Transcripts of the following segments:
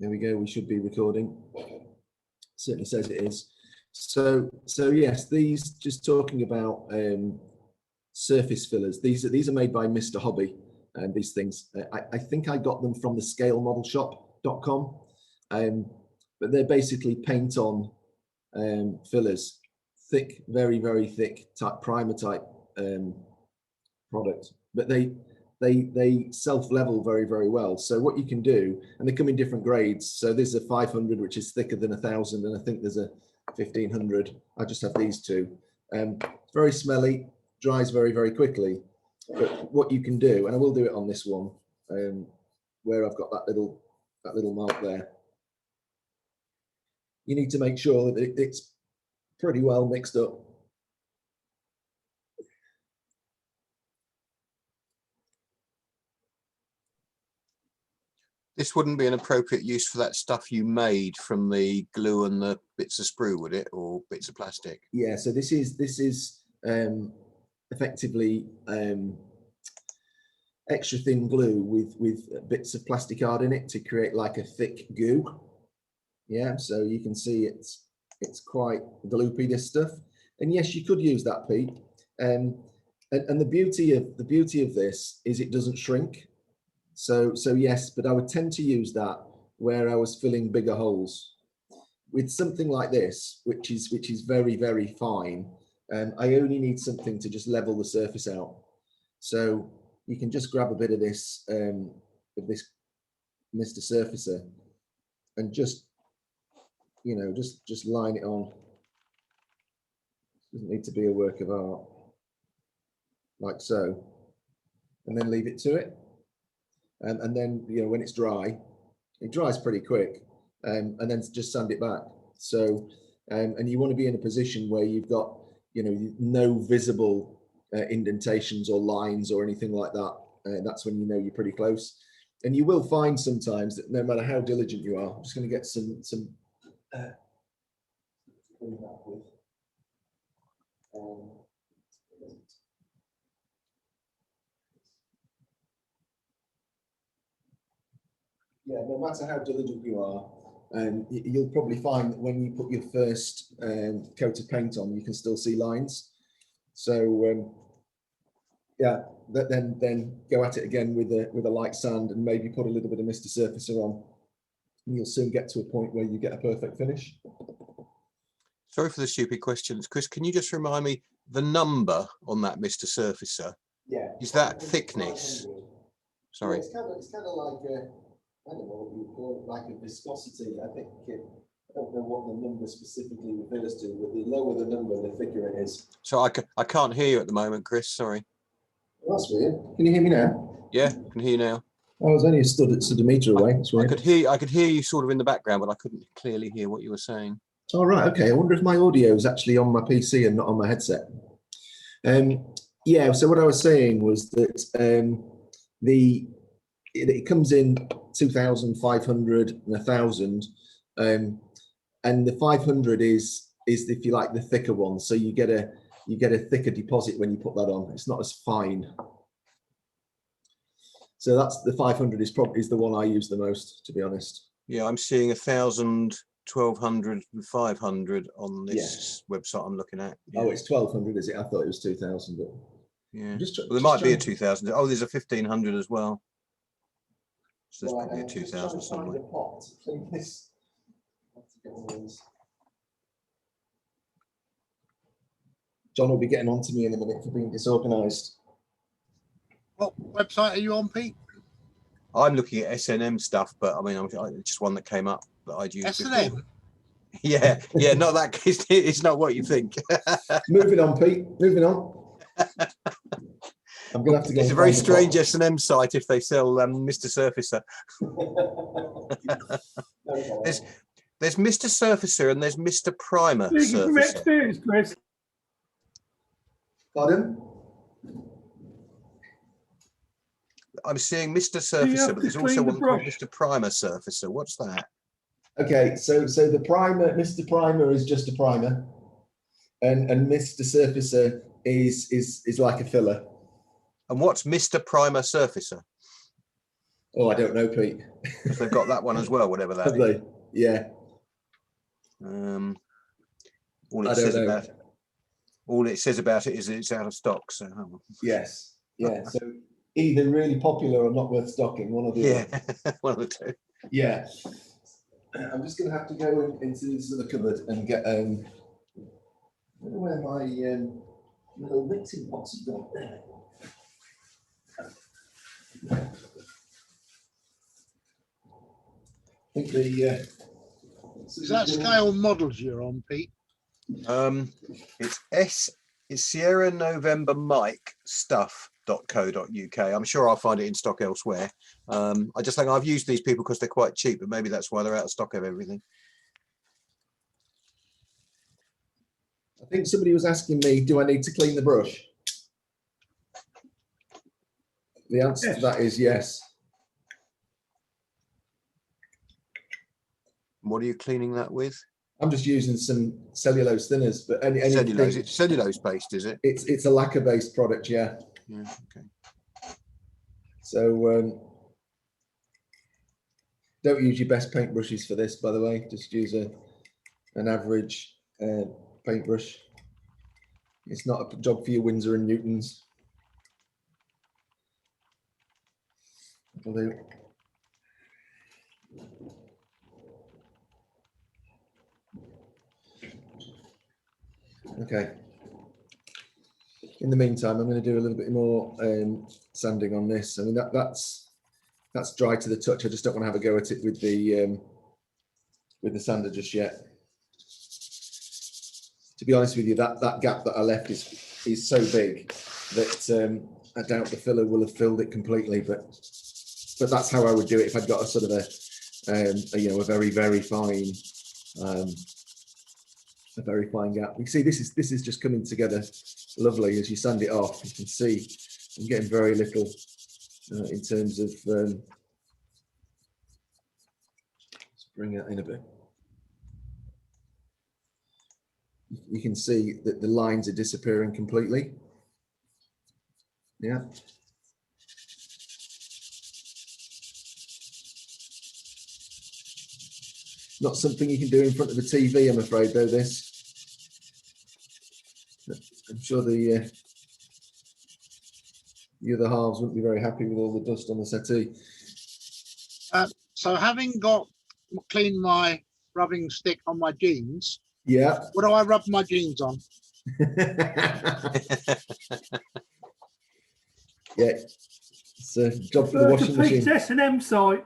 There we go. We should be recording. Certainly says it is. So yes, these, just talking about surface fillers. These are made by Mr. Hobby, and these things. I think I got them from the scalemodel.com, but they're basically paint-on fillers, thick, very very thick type primer type product. But they self-level very, very well. So what you can do, and they come in different grades. So there's a 500, which is thicker than 1,000, and I think there's a 1,500. I just have these two. Very smelly, dries very, very quickly. But what you can do, and I will do it on this one, where I've got that little mark there. You need to make sure that it's pretty well mixed up. This wouldn't be an appropriate use for that stuff you made from the glue and the bits of sprue, would it, or bits of plastic? Yeah. So this is effectively extra thin glue with bits of plastic card in it to create like a thick goo. Yeah. So you can see it's quite gloopy, this stuff. And yes, you could use that, Pete. And the beauty of this is it doesn't shrink. So yes, but I would tend to use that where I was filling bigger holes. With something like this, which is very, very fine, I only need something to just level the surface out. So you can just grab a bit of this Mr. Surfacer and just, you know, just line it on. Doesn't need to be a work of art, like so, and then leave it to it. And then, you know, when it's dry, it dries pretty quick, and then just sand it back. So, and you want to be in a position where you've got, you know, no visible indentations or lines or anything like that. That's when you know you're pretty close. And you will find sometimes that no matter how diligent you are, I'm just going to get some yeah, no matter how diligent you are, you'll probably find that when you put your first coat of paint on, you can still see lines. So yeah, then go at it again with a light sand and maybe put a little bit of Mr. Surfacer on, and you'll soon get to a point where you get a perfect finish. Sorry for the stupid questions, Chris. Can you just remind me the number on that Mr. Surfacer? Yeah. Is that thickness? Sorry. Yeah, it's kind of like I don't know what you would call it, like a viscosity. I think I don't know what the number specifically refers to, but the lower the number, the thicker it is. So I can't hear you at the moment, Chris. Sorry. Well, that's weird. Can you hear me now? Yeah, I can hear you now. I was only a meter away. That's weird. I could hear you sort of in the background, but I couldn't clearly hear what you were saying. All right. Okay. I wonder if my audio is actually on my PC and not on my headset. Yeah. So what I was saying was that it comes in 2,500 and 1,000, and the 500 is if you like the thicker one. So you get a thicker deposit when you put that on. It's not as fine. So that's the 500 is the one I use the most, to be honest. Yeah, I'm seeing 1,000, 1,200, and 500 on this website I'm looking at. Yeah. Oh, it's 1,200, is it? I thought it was 2,000, but yeah. Well, there might be a 2,000. Oh, there's a 1,500 as well. So there's probably a 2,000 somewhere. John will be getting on to me in a minute for being disorganised. What website are you on, Pete? I'm looking at S&M stuff, but I mean, it's just one that came up that I'd used S&M? before. Yeah, not that. It's not what you think. Moving on, Pete. Moving on. I'm gonna have to go. It's a very strange S&M site if they sell Mr. Surfacer. There's Mr. Surfacer and there's Mr. Primer Surfacer. Chris. Pardon? I'm seeing Mr. Surfacer, but there's also one called Mr. Primer Surfacer. What's that? Okay, so the primer, Mr. Primer is just a primer, and Mr. Surfacer is like a filler. And what's Mr. Primer Surfacer? Oh, I don't know, Pete. Because they've got that one as well, whatever that Have is. they? Yeah. All I it don't says know. about it, all it says about it is that it's out of stock. So Yes. Yeah. So either really popular or not worth stocking, one or the yeah, other. one of the two. Yeah. I'm just going to have to go into this other cupboard and get I don't know where my little mixing pots have gone. There. I think the Is that scale models you're on, Pete? It's Sierra November Mike stuff.co.uk. I'm sure I'll find it in stock elsewhere. I just think I've used these people because they're quite cheap, but maybe that's why they're out of stock of everything. I think somebody was asking me, do I need to clean the brush? The answer to that is yes. What are you cleaning that with? I'm just using some cellulose thinners, but Cellulose. It's cellulose based, is it? It's a lacquer based product, yeah. Yeah. Okay. So don't use your best paintbrushes for this, by the way. Just use an average paintbrush. It's not a job for your Winsor and Newtons. Although, okay. In the meantime, I'm going to do a little bit more sanding on this. I mean, that's dry to the touch. I just don't want to have a go at it with the sander just yet. To be honest with you, that gap that I left is so big that I doubt the filler will have filled it completely. But that's how I would do it if I'd got a sort of a very fine a very fine gap. You see, this is just coming together lovely as you sand it off. You can see I'm getting very little in terms of. Let's bring it in a bit. You can see that the lines are disappearing completely. Yeah. Not something you can do in front of a TV, I'm afraid, though, this. I'm sure the other halves wouldn't be very happy with all the dust on the settee. So having cleaned my rubbing stick on my jeans, Yeah. what do I rub my jeans on? Yeah. It's a job for the washing machine. S&M site.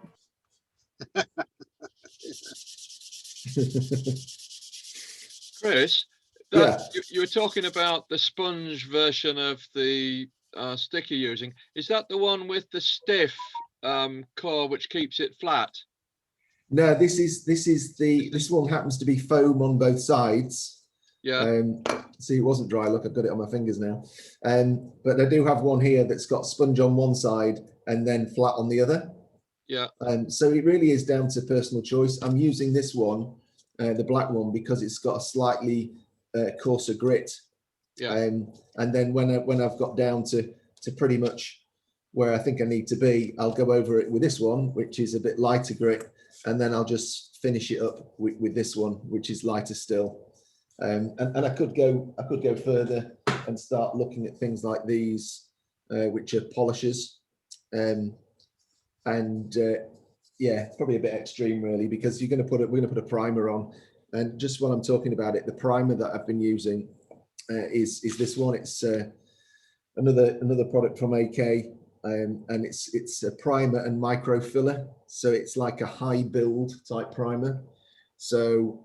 Chris, Yeah. you were talking about the sponge version of the stick you're using. Is that the one with the stiff core which keeps it flat? No, this one happens to be foam on both sides. Yeah. See, it wasn't dry. Look, I've got it on my fingers now. But I do have one here that's got sponge on one side and then flat on the other. Yeah. So it really is down to personal choice. I'm using this one, the black one, because it's got a slightly coarser grit. Yeah. And then when I've got down to pretty much where I think I need to be, I'll go over it with this one, which is a bit lighter grit, and then I'll just finish it up with this one, which is lighter still. And I could go further and start looking at things like these, which are polishers. Yeah, probably a bit extreme really, because we're going to put a primer on. And just while I'm talking about it, the primer that I've been using is this one. It's another product from AK, and it's a primer and micro filler. So it's like a high build type primer. So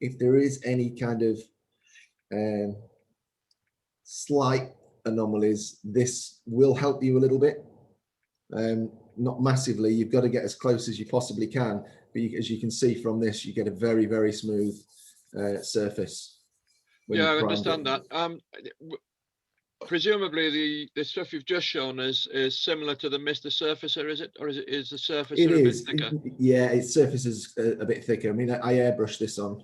if there is any kind of slight anomalies, this will help you a little bit. Not massively. You've got to get as close as you possibly can, but as you can see from this, you get a very, very smooth surface. Yeah, I understand that. Presumably the stuff you've just shown is similar to the Mr. Surfacer, is it? Or is the Surfacer a bit thicker? Yeah, its surface is a bit thicker. I mean, I airbrush this on,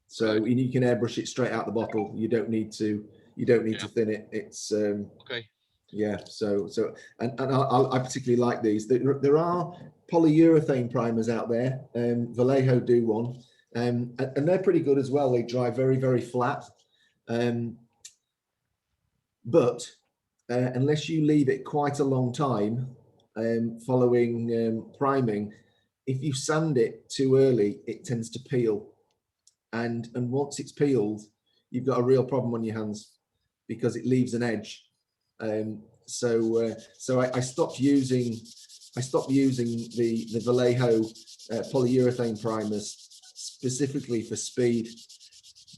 so right. you can airbrush it straight out the bottle. You don't need to thin it. It's okay. Yeah, I particularly like these. There are polyurethane primers out there. Vallejo do one, and they're pretty good as well. They dry very, very flat. But unless you leave it quite a long time following priming, if you sand it too early, it tends to peel. And once it's peeled, you've got a real problem on your hands because it leaves an edge. So I stopped using the Vallejo polyurethane primers specifically for speed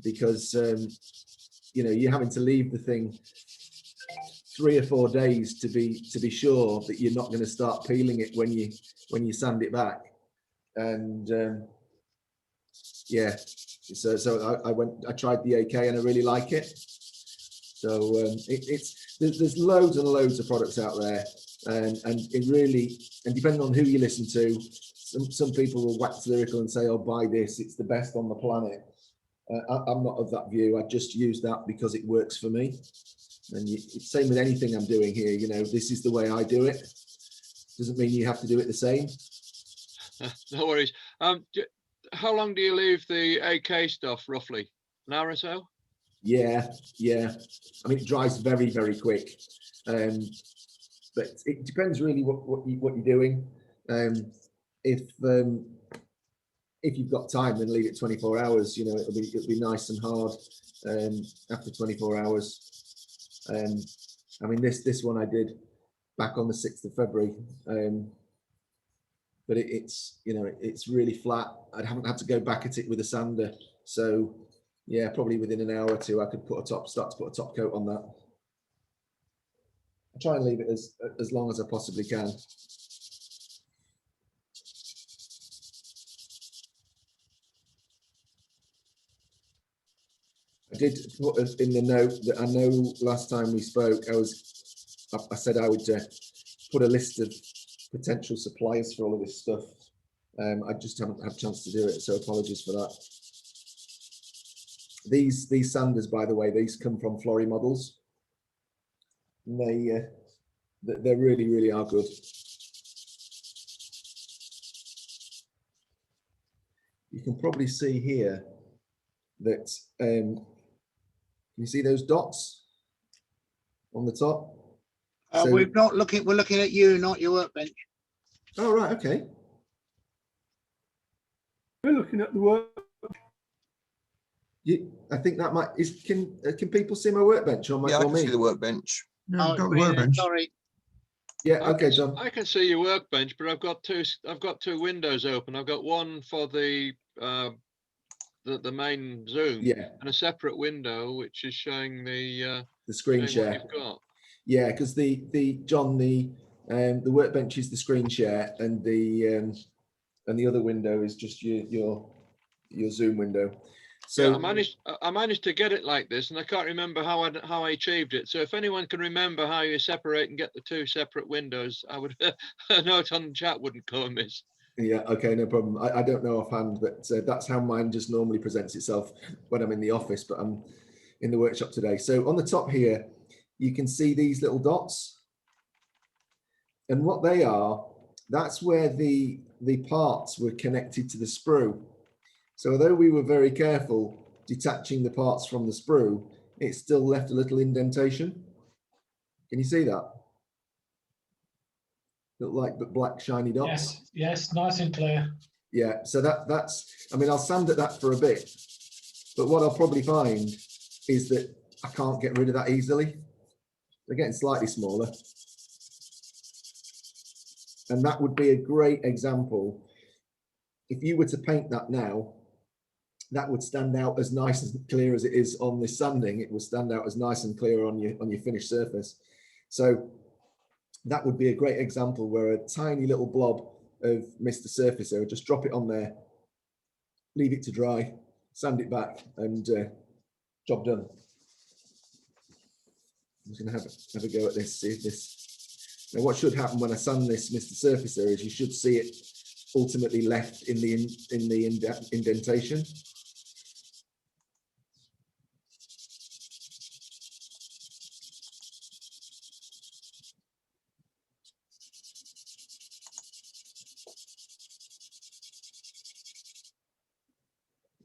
because you know, you're having to leave the thing 3 or 4 days to be sure that you're not going to start peeling it when you sand it back. And yeah, so I tried the AK and I really like it. So there's loads and loads of products out there, and it really, and depending on who you listen to, some people will wax lyrical and say, "Oh, buy this; it's the best on the planet." I'm not of that view. I just use that because it works for me. And it's same with anything I'm doing here. You know, this is the way I do it. Doesn't mean you have to do it the same. No worries. How long do you leave the AK stuff roughly? An hour or so? Yeah. I mean, it dries very, very quick. But it depends really what you're doing. If you've got time, then leave it 24 hours. You know, it'll be nice and hard after 24 hours. I mean, this one I did back on the 6th of February. But it's, you know, it's really flat. I haven't had to go back at it with a sander. So yeah, probably within an hour or two, I could start to put a top coat on that. I try and leave it as long as I possibly can. I did put in the note that I know last time we spoke, I said I would put a list of potential suppliers for all of this stuff. I just haven't had a chance to do it, so apologies for that. These sanders, by the way, these come from Flory Models. And they really, really are good. You can probably see here that can you see those dots on the top? So, We're looking at you, not your workbench. oh right, okay. We're looking at the work. I think that might can people see my workbench or Yeah, I or can me? see the workbench. No, Oh, we've got the brilliant, workbench. sorry. Yeah, okay, John. I can see your workbench, but I've got two windows open. I've got one for the main Zoom, Yeah, and a separate window which is showing the screen showing what share. you've got. Yeah, because the workbench is the screen share, and the other window is just your Zoom window. So yeah, I managed to get it like this, and I can't remember how I achieved it. So if anyone can remember how you separate and get the two separate windows, I would a note on the chat wouldn't go amiss. yeah, okay, no problem. I don't know offhand, but that's how mine just normally presents itself when I'm in the office, but I'm in the workshop today. So on the top here, you can see these little dots, and what they are, that's where the parts were connected to the sprue. So although we were very careful detaching the parts from the sprue, it still left a little indentation. Can you see that? Look like the black shiny dots. Yes, nice and clear. Yeah, so that's, I mean, I'll sand at that for a bit, but what I'll probably find is that I can't get rid of that easily. They're getting slightly smaller. And that would be a great example. If you were to paint that now, that would stand out as nice and clear as it is on this sanding. It will stand out as nice and clear on your finished surface. So that would be a great example where a tiny little blob of Mr. Surface area, just drop it on there, leave it to dry, sand it back, and job done. I'm just going to have a go at this, see if this. Now, what should happen when I sand this Mr. Surface area is you should see it ultimately left in the indentation.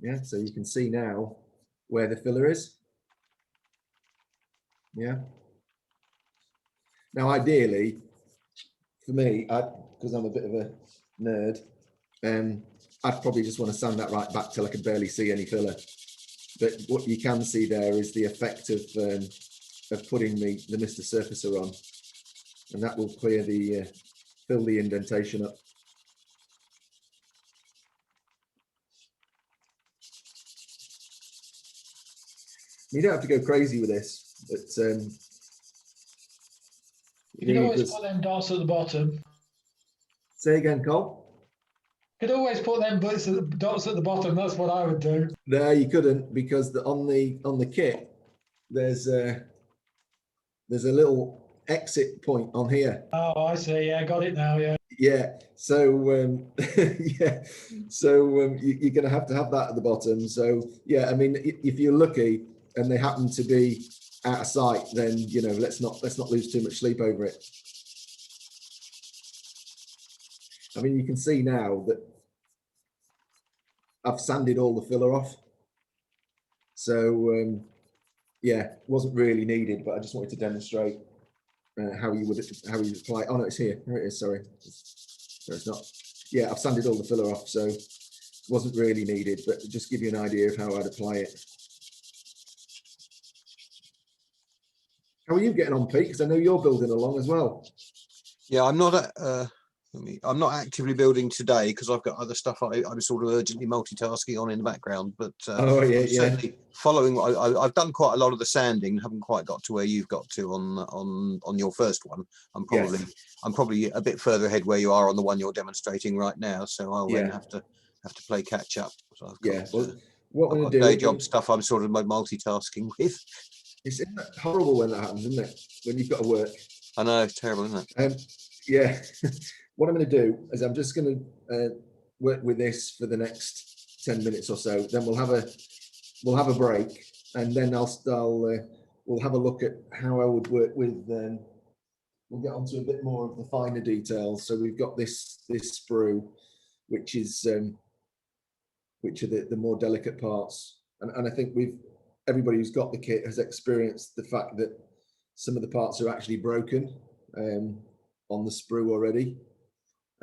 Yeah, so you can see now where the filler is. Yeah. Now, ideally, for me, because I'm a bit of a nerd, I'd probably just want to sand that right back till I could barely see any filler. But what you can see there is the effect of putting the Mr. Surfacer on, and that will clear the fill the indentation up. You don't have to go crazy with this, but You could always put them dots at the bottom. Say again, Cole. You could always put them dots at the bottom. That's what I would do. No, you couldn't, because on the kit there's a little exit point on here. Oh, I see. Yeah, got it now. Yeah. Yeah. So yeah. So you're going to have that at the bottom. So yeah, I mean, if you're lucky and they happen to be out of sight, then you know, let's not lose too much sleep over it. I mean, you can see now that I've sanded all the filler off. So yeah, wasn't really needed, but I just wanted to demonstrate how you would apply. Oh no, it's here. Here it is. Sorry, no, it's not. Yeah, I've sanded all the filler off, so wasn't really needed, but just give you an idea of how I'd apply it. How are you getting on, Pete? Because I know you're building along as well. Yeah, I'm not actively building today because I've got other stuff I'm sort of urgently multitasking on in the background. But oh yeah, certainly following. I've done quite a lot of the sanding. Haven't quite got to where you've got to on your first one. I'm probably a bit further ahead where you are on the one you're demonstrating right now. So I'll then have to play catch up. So I've got, well, what I've got day job stuff I'm sort of multitasking with. It's horrible when that happens, isn't it? When you've got to work. I know, it's terrible, isn't it? Yeah. What I'm going to do is I'm just going to work with this for the next 10 minutes or so. Then we'll have a break, and then we'll have a look at how I would work with. We'll get onto a bit more of the finer details. So we've got this sprue, which are the more delicate parts, and I think everybody who's got the kit has experienced the fact that some of the parts are actually broken on the sprue already.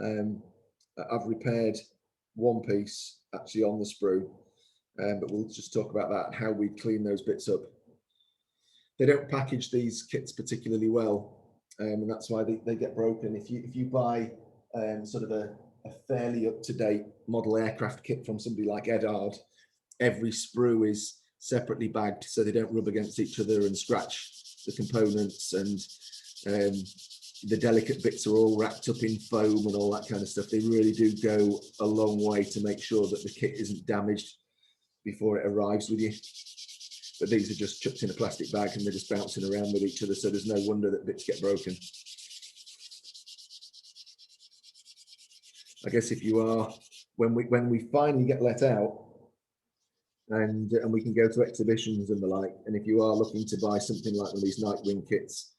I've repaired one piece actually on the sprue, but we'll just talk about that and how we clean those bits up. They don't package these kits particularly well, and that's why they get broken. If you buy sort of a fairly up-to-date model aircraft kit from somebody like Edard, every sprue is separately bagged so they don't rub against each other and scratch the components, and the delicate bits are all wrapped up in foam and all that kind of stuff. They really do go a long way to make sure that the kit isn't damaged before it arrives with you. But these are just chucked in a plastic bag and they're just bouncing around with each other, so there's no wonder that bits get broken. I guess if you are, when we finally get let out, and we can go to exhibitions and the like, and if you are looking to buy something like one of these Nightwing kits,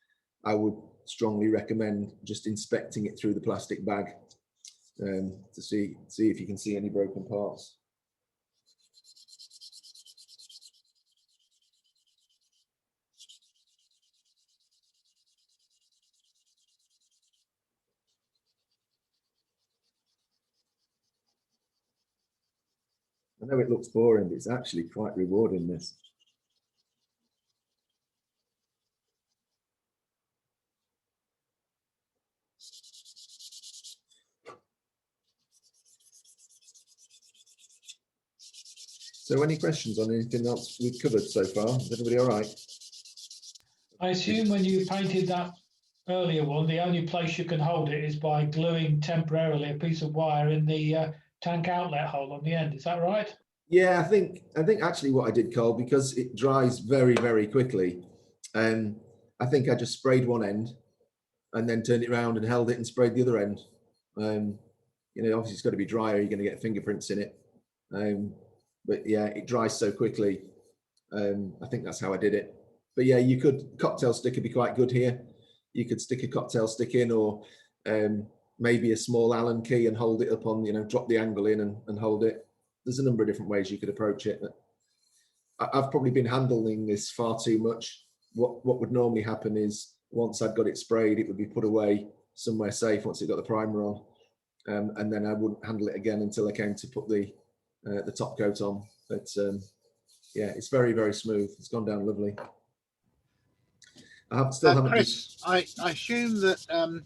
I would strongly recommend just inspecting it through the plastic bag to see if you can see any broken parts. I know it looks boring, but it's actually quite rewarding, this. So any questions on anything else we've covered so far? Is everybody all right? I assume when you painted that earlier one, the only place you can hold it is by gluing temporarily a piece of wire in the tank outlet hole on the end. Is that right? Yeah, I think actually what I did, Cole, because it dries very, very quickly, I think I just sprayed one end and then turned it around and held it and sprayed the other end. You know, obviously it's got to be dry or you're going to get fingerprints in it. But yeah, it dries so quickly. I think that's how I did it. But yeah, you could, cocktail stick would be quite good here. You could stick a cocktail stick in, or maybe a small Allen key and hold it up on, you know, drop the angle in and hold it. there's a number of different ways you could approach it. I've probably been handling this far too much. What would normally happen is once I'd got it sprayed, it would be put away somewhere safe once it got the primer on, and then I wouldn't handle it again until I came to put the top coat on. But yeah, it's very, very smooth. It's gone down lovely. Chris, I assume that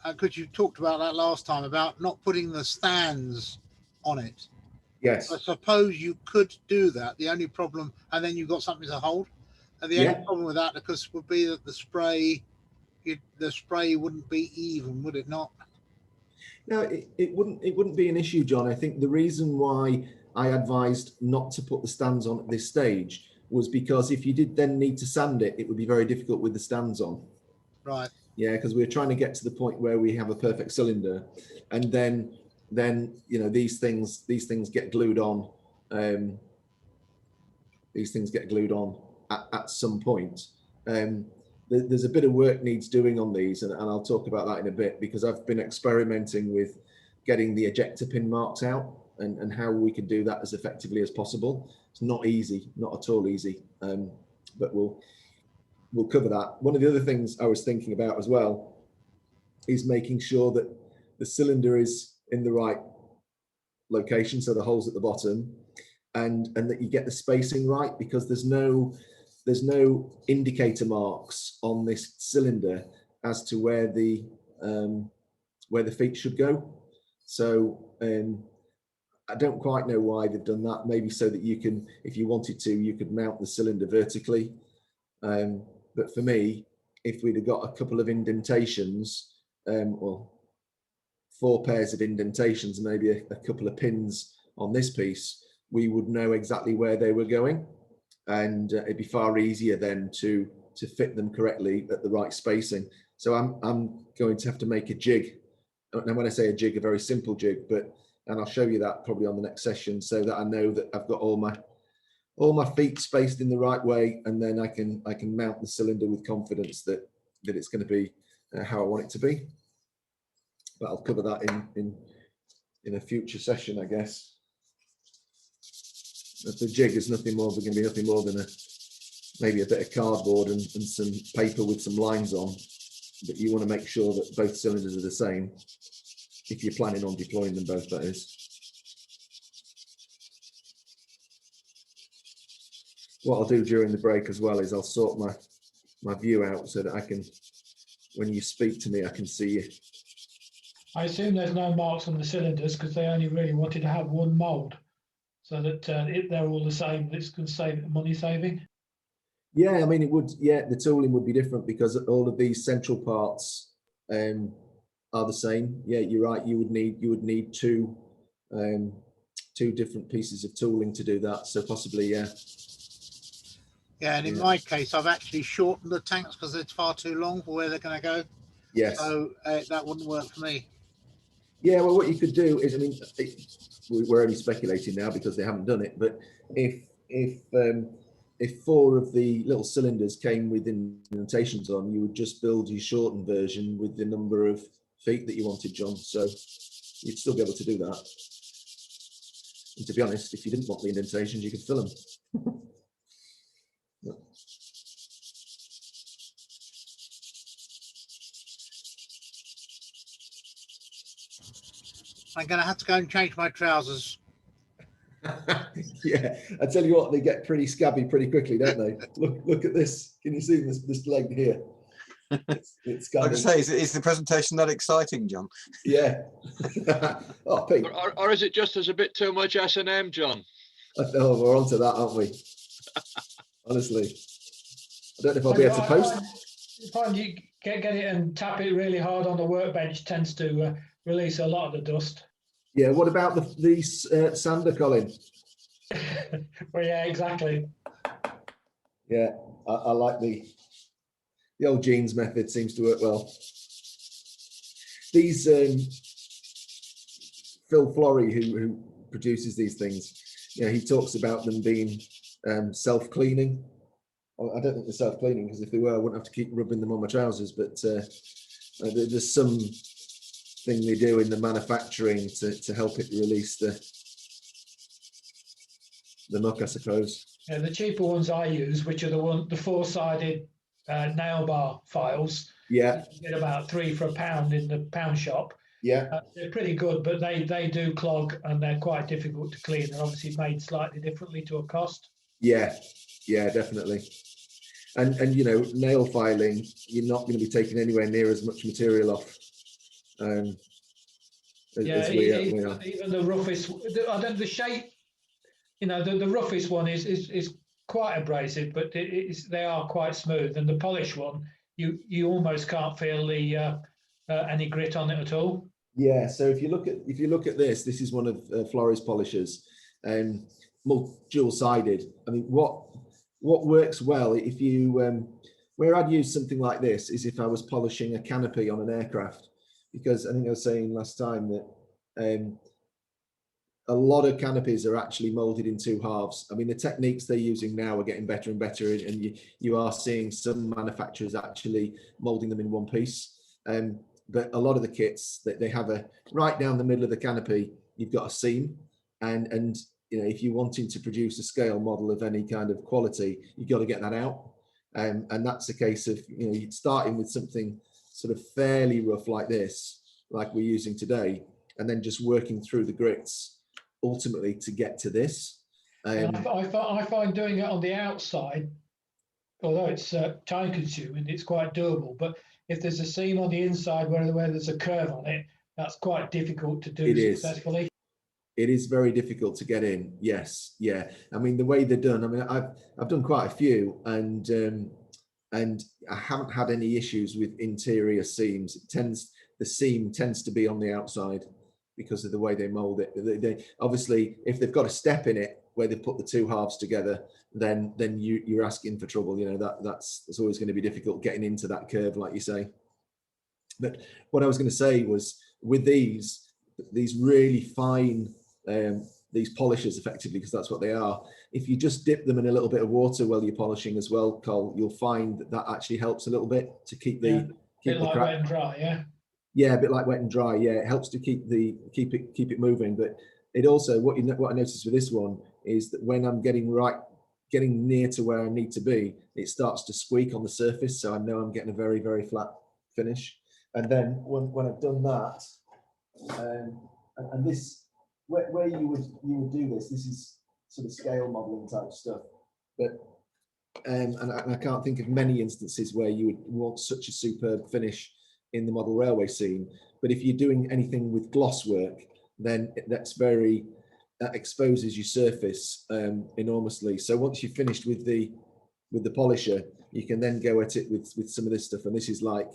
because you talked about that last time about not putting the stands on it. Yes. I suppose you could do that. The only problem, and then you've got something to hold. And the only problem with that, of course, would be that the spray wouldn't be even, would it not? No, it wouldn't be an issue, John. I think the reason why I advised not to put the stands on at this stage was because if you did then need to sand it, it would be very difficult with the stands on. Right. Yeah, because we're trying to get to the point where we have a perfect cylinder, and then you know these things get glued on. These things get glued on at some point. There's a bit of work needs doing on these, and I'll talk about that in a bit, because I've been experimenting with getting the ejector pin marks out and how we can do that as effectively as possible. It's not easy, not at all easy, but we'll cover that. One of the other things I was thinking about as well is making sure that the cylinder is in the right location, so the hole's at the bottom, and that you get the spacing right, because there's no indicator marks on this cylinder as to where the feet should go. So I don't quite know why they've done that. Maybe so that you can, if you wanted to, you could mount the cylinder vertically. But for me, if we'd have got a couple of indentations, or 4 pairs of indentations, maybe a couple of pins on this piece, we would know exactly where they were going, and it'd be far easier then to fit them correctly at the right spacing. So I'm going to have to make a jig. And when I say a jig, a very simple jig, and I'll show you that probably on the next session, so that I know that I've got all my feet spaced in the right way, and then I can mount the cylinder with confidence that it's going to be how I want it to be. But I'll cover that in a future session, I guess. The jig is going to be nothing more than maybe a bit of cardboard and some paper with some lines on. But you want to make sure that both cylinders are the same, if you're planning on deploying them both, that is. What I'll do during the break as well is I'll sort my view out so that I can, when you speak to me, I can see you. I assume there's no marks on the cylinders because they only really wanted to have one mould, so that they're all the same. It's going to save money saving. Yeah, I mean it would. Yeah, the tooling would be different because all of these central parts are the same. Yeah, you're right. You would need two different pieces of tooling to do that. So possibly, yeah. Yeah, and in my case, I've actually shortened the tanks because it's far too long for where they're going to go. Yes. So that wouldn't work for me. Yeah, well, what you could do is, I mean, we're only speculating now because they haven't done it, but if 4 of the little cylinders came with indentations on, you would just build your shortened version with the number of feet that you wanted, John. So you'd still be able to do that. And to be honest, if you didn't want the indentations, you could fill them. I'm going to have to go and change my trousers. Yeah, I tell you what, they get pretty scabby pretty quickly, don't they? Look at this. Can you see this leg here? It's like I say, is the presentation that exciting, John? Yeah. Oh, Pete. Or is it just there's a bit too much S&M, John? Oh, we're onto that, aren't we? Honestly, I don't know if I'll be able to post. Find you get it and tap it really hard on the workbench tends to release a lot of the dust. Yeah. What about the sander, Colin? Well, yeah, exactly. Yeah, I like the old jeans method. Seems to work well. These Phil Flory, who produces these things, you know, he talks about them being self-cleaning. I don't think they're self-cleaning, because if they were, I wouldn't have to keep rubbing them on my trousers. But there's some thing they do in the manufacturing to help it release the muck, I suppose. Yeah, the cheaper ones I use, which are the four-sided nail bar files, Yeah, you get about 3 for £1 in the pound shop. yeah, They're pretty good, but they do clog and they're quite difficult to clean. They're obviously made slightly differently to a cost. yeah, yeah, definitely. And you know, nail filing, you're not going to be taking anywhere near as much material off. As we are. Even the roughest, the shape, you know, the roughest one is quite abrasive, but they are quite smooth. And the polished one, you almost can't feel the any grit on it at all. Yeah. So if you look at this is one of Flores polishers, dual sided. I mean, what works well if you where I'd use something like this is if I was polishing a canopy on an aircraft, because I think I was saying last time that a lot of canopies are actually molded in two halves. I mean, the techniques they're using now are getting better and better, and you are seeing some manufacturers actually molding them in one piece. But a lot of the kits that they have right down the middle of the canopy, you've got a seam, and you know, if you're wanting to produce a scale model of any kind of quality, you've got to get that out. And that's a case of, you know, you're starting with something sort of fairly rough like this, like we're using today, and then just working through the grits ultimately to get to this. I find doing it on the outside, although it's time consuming, it's quite doable. But if there's a seam on the inside where there's a curve on it, that's quite difficult to do successfully. It is very difficult to get in. Yes, yeah. I mean, the way they're done. I mean, I've done quite a few, and I haven't had any issues with interior seams. The seam tends to be on the outside because of the way they mold it. They obviously, if they've got a step in it where they put the two halves together, then you're asking for trouble. You know, that's always going to be difficult getting into that curve, like you say. But what I was going to say was, with these really fine these polishers, effectively, because that's what they are, if you just dip them in a little bit of water while you're polishing as well, Cole, you'll find that actually helps a little bit to keep the bit like wet and dry. Yeah, a bit like wet and dry. Yeah, it helps to keep it moving. But it also, what I noticed with this one is that when I'm getting near to where I need to be, it starts to squeak on the surface, so I know I'm getting a very, very flat finish. And then when I've done that, and this, where you would do this is sort of scale modeling type stuff, but and I can't think of many instances where you would want such a superb finish in the model railway scene. But if you're doing anything with gloss work, then that exposes your surface enormously. So once you've finished with the polisher, you can then go at it with some of this stuff. And this is like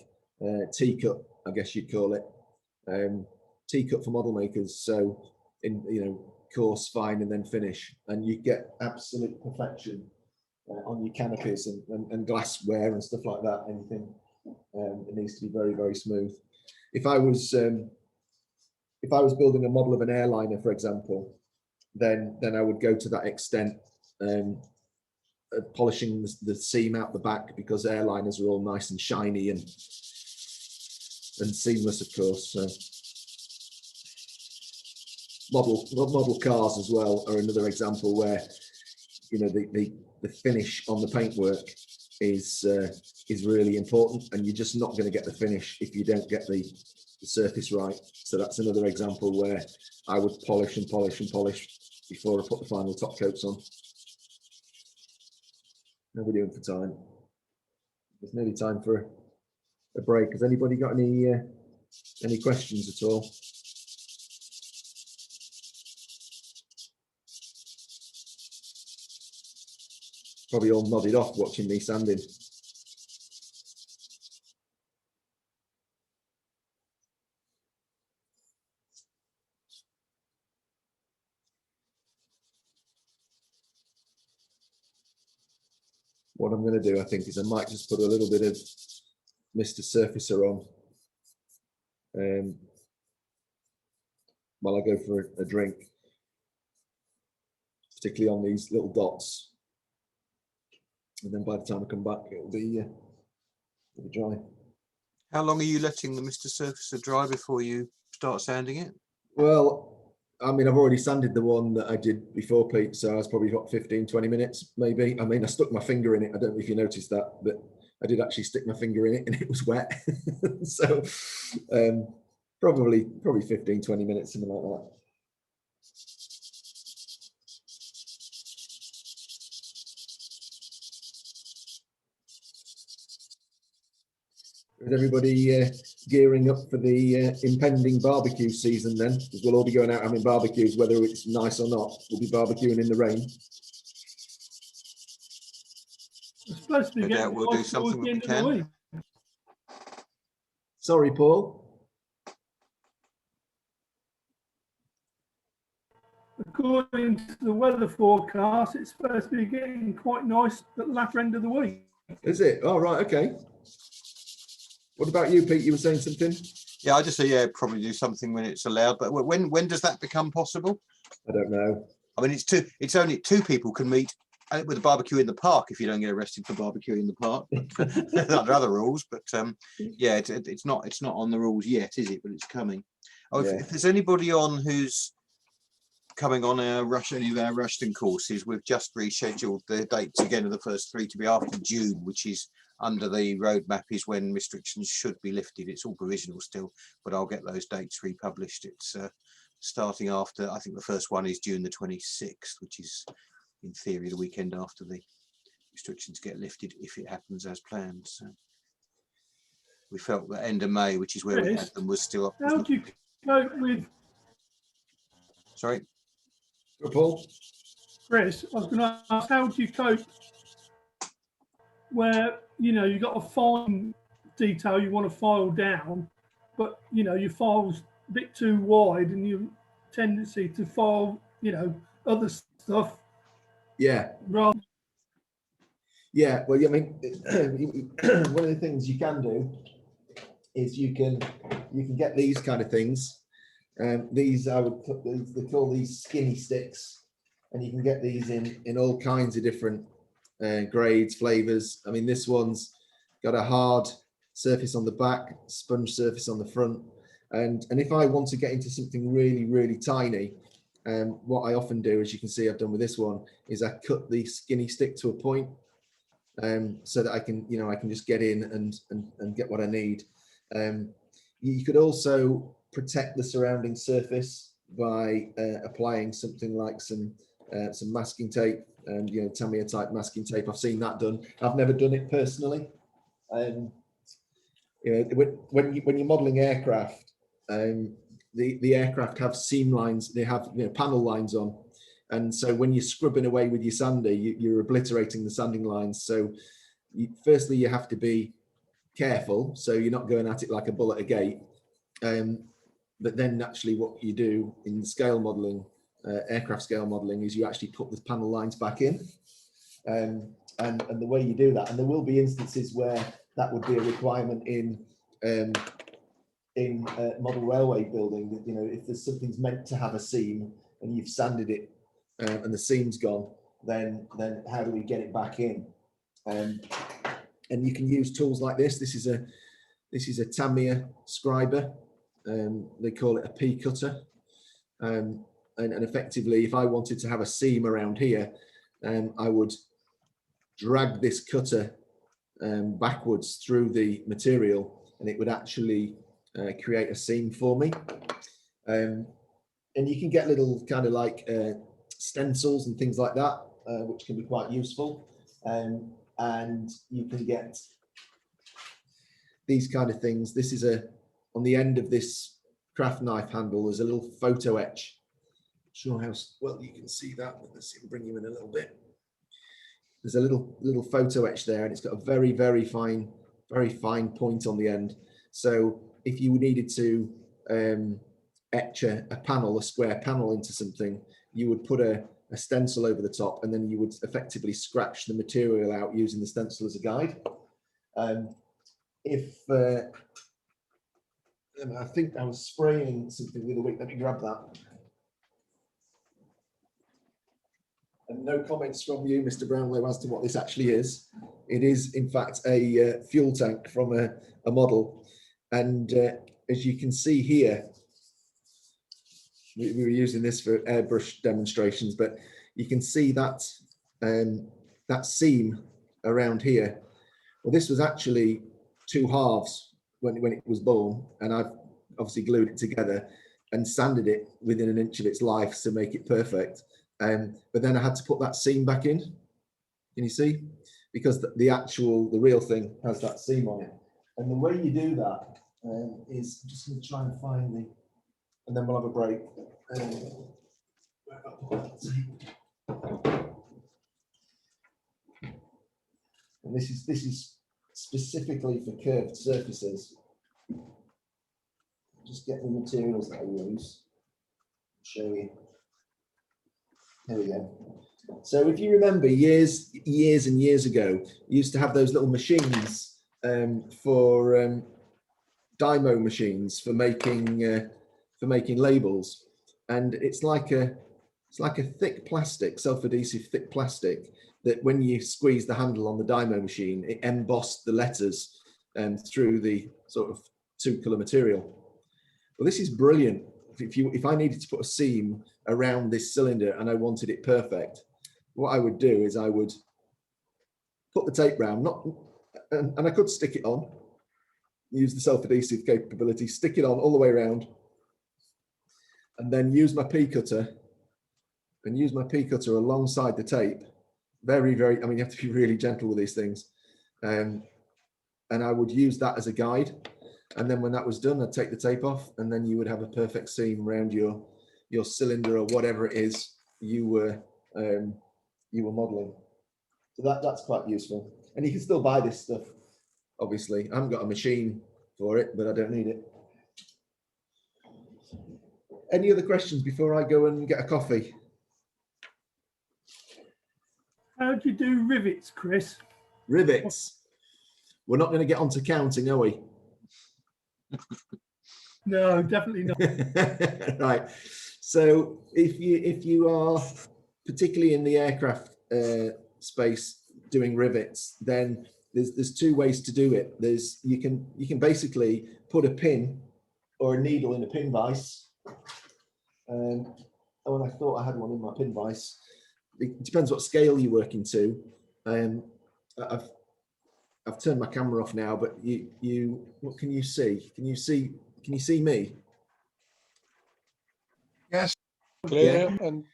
T-cut, I guess you'd call it, T-cut for model makers. So in, you know, coarse, fine, and then finish, and you get absolute perfection on your canopies and glassware and stuff like that. Anything it needs to be very, very smooth. If I was building a model of an airliner, for example, then I would go to that extent, polishing the seam out the back, because airliners are all nice and shiny and seamless, of course. So model cars as well are another example where, you know, the finish on the paintwork is really important, and you're just not going to get the finish if you don't get the surface right. So that's another example where I would polish and polish and polish before I put the final top coats on. How are we doing for time? It's nearly time for a break. Has anybody got any questions at all? Probably all nodded off watching me sanding. What I'm going to do, I think, is I might just put a little bit of Mr. Surfacer on while I go for a drink, particularly on these little dots. And then by the time I come back, it'll be dry. How long are you letting the Mr. Surfacer dry before you start sanding it? Well, I mean, I've already sanded the one that I did before, Pete, so I was probably got 15, 20 minutes, maybe. I mean, I stuck my finger in it. I don't know if you noticed that, but I did actually stick my finger in it and it was wet. So probably 15, 20 minutes, something like that. Is everybody gearing up for the impending barbecue season then? Because we'll all be going out having barbecues, whether it's nice or not. We'll be barbecuing in the rain. It's supposed to be No getting doubt we'll do nice something towards the that we end of the can. week. Sorry, Paul. According to the weather forecast, it's supposed to be getting quite nice at the latter end of the week. Is it? Oh, right, okay. What about you, Pete? You were saying something? Yeah, I just say, yeah, probably do something when it's allowed. But when does that become possible? I don't know. I mean, it's only two people can meet with a barbecue in the park if you don't get arrested for barbecuing in the park. There are other rules, but yeah, it's not on the rules yet, is it? But it's coming. Oh, Yeah. if there's anybody on who's coming on any of our Rushton courses, we've just rescheduled the dates again of the first three to be after June, which is under the roadmap is when restrictions should be lifted. It's all provisional still, but I'll get those dates republished. It's starting after, I think the first one is June the 26th, which is in theory the weekend after the restrictions get lifted, if it happens as planned. So we felt that end of May, which is where we had them, was still up. How do you cope with, Sorry? Paul? Chris, I was going to ask, how do you cope where, you know, you've got a fine detail you want to file down, but, you know, your file's a bit too wide and your tendency to file, you know, other stuff Yeah. rather. Yeah, well, I mean, one of the things you can do is you can get these kind of things. These I would put, they call these skinny sticks, and you can get these in all kinds of different grades, flavors. I mean, this one's got a hard surface on the back, sponge surface on the front, and if I want to get into something really, really tiny, what I often do, as you can see I've done with this one, is I cut the skinny stick to a point, so that I can, you know, I can just get in and get what I need. You could also protect the surrounding surface by applying something like some masking tape, you know, Tamiya type masking tape. I've seen that done. I've never done it personally. You know, when you're modeling aircraft, the aircraft have seam lines. They have, you know, panel lines on. And so when you're scrubbing away with your sander, you're obliterating the sanding lines. So firstly, you have to be careful, so you're not going at it like a bull at a gate. But then naturally what you do in scale modeling, aircraft scale modeling, is you actually put the panel lines back in. And the way you do that, and there will be instances where that would be a requirement in model railway building, you know, if there's something's meant to have a seam and you've sanded it and the seam's gone, then how do we get it back in? And you can use tools like this. This is a Tamiya scriber. They call it a P cutter. And effectively, if I wanted to have a seam around here, I would drag this cutter backwards through the material, and it would actually create a seam for me. And you can get little kind of like stencils and things like that, which can be quite useful. And you can get these kind of things. This is on the end of this craft knife handle, there's a little photo etch. Not sure how well you can see that, but let's see, we'll bring you in a little bit. There's a little photo etch there, and it's got a very, very fine point on the end. So if you needed to etch a panel, a square panel into something, you would put a stencil over the top, and then you would effectively scratch the material out using the stencil as a guide. I think I was spraying something the other week. Let me grab that. And no comments from you, Mr. Brownlow, as to what this actually is. It is, in fact, a fuel tank from a model. And as you can see here, we were using this for airbrush demonstrations, but you can see that that seam around here. Well, this was actually 2 halves when it was born, and I've obviously glued it together and sanded it within an inch of its life to make it perfect. But then I had to put that seam back in. Can you see? Because the real thing has that seam on it. And the way you do that is, I'm just going to try and find the, and then we'll have a break. And this is specifically for curved surfaces. Just get the materials that I use. Show you. Here we go. So if you remember years and years ago, you used to have those little machines for dymo machines for making labels, and it's like a thick plastic, self-adhesive thick plastic, that when you squeeze the handle on the dymo machine, it embossed the letters through the sort of 2-color material. Well, this is brilliant. If I needed to put a seam around this cylinder and I wanted it perfect, what I would do is I would put the tape round, and I could stick it on, use the self-adhesive capability, stick it on all the way around, and then use my P cutter alongside the tape. Very, very, I mean, you have to be really gentle with these things. And I would use that as a guide. And then when that was done, I'd take the tape off, and then you would have a perfect seam around your cylinder or whatever it is you were modeling. So that's quite useful. And you can still buy this stuff, obviously. I haven't got a machine for it, but I don't need it. Any other questions before I go and get a coffee? How do you do rivets, Chris? Rivets. We're not going to get onto counting, are we? No, definitely not. Right. So if you are particularly in the aircraft space doing rivets, then there's 2 ways to do it. You can basically put a pin or a needle in a pin vise. And I thought I had one in my pin vise. It depends what scale you're working to. I've turned my camera off now, but what can you see? Can you see me? Yes. Clear and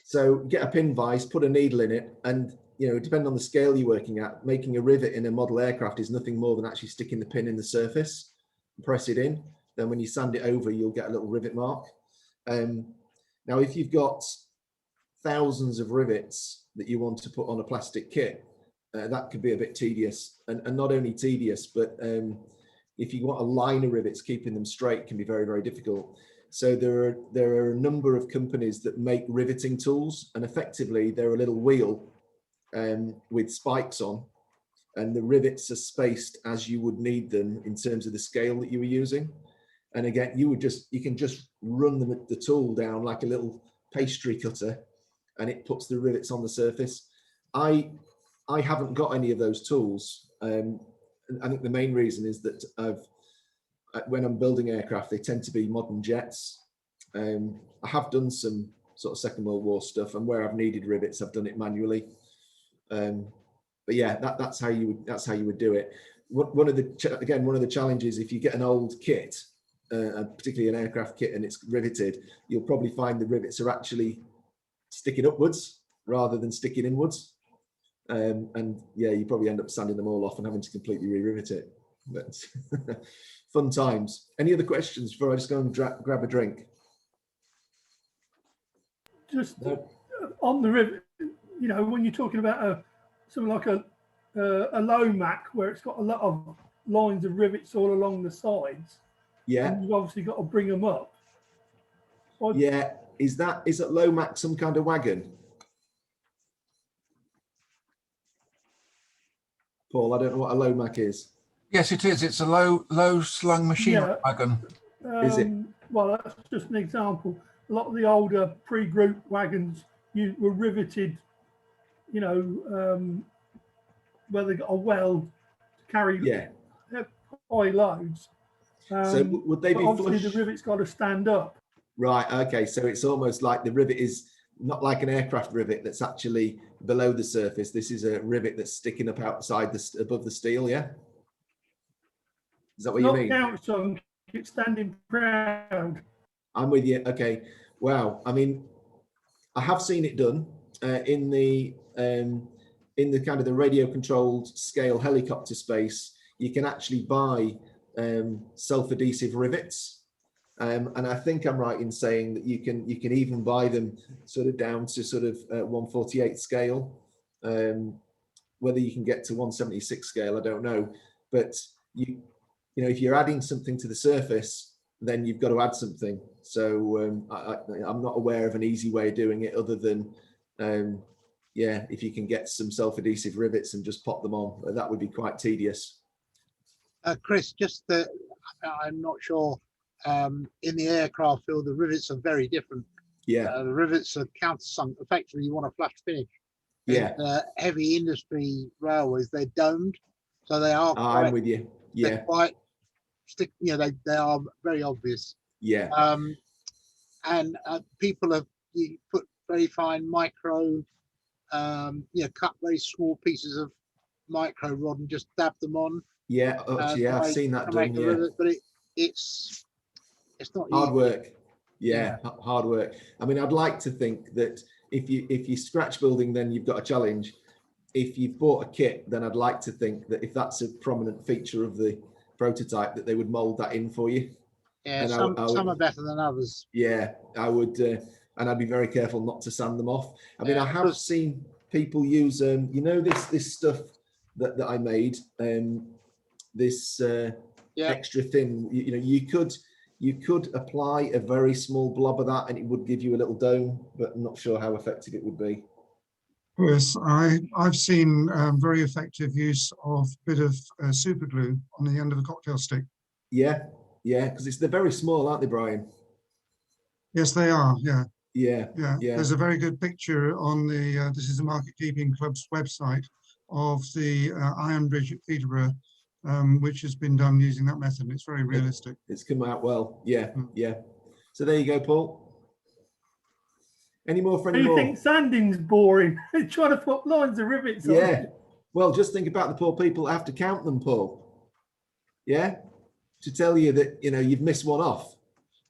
So get a pin vise, put a needle in it, and depending on the scale you're working at, making a rivet in a model aircraft is nothing more than actually sticking the pin in the surface, press it in. Then when you sand it over, you'll get a little rivet mark. Now, if you've got thousands of rivets that you want to put on a plastic kit, that could be a bit tedious, and not only tedious, but if you want a line of rivets, keeping them straight can be very, very difficult. So there are a number of companies that make riveting tools, and effectively they're a little wheel with spikes on, and the rivets are spaced as you would need them in terms of the scale that you were using. And again, you can just run the tool down like a little pastry cutter, and it puts the rivets on the surface. I haven't got any of those tools. And I think the main reason is that when I'm building aircraft, they tend to be modern jets. I have done some sort of Second World War stuff, and where I've needed rivets, I've done it manually. But yeah, that's how you would do it. One of the challenges, if you get an old kit, particularly an aircraft kit, and it's riveted, you'll probably find the rivets are actually sticking upwards rather than sticking inwards. And yeah, you probably end up sanding them all off and having to completely re-rivet it. But fun times. Any other questions before I just go and grab a drink? Just on the rivet, when you're talking about something like a low Mac where it's got a lot of lines of rivets all along the sides. Yeah. And you've obviously got to bring them up. Yeah. Is that low Mac some kind of wagon? Paul, I don't know what a low Mac is. Yes, it is. It's a low slung machine wagon. Is it? Well, that's just an example. A lot of the older pre-group wagons were riveted, where they got a well to carry high loads. So would they be obviously flush? the rivet's got to stand up. Right. Okay. So it's almost like the rivet is not like an aircraft rivet that's actually below the surface. This is a rivet that's sticking up outside above the steel. Yeah. Is that what you Not mean? couch it's standing proud. I'm with you. Okay. Wow. I mean, I have seen it done in the kind of the radio controlled scale helicopter space. You can actually buy self-adhesive rivets. And I think I'm right in saying that you can even buy them sort of down to sort of 1/48 scale. Whether you can get to 1/76 scale, I don't know. But you know, if you're adding something to the surface, then you've got to add something. So I'm not aware of an easy way of doing it other than, yeah, if you can get some self-adhesive rivets and just pop them on, that would be quite tedious. Chris, just that I'm not sure. In the aircraft field, the rivets are very different. Yeah. The rivets are countersunk. Effectively, you want a flush finish. Yeah. Heavy industry railways, they're domed, so they are. I'm with you. Yeah. They're quite stick. You know, they are very obvious. Yeah. And people have put very fine micro, you know, cut very small pieces of micro rod and just dab them on. Yeah. Yeah, I've seen that done. Yeah. Rivet, but it's not Hard easy. work. Yeah, hard work. I mean, I'd like to think that if you scratch building, then you've got a challenge. If you've bought a kit, then I'd like to think that if that's a prominent feature of the prototype, that they would mold that in for you. Yeah, And some are better than others. Yeah, I would, and I'd be very careful not to sand them off. I mean, I have seen people use, you know, this stuff that I made, this extra thin. You know, you could apply a very small blob of that, and it would give you a little dome, but I'm not sure how effective it would be. Yes, I've seen very effective use of a bit of super glue on the end of a cocktail stick. Yeah, yeah, because they're very small, aren't they, Brian? Yes, they are. Yeah. Yeah. There's a very good picture on the this is the Market Keeping Club's website of the Iron Bridge at Peterborough, which has been done using that method. It's very realistic. It's come out well. Yeah, yeah. So there you go, Paul. Any more for any more? Do you think sanding's boring? Trying to put lines of rivets on. Yeah. Well, just think about the poor people that have to count them, Paul. Yeah. To tell you that, you know, you've missed one off.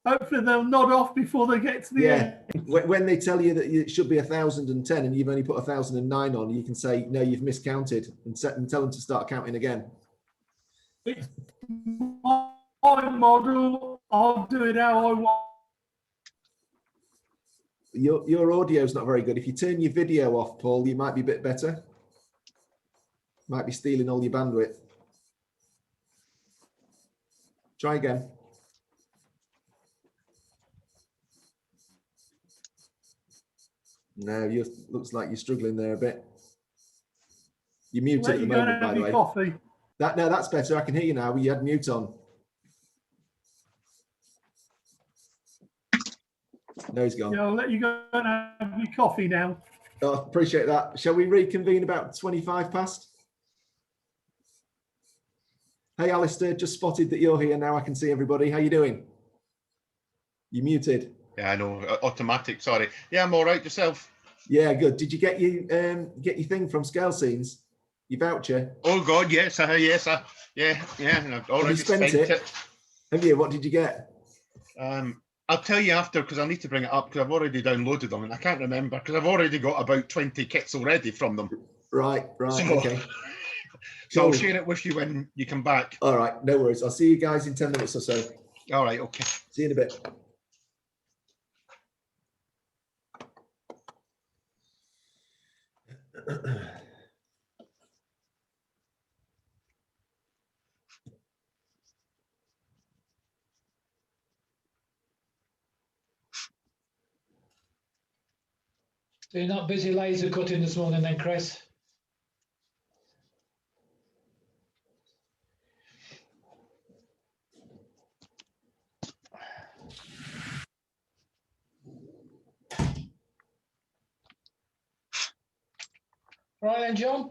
Hopefully they'll nod off before they get to the end. When they tell you that it should be 1,010 and you've only put 1,009 on, you can say, no, you've miscounted, and tell them to start counting again. It's my model. I'll do it how I want. Your audio's not very good. If you turn your video off, Paul, you might be a bit better. Might be stealing all your bandwidth. Try again. No, looks like you're struggling there a bit. You're muted at the moment, by the way. Coffee. No, that's better. I can hear you now. You had mute on. No, he's gone. Yeah, I'll let you go and have your coffee now. Oh, appreciate that. Shall we reconvene about 25 past? Hey, Alistair, just spotted that you're here now. I can see everybody. How you doing? You muted. Yeah, I know. Automatic. Sorry. Yeah, I'm all right. Yourself? Yeah, good. Did you get your thing from Scale Scenes? Your voucher? Oh God, yes. Yeah. Already spent it. Have you? What did you get? I'll tell you after, because I need to bring it up because I've already downloaded them and I can't remember because I've already got about 20 kits already from them. Right. So, okay. So I'll share it with you when you come back. All right, no worries. I'll see you guys in 10 minutes or so. All right, okay. See you in a bit. So you're not busy laser cutting this morning then, Chris? Right then, John?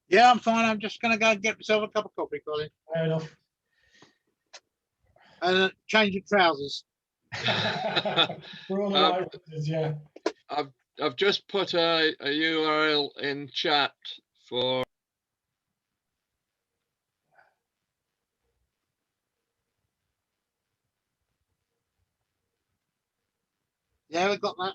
Yeah, I'm fine. I'm just going to go and get myself a cup of coffee, Colin. Fair enough. And change of trousers. For all the right reasons, yeah. I've just put a URL in chat for. Yeah, we got that.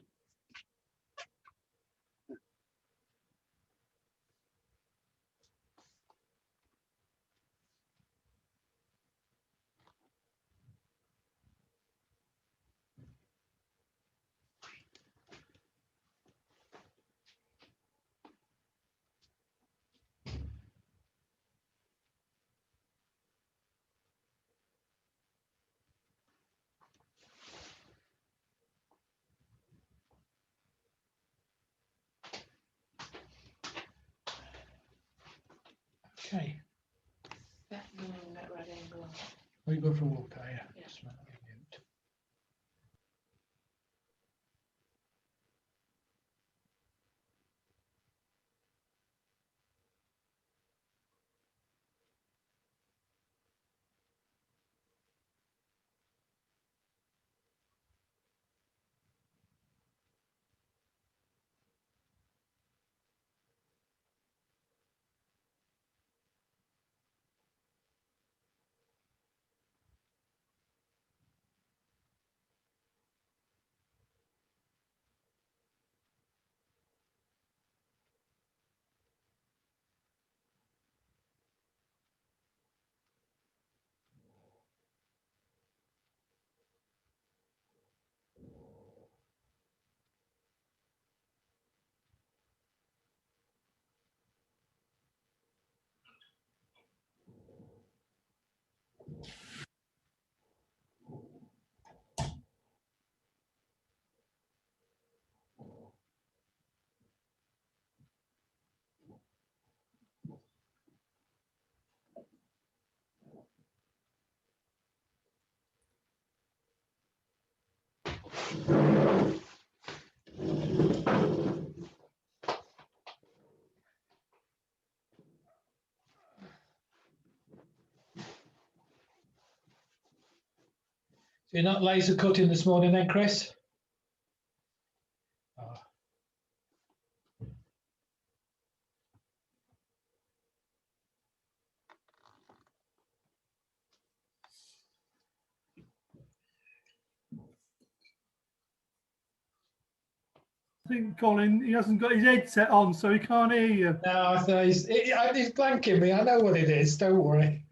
Okay. We go for a walk, are you? Yeah. Just a minute, let me mute. So you're not laser cutting this morning then, Chris? Oh. I think Colin, he hasn't got his headset on, so he can't hear you. No, I thought he's blanking me. I know what it is. Don't worry.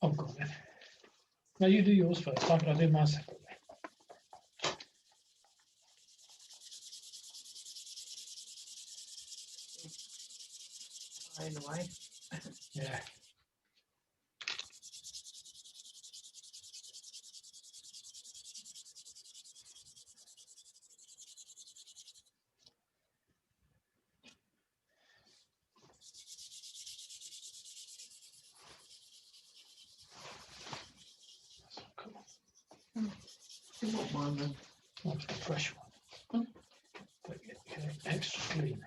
Oh, go on then. No, you do yours first. I'll do mine separately. Anyway. Yeah. That's cool. You want mine then? That's the fresh one. But yeah, extra clean.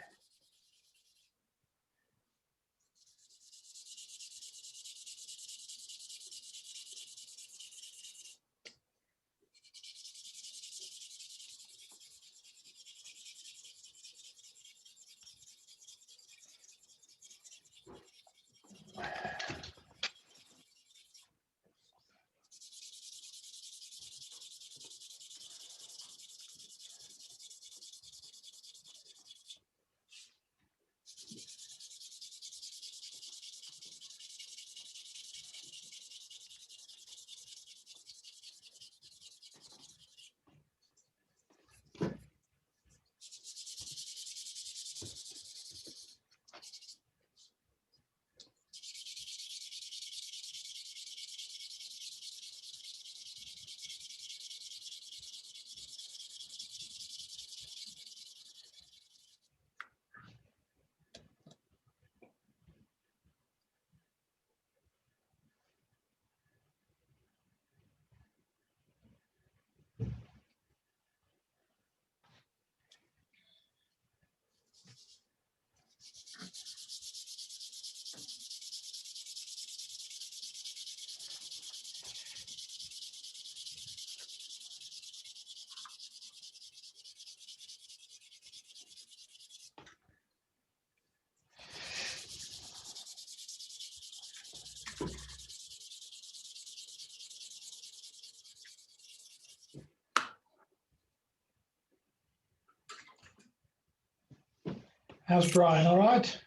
How's Brian? All right?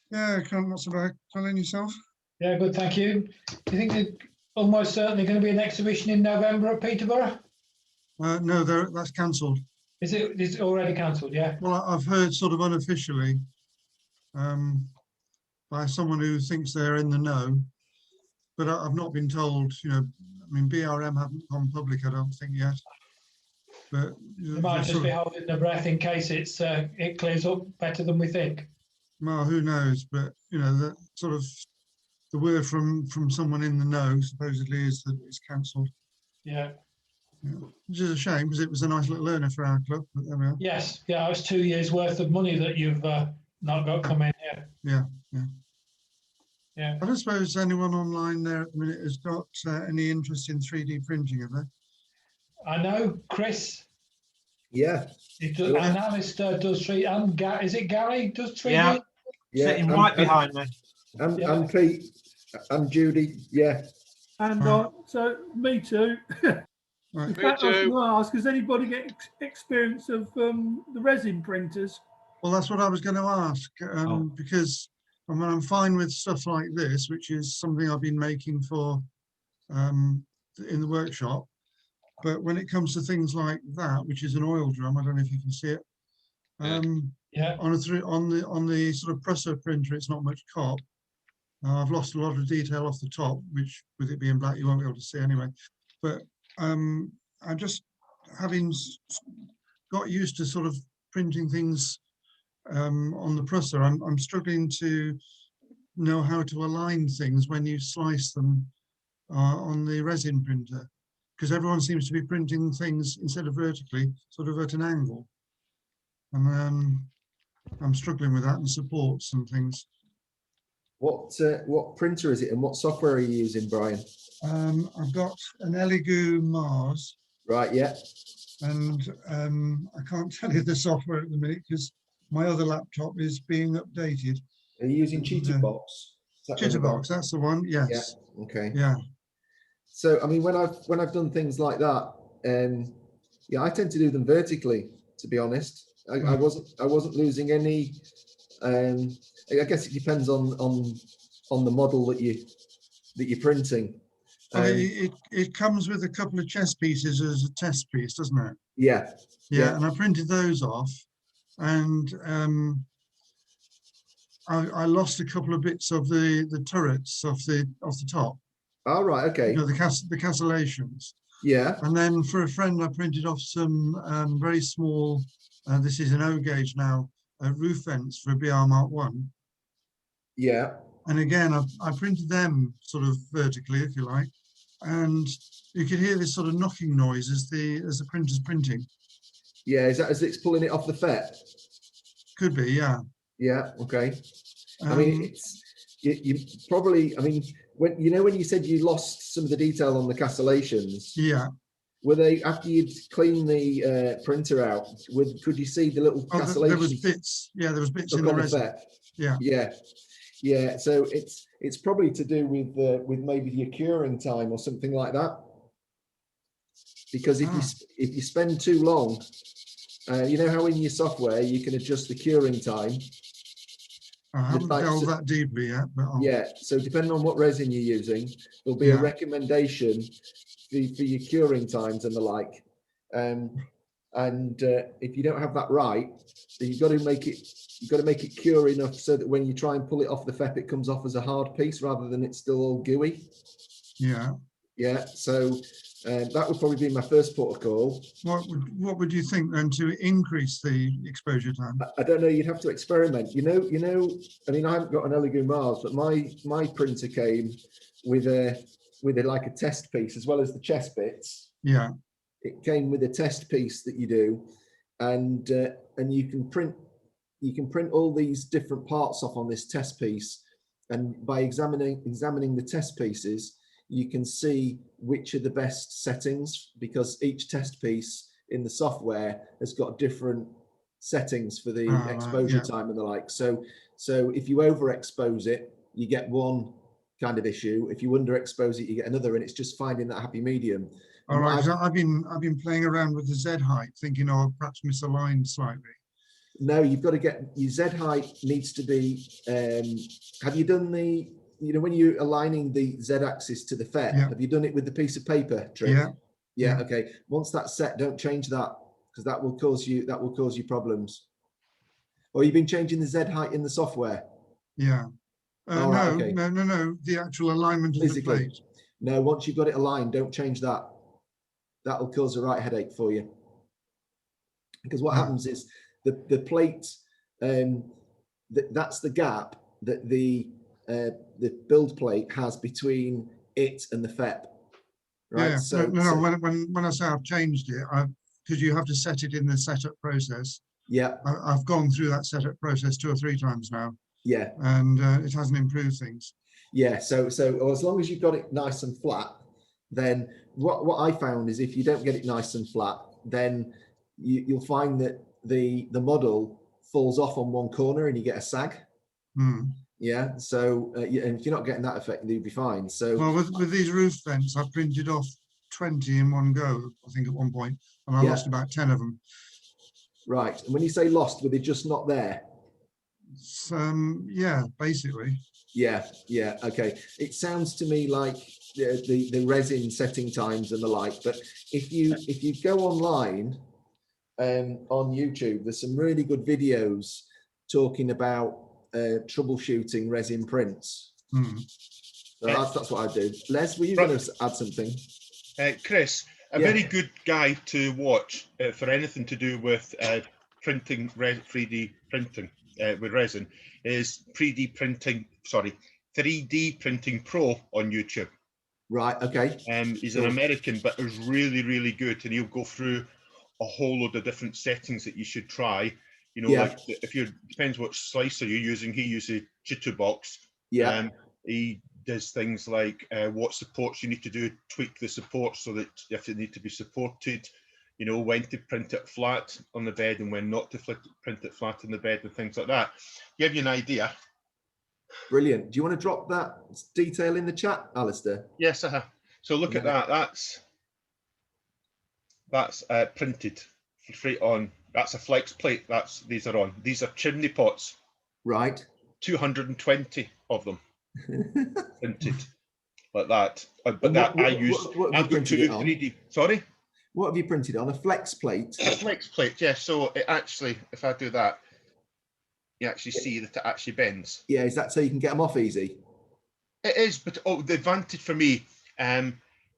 Yeah, not so bad. Colin, yourself? Yeah, good, thank you. Do you think there's almost certainly going to be an exhibition in November at Peterborough? No, that's cancelled. Is it already cancelled? Yeah. Well, I've heard sort of unofficially by someone who thinks they're in the know, but I've not been told. You know, I mean, BRM haven't gone public, I don't think yet. But They might just be holding their breath in case it clears up better than we think. Well, who knows? But you know, that sort of the word from someone in the know supposedly is that it's cancelled. Yeah. Yeah. Which is a shame because it was a nice little learner for our club. But there we are. Yes. Yeah, it's 2 years worth of money that you've not got come in yet. Yeah, yeah. Yeah. I don't suppose anyone online there at the minute has got any interest in 3D printing, have they? I know Chris. Yeah. He does, and Alistair does 3D. And is it Gary does 3D? Yeah. Yeah. Sitting right behind me. And Pete and Judy. Yeah. And so me too. Right. In fact, I was going to ask, has anybody get experience of the resin printers? Well, that's what I was going to ask, because I mean, I'm fine with stuff like this, which is something I've been making for in the workshop. But when it comes to things like that, which is an oil drum, I don't know if you can see it. Yeah. On the sort of presser printer, it's not much cop. I've lost a lot of detail off the top, which with it being black, you won't be able to see anyway. But I'm just having got used to sort of printing things on the presser. I'm struggling to know how to align things when you slice them on the resin printer, because everyone seems to be printing things instead of vertically, sort of at an angle. And I'm struggling with that and supports and things. What printer is it and what software are you using, Brian? I've got an Elegoo Mars. Right, yeah. And I can't tell you the software at the minute because my other laptop is being updated. Are you using Cheetahbox? Cheetahbox, that's the one. Yes. Yeah. Okay. Yeah. So I mean, when I've done things like that, yeah, I tend to do them vertically. To be honest, I wasn't losing any. I guess it depends on the model that you're printing. Well, it comes with a couple of chess pieces as a test piece, doesn't it? Yeah. Yeah, and I printed those off, and I lost a couple of bits of the turrets off the top. Oh, right, okay. You know, the castellations. Yeah. And then for a friend, I printed off some very small. This is an O gauge now. Roof vents for a BR Mark 1. Yeah. And again, I printed them sort of vertically, if you like, and you could hear this sort of knocking noise as the printer's printing. Yeah, is that as it's pulling it off the FET? Could be, yeah. Yeah. Okay. I mean, it's you probably. I mean, when you said you lost some of the detail on the castellations. Yeah. Were they after you'd cleaned the printer out? Could you see the little castellations? There was bits. Yeah, there was bits in the resin. Yeah. Yeah. Yeah. So it's probably to do with maybe your curing time or something like that. Because if you spend too long, you know how in your software you can adjust the curing time. I haven't delved that deeply yet, but yeah. So depending on what resin you're using, there'll be a recommendation for your curing times and the like. And if you don't have that right, then you've got to make it cure enough so that when you try and pull it off the FEP, it comes off as a hard piece rather than it's still all gooey. Yeah. Yeah. So that would probably be my first port of call. What would you think then to increase the exposure time? I don't know. You'd have to experiment. You know. I mean, I haven't got an Elegoo Mars, but my printer came with a like a test piece as well as the chest bits. Yeah. It came with a test piece that you do, and you can print all these different parts off on this test piece, and by examining the test pieces, you can see which are the best settings, because each test piece in the software has got different settings for the exposure time and the like. So if you overexpose it, you get one kind of issue. If you underexpose it, you get another, and it's just finding that happy medium. All right. So I've been playing around with the Z height, thinking, perhaps misaligned slightly. No, you've got to get your Z height needs to be. Have you done the? You know, when you're aligning the Z axis to the FET, Yeah. have you done it with the piece of paper trick? Yeah. Yeah. Yeah. Okay. Once that's set, don't change that, because that will cause you problems. Or you've been changing the Z height in the software. Yeah. All right, No, okay. no. The actual alignment of the Physically. plate. No, once you've got it aligned, don't change that. That'll cause a right headache for you. Because what happens is the plate, that's the gap that the build plate has between it and the FEP. Right. Yeah. So, No. When I say I've changed it, because you have to set it in the setup process. Yeah. I've gone through that setup process 2 or 3 times now. Yeah. And it hasn't improved things. Yeah. So as long as you've got it nice and flat, then what I found is if you don't get it nice and flat, then you'll find that the model falls off on one corner and you get a sag. Yeah. So and if you're not getting that effect, you'll be fine. So well, with these roof vents, I printed off 20 in one go, I think, at one point, and I lost about 10 of them. Right. And when you say lost, were they just not there? Yeah, basically. Yeah. Yeah. Okay. It sounds to me like the resin setting times and the like. But if you go online on YouTube, there's some really good videos talking about troubleshooting resin prints. So that's what I do. Les, were you going to add something? Chris, a very good guide to watch for anything to do with printing, 3D printing with resin is 3D Printing Pro on YouTube. Right. Okay. He's an American, but is really, really good, and he'll go through a whole load of different settings that you should try. You know, like if you depends what slicer you're using. He uses Jitterbox. Yeah. He does things like what supports you need to do, tweak the support so that if they need to be supported, you know, when to print it flat on the bed and when not to print it flat on the bed and things like that. Give you an idea. Brilliant. Do you want to drop that detail in the chat, Alistair? Yes, I have. So look at that. That's printed straight on. That's a flex plate. These are on. These are chimney pots. Right. 220 of them printed like that. But And that what, I use. I've got 2 3D. Sorry. What have you printed on? A flex plate? A flex plate. Yeah. So it actually, if I do that, you actually see that it actually bends. Yeah. Is that so you can get them off easy? It is, but the advantage for me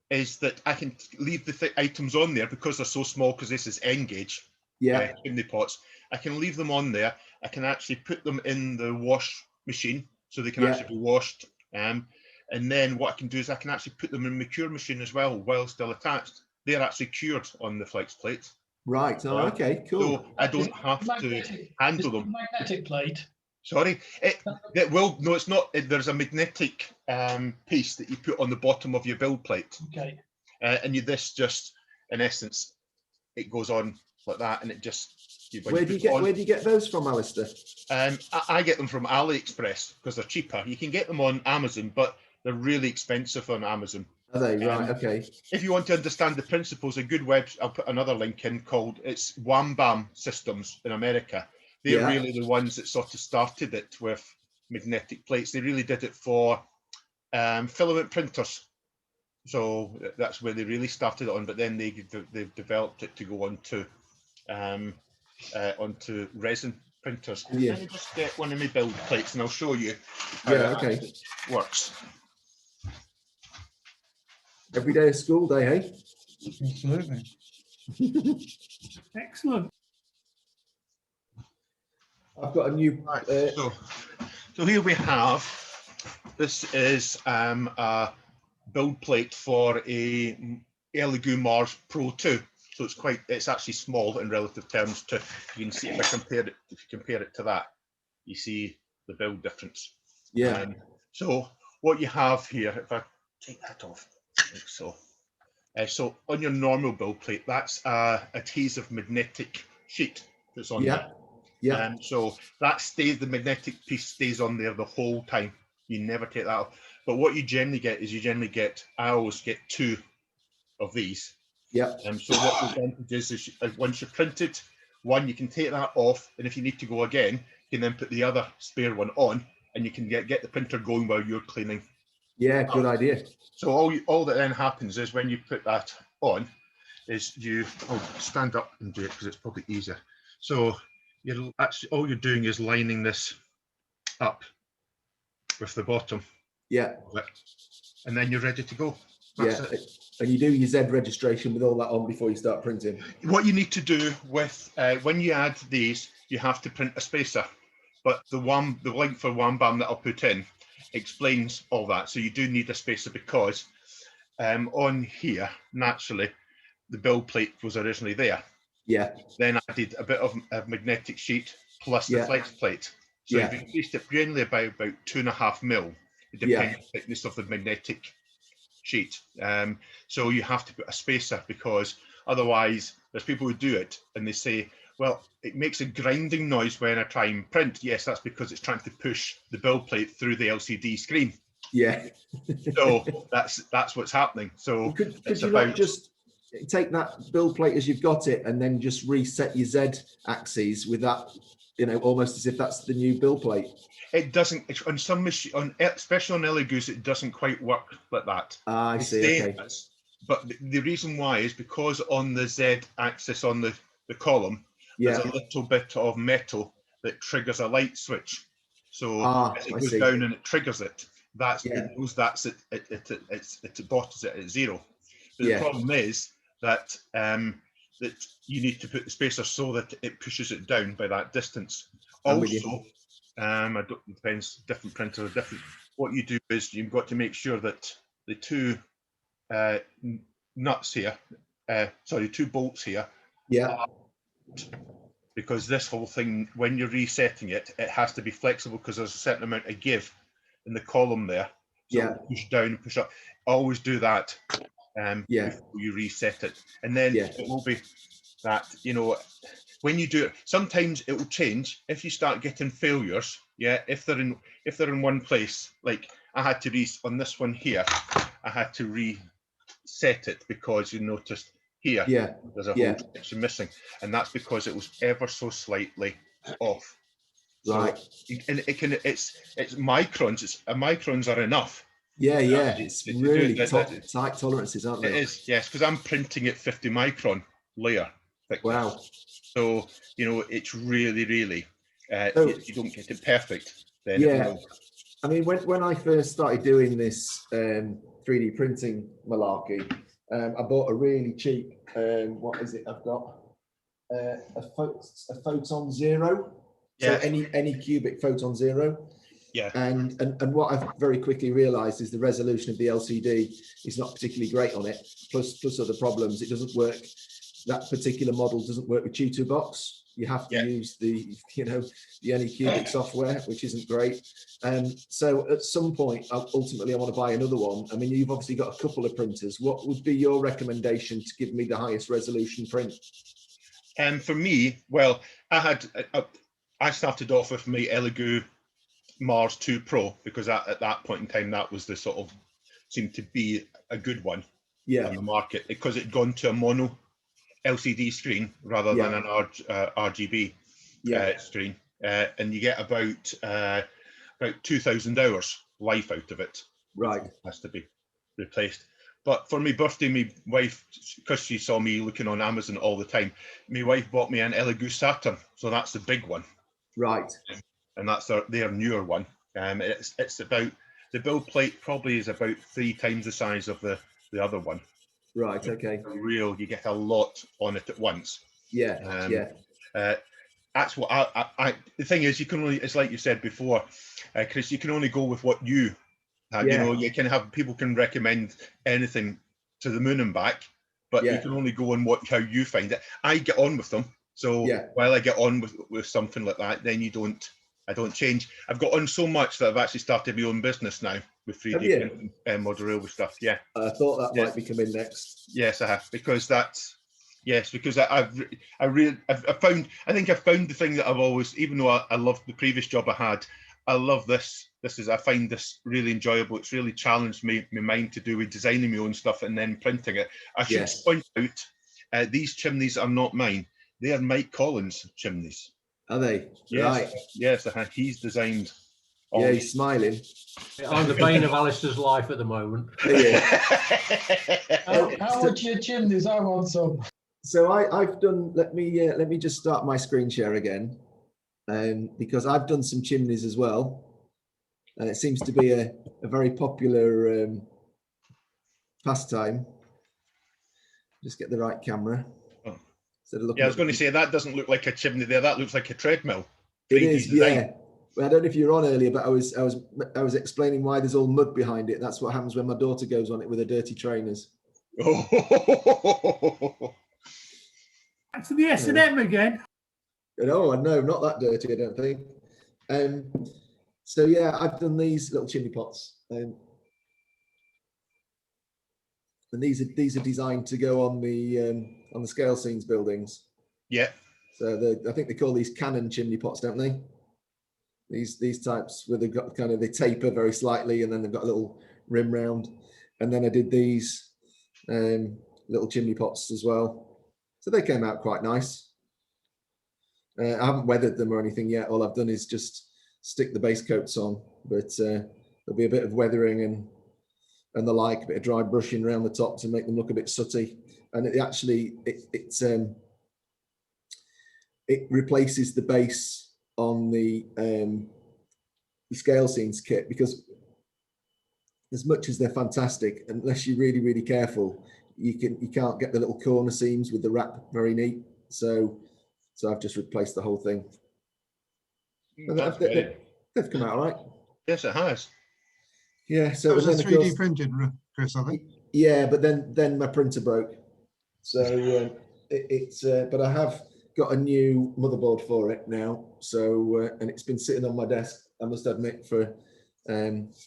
is that I can leave the items on there because they're so small, because this is N-gauge chimney pots. I can leave them on there. I can actually put them in the wash machine so they can actually be washed. And then what I can do is I can actually put them in the cure machine as well while still attached. They're actually cured on the flex plates. Right. Oh, okay, cool. So I don't have to handle them. Magnetic plate. Sorry, no, it's not. There's a magnetic piece that you put on the bottom of your build plate. Okay. And this just, in essence, it goes on like that, and it just. Where do you get those from, Alistair? I get them from AliExpress because they're cheaper. You can get them on Amazon, but they're really expensive on Amazon. Are they? Right. Okay. If you want to understand the principles, a good website, I'll put another link in called it's Wham Bam Systems in America. They're really the ones that sort of started it with magnetic plates. They really did it for filament printers. So that's where they really started it on. But then they've developed it to go onto resin printers. Yeah. Let me just get one of my build plates and I'll show you how it works. Every day is school day, hey? Absolutely. Excellent. I've got a new. So here we have. This is a build plate for a Elegoo Mars Pro 2. So it's actually small in relative terms to. You can see if you compare it to that, you see the build difference. Yeah. So what you have here, if I take that off, like so. So on your normal build plate, that's adhesive magnetic sheet that's on there. Yeah. So that stays, the magnetic piece stays on there the whole time. You never take that off. But what you generally get is I always get 2 of these. Yeah. So what the advantage is once you're printed, one, you can take that off, and if you need to go again, you can then put the other spare one on, and you can get the printer going while you're cleaning. Yeah, good idea. So all that then happens is when you put that on, is I'll stand up and do it because it's probably easier. So all you're doing is lining this up with the bottom. Yeah. And then you're ready to go. That's it. And you do your Z registration with all that on before you start printing. What you need to do with when you add these, you have to print a spacer. But the link for Wambam that I'll put in explains all that. So you do need a spacer because on here, naturally, the build plate was originally there. Yeah. Then I did a bit of a magnetic sheet plus the flex plate. So you've increased it generally by about 2.5 mil. It depends on the thickness of the magnetic sheet. So you have to put a spacer because otherwise there's people who do it and they say, well, it makes a grinding noise when I try and print. Yes, that's because it's trying to push the build plate through the LCD screen. Yeah. So that's what's happening. So could you not just take that build plate as you've got it and then just reset your Z axes with that, almost as if that's the new build plate? It doesn't on some machine, especially on Elegoo's, it doesn't quite work like that. I see. Okay. But the reason why is because on the Z axis on the column, there's a little bit of metal that triggers a light switch. So as it goes down and it triggers it, it bottles it at 0. But the problem is that that you need to put the spacer so that it pushes it down by that distance. Also, it depends, different printers are different. What you do is you've got to make sure that the two nuts here, two bolts here, because this whole thing, when you're resetting it, it has to be flexible because there's a certain amount of give in the column there. So push down and push up. Always do that before you reset it, and then it will be that when you do it, sometimes it will change if you start getting failures. If they're in one place, like I had to on this one here, I had to reset it because you noticed here there's a whole section missing, and that's because it was ever so slightly off. Right. So, and it's microns. Microns are enough. It's really tight tolerances, aren't they? It is, yes, because I'm printing at 50 micron layer thickness. Wow. So it's really if you don't get it perfect, then I mean, when I first started doing this 3D printing malarkey, I bought a really cheap what is it I've got, a Photon Zero. So any cubic Photon Zero. And what I've very quickly realized is the resolution of the LCD is not particularly great on it, plus other problems. It doesn't work, that particular model doesn't work with Tutorbox. You have to use the the Anycubic software, which isn't great. So at some point, ultimately I want to buy another one. I mean, you've obviously got a couple of printers. What would be your recommendation to give me the highest resolution print? For me, well, I started off with my Elegoo Mars 2 Pro because at that point in time that was the sort of seemed to be a good one on the market because it'd gone to a mono LCD screen rather than an RGB screen, and you get about 2,000 hours life out of it. Right, it has to be replaced. But for my birthday, my wife, because she saw me looking on Amazon all the time, my wife bought me an Elegoo Saturn, so that's the big one. Right. And that's their newer one. It's about, the build plate probably is about 3 times the size of the other one. Right. Okay. You get a lot on it at once. That's what I the thing is, you can only, it's like you said before, Chris, you can only go with what you have. You can have, people can recommend anything to the moon and back, but you can only go on how you find it. I get on with them. So while I get on with something like that, then I don't change. I've got on so much that I've actually started my own business now with 3D printing and model railway stuff. I thought that might be coming next. Yes, I have, because that's because I found the thing that I've always, even though I loved the previous job I had, I love this. I find this really enjoyable. It's really challenged my mind to do with designing my own stuff and then printing it. I should point out, these chimneys are not mine. They are Mike Collins chimneys. Are they? Yes, Right. yes, he's designed. all Yeah, these. he's smiling. I'm the bane of Alistair's life at the moment. How much are your chimneys? I want some. So I've done. Let me just start my screen share again, because I've done some chimneys as well, and it seems to be a very popular pastime. Just get the right camera. Oh. Yeah, I was going to say that doesn't look like a chimney there. That looks like a treadmill. It is, yeah. Well, I don't know if you were on earlier, but I was explaining why there's all mud behind it. That's what happens when my daughter goes on it with her dirty trainers. Oh. Back to the S&M again. No, not that dirty, I don't think. So yeah, I've done these little chimney pots, and these are designed to go on the scale scenes buildings. Yeah. So I think they call these cannon chimney pots, don't they? These types where they've got they taper very slightly, and then they've got a little rim round. And then I did these little chimney pots as well. So they came out quite nice. I haven't weathered them or anything yet. All I've done is just stick the base coats on, but there'll be a bit of weathering and the like, a bit of dry brushing around the top to make them look a bit sooty. And it replaces the base on the scale scenes kit, because as much as they're fantastic, unless you're really, really careful, you can't get the little corner seams with the wrap very neat. So I've just replaced the whole thing. They've come out all right. Yes, it has. Yeah. So it was a 3D printed, Chris, I think. Yeah, but then my printer broke. So but I have got a new motherboard for it now. So and it's been sitting on my desk, I must admit, for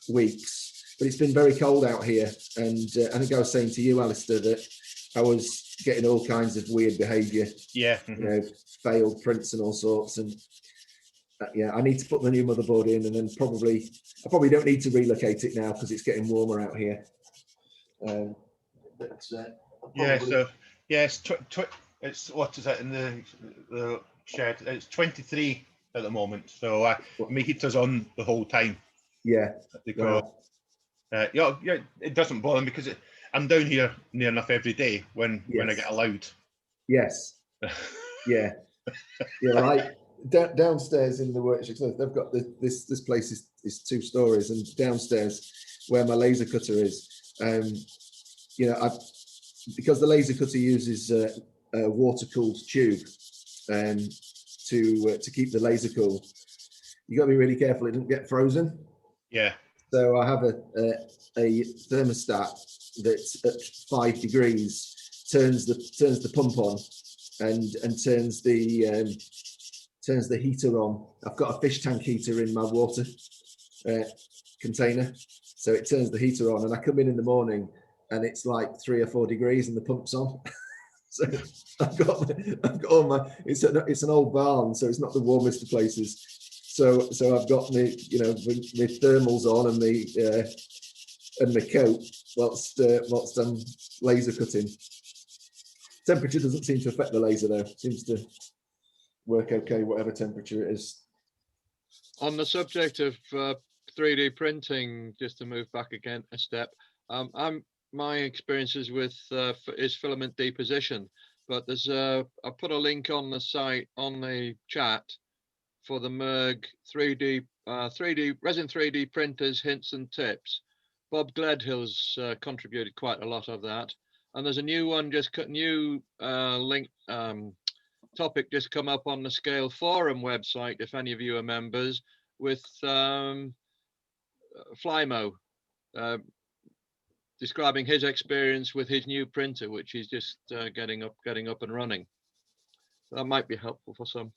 weeks. But it's been very cold out here, and I think I was saying to you, Alistair, that I was getting all kinds of weird behaviour. Yeah. Failed prints and all sorts. And yeah, I need to put the new motherboard in, and then I probably don't need to relocate it now because it's getting warmer out here. It's what is it in the shed? It's 23 at the moment, so my heater's on the whole time. Yeah, because it doesn't bother me because I'm down here near enough every day when I get allowed. Yes. Yeah. Right. Downstairs in the workshop, they've got this place is 2 stories, and downstairs where my laser cutter is, because the laser cutter uses a water cooled tube to keep the laser cool. You got to be really careful it doesn't get frozen. Yeah. So I have a thermostat that's at 5 degrees, turns the pump on, and turns the heater on. I've got a fish tank heater in my water container, so it turns the heater on, and I come in the morning and it's like 3 or 4 degrees and the pump's on. So I've got all my, it's an old barn, so it's not the warmest of places. So I've got my thermals on and the coat whilst I'm laser cutting. Temperature doesn't seem to affect the laser though. It seems to work okay, whatever temperature it is. On the subject of 3D printing, just to move back again a step, my experiences with is filament deposition, but there's I put a link on the site on the chat for the Merg 3D resin 3D printers, hints and tips. Bob Gledhill's contributed quite a lot of that, and there's a new one link topic just come up on the Scale Forum website, if any of you are members, with Flymo describing his experience with his new printer, which he's just getting up and running. That might be helpful for some.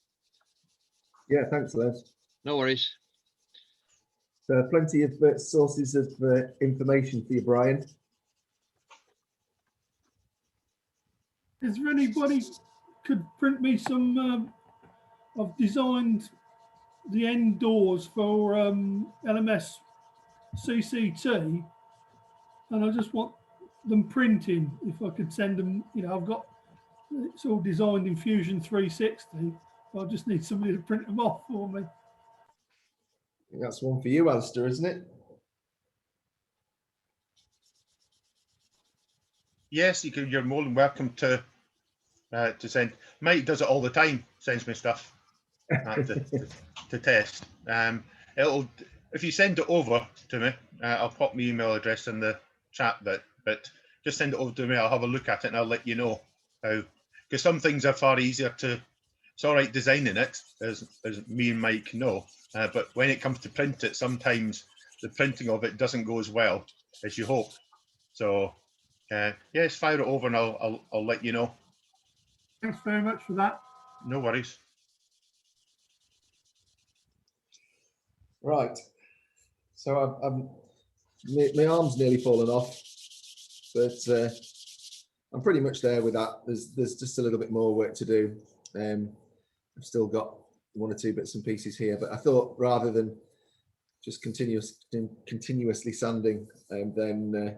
Yeah, thanks, Les. No worries. Plenty of sources of information for you, Brian. Is there anybody could print me some? I've designed the end doors for LMS CCT, and I just want them printing. If I could send them, I've got It's all designed in Fusion 360. I just need somebody to print them off for me. I think that's one for you, Alistair, isn't it? Yes, you're more than welcome to send. Mike does it all the time. Sends me stuff to test. It'll if you send it over to me, I'll pop my email address in the chat. But just send it over to me. I'll have a look at it and I'll let you know how. Because some things are far easier to. It's all right designing it, as me and Mike know. But when it comes to print it, sometimes the printing of it doesn't go as well as you hope. So yes, fire it over and I'll let you know. Thanks very much for that. No worries. Right. So my arm's nearly fallen off, but I'm pretty much there with that. There's just a little bit more work to do. I've still got one or two bits and pieces here, but I thought rather than just continuously sanding, then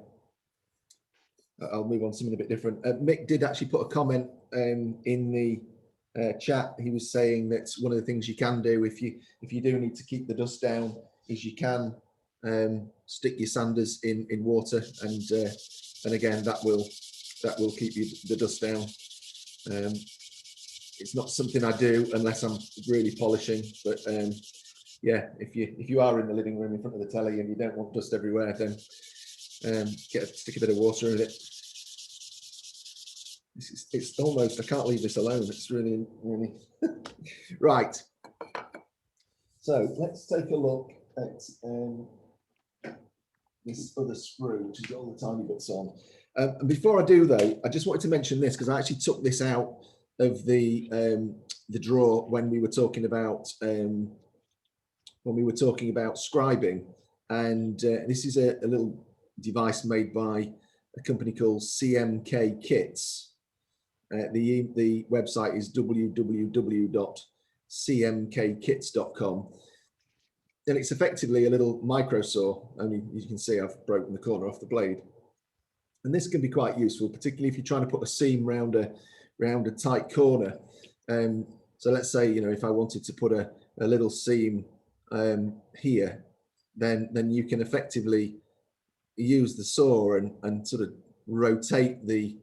I'll move on to something a bit different. Mick did actually put a comment in the chat. He was saying that one of the things you can do if you do need to keep the dust down is you can stick your sanders in water, and again that will keep the dust down. It's not something I do unless I'm really polishing, but yeah, if you are in the living room in front of the telly and you don't want dust everywhere, then stick a bit of water in it. It's almost, I can't leave this alone. It's really right. So let's take a look at this other screw, which has got all the tiny bits on. And before I do though, I just wanted to mention this because I actually took this out of the drawer when we were talking about scribing, and this is a little device made by a company called CMK Kits. The website is www.cmkkits.com, and it's effectively a little micro saw. Only you can see I've broken the corner off the blade, and this can be quite useful, particularly if you're trying to put a seam round a tight corner. So let's say, if I wanted to put a little seam here, then you can effectively use the saw and sort of rotate the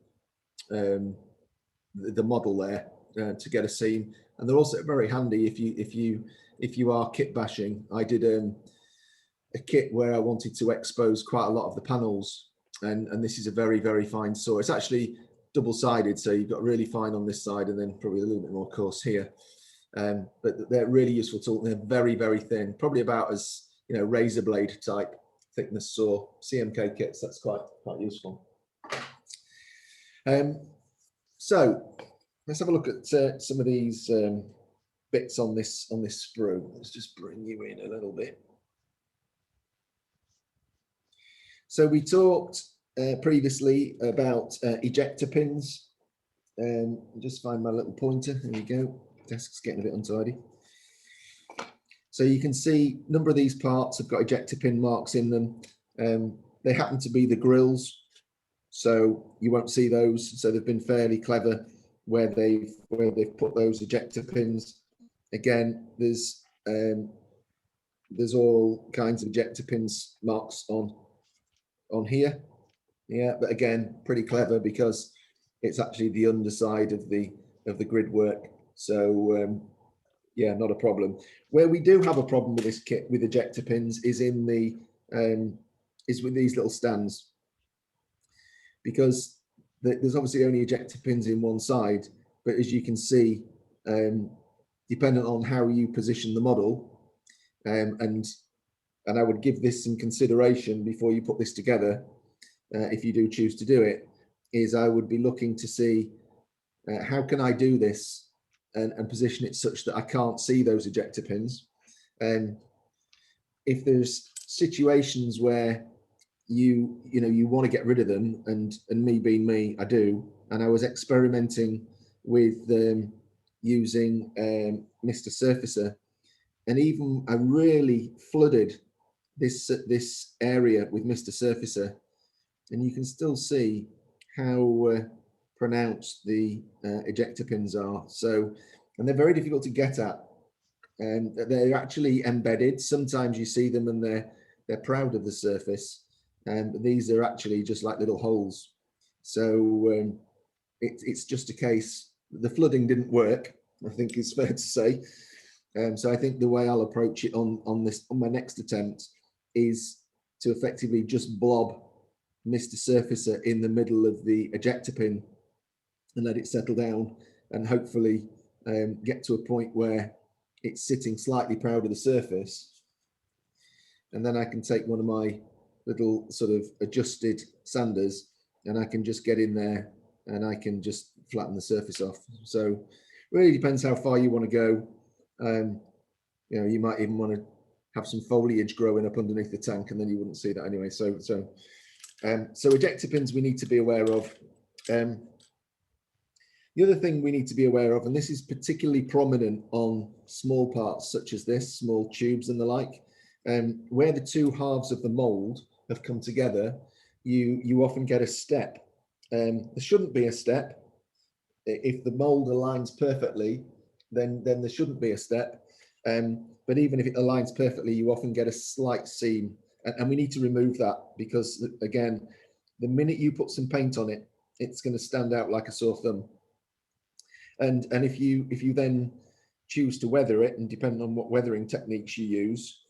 model there to get a seam. And they're also very handy if you are kit bashing. I did a kit where I wanted to expose quite a lot of the panels, and this is a very, very fine saw. It's actually double-sided, so you've got really fine on this side and then probably a little bit more coarse here. But they're really useful tool. They're very, very thin, probably about as razor blade type thickness saw. CMK Kits, that's quite useful. So let's have a look at some of these bits on this sprue. Let's just bring you in a little bit. So we talked previously about ejector pins. Just find my little pointer. There we go. Desk's getting a bit untidy. So you can see a number of these parts have got ejector pin marks in them. They happen to be the grills, so you won't see those. So they've been fairly clever where they've put those ejector pins. Again, there's all kinds of ejector pins marks on here. Yeah, but again, pretty clever because it's actually the underside of the grid work. So yeah, not a problem. Where we do have a problem with this kit with ejector pins is in the is with these little stands, because there's obviously only ejector pins in one side, but as you can see, depending on how you position the model, and I would give this some consideration before you put this together, if you do choose to do it, is I would be looking to see how can I do this and position it such that I can't see those ejector pins. If there's situations where you want to get rid of them, and me being me, I do, and I was experimenting with using Mr. Surfacer, and even I really flooded this area with Mr. Surfacer, and you can still see how pronounced the ejector pins are. So, and they're very difficult to get at. And they're actually embedded. Sometimes you see them and they're proud of the surface. And these are actually just like little holes. So it's just a case, the flooding didn't work, I think it's fair to say. So I think the way I'll approach it on my next attempt is to effectively just blob Mr. Surfacer in the middle of the ejector pin and let it settle down, and hopefully get to a point where it's sitting slightly proud of the surface. And then I can take one of my little sort of adjusted sanders and I can just get in there and I can just flatten the surface off. So really depends how far you want to go. You know, you might even want to have some foliage growing up underneath the tank, and then you wouldn't see that anyway. So ejector pins we need to be aware of. The other thing we need to be aware of, and this is particularly prominent on small parts such as this, small tubes and the like, where the two halves of the mold have come together, you often get a step. There shouldn't be a step. If the mold aligns perfectly, then there shouldn't be a step. But even if it aligns perfectly, you often get a slight seam, and we need to remove that, because again, the minute you put some paint on it, it's going to stand out like a sore thumb. And if you then choose to weather it, and depending on what weathering techniques you use,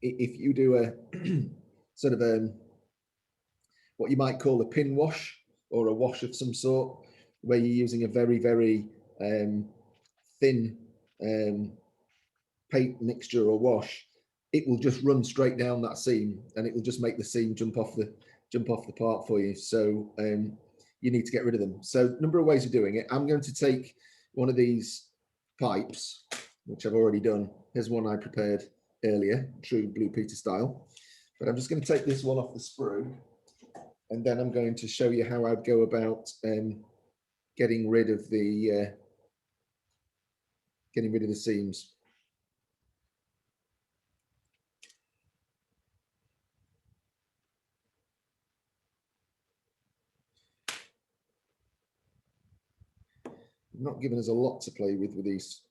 if you do a sort of what you might call a pin wash or a wash of some sort, where you're using a very, very thin paint mixture or wash, it will just run straight down that seam, and it will just make the seam jump off the part for you. So you need to get rid of them. So a number of ways of doing it. I'm going to take one of these pipes, which I've already done. Here's one I prepared earlier, true Blue Peter style. But I'm just going to take this one off the sprue, and then I'm going to show you how I'd go about getting rid of the seams. Not giving us a lot to play with these,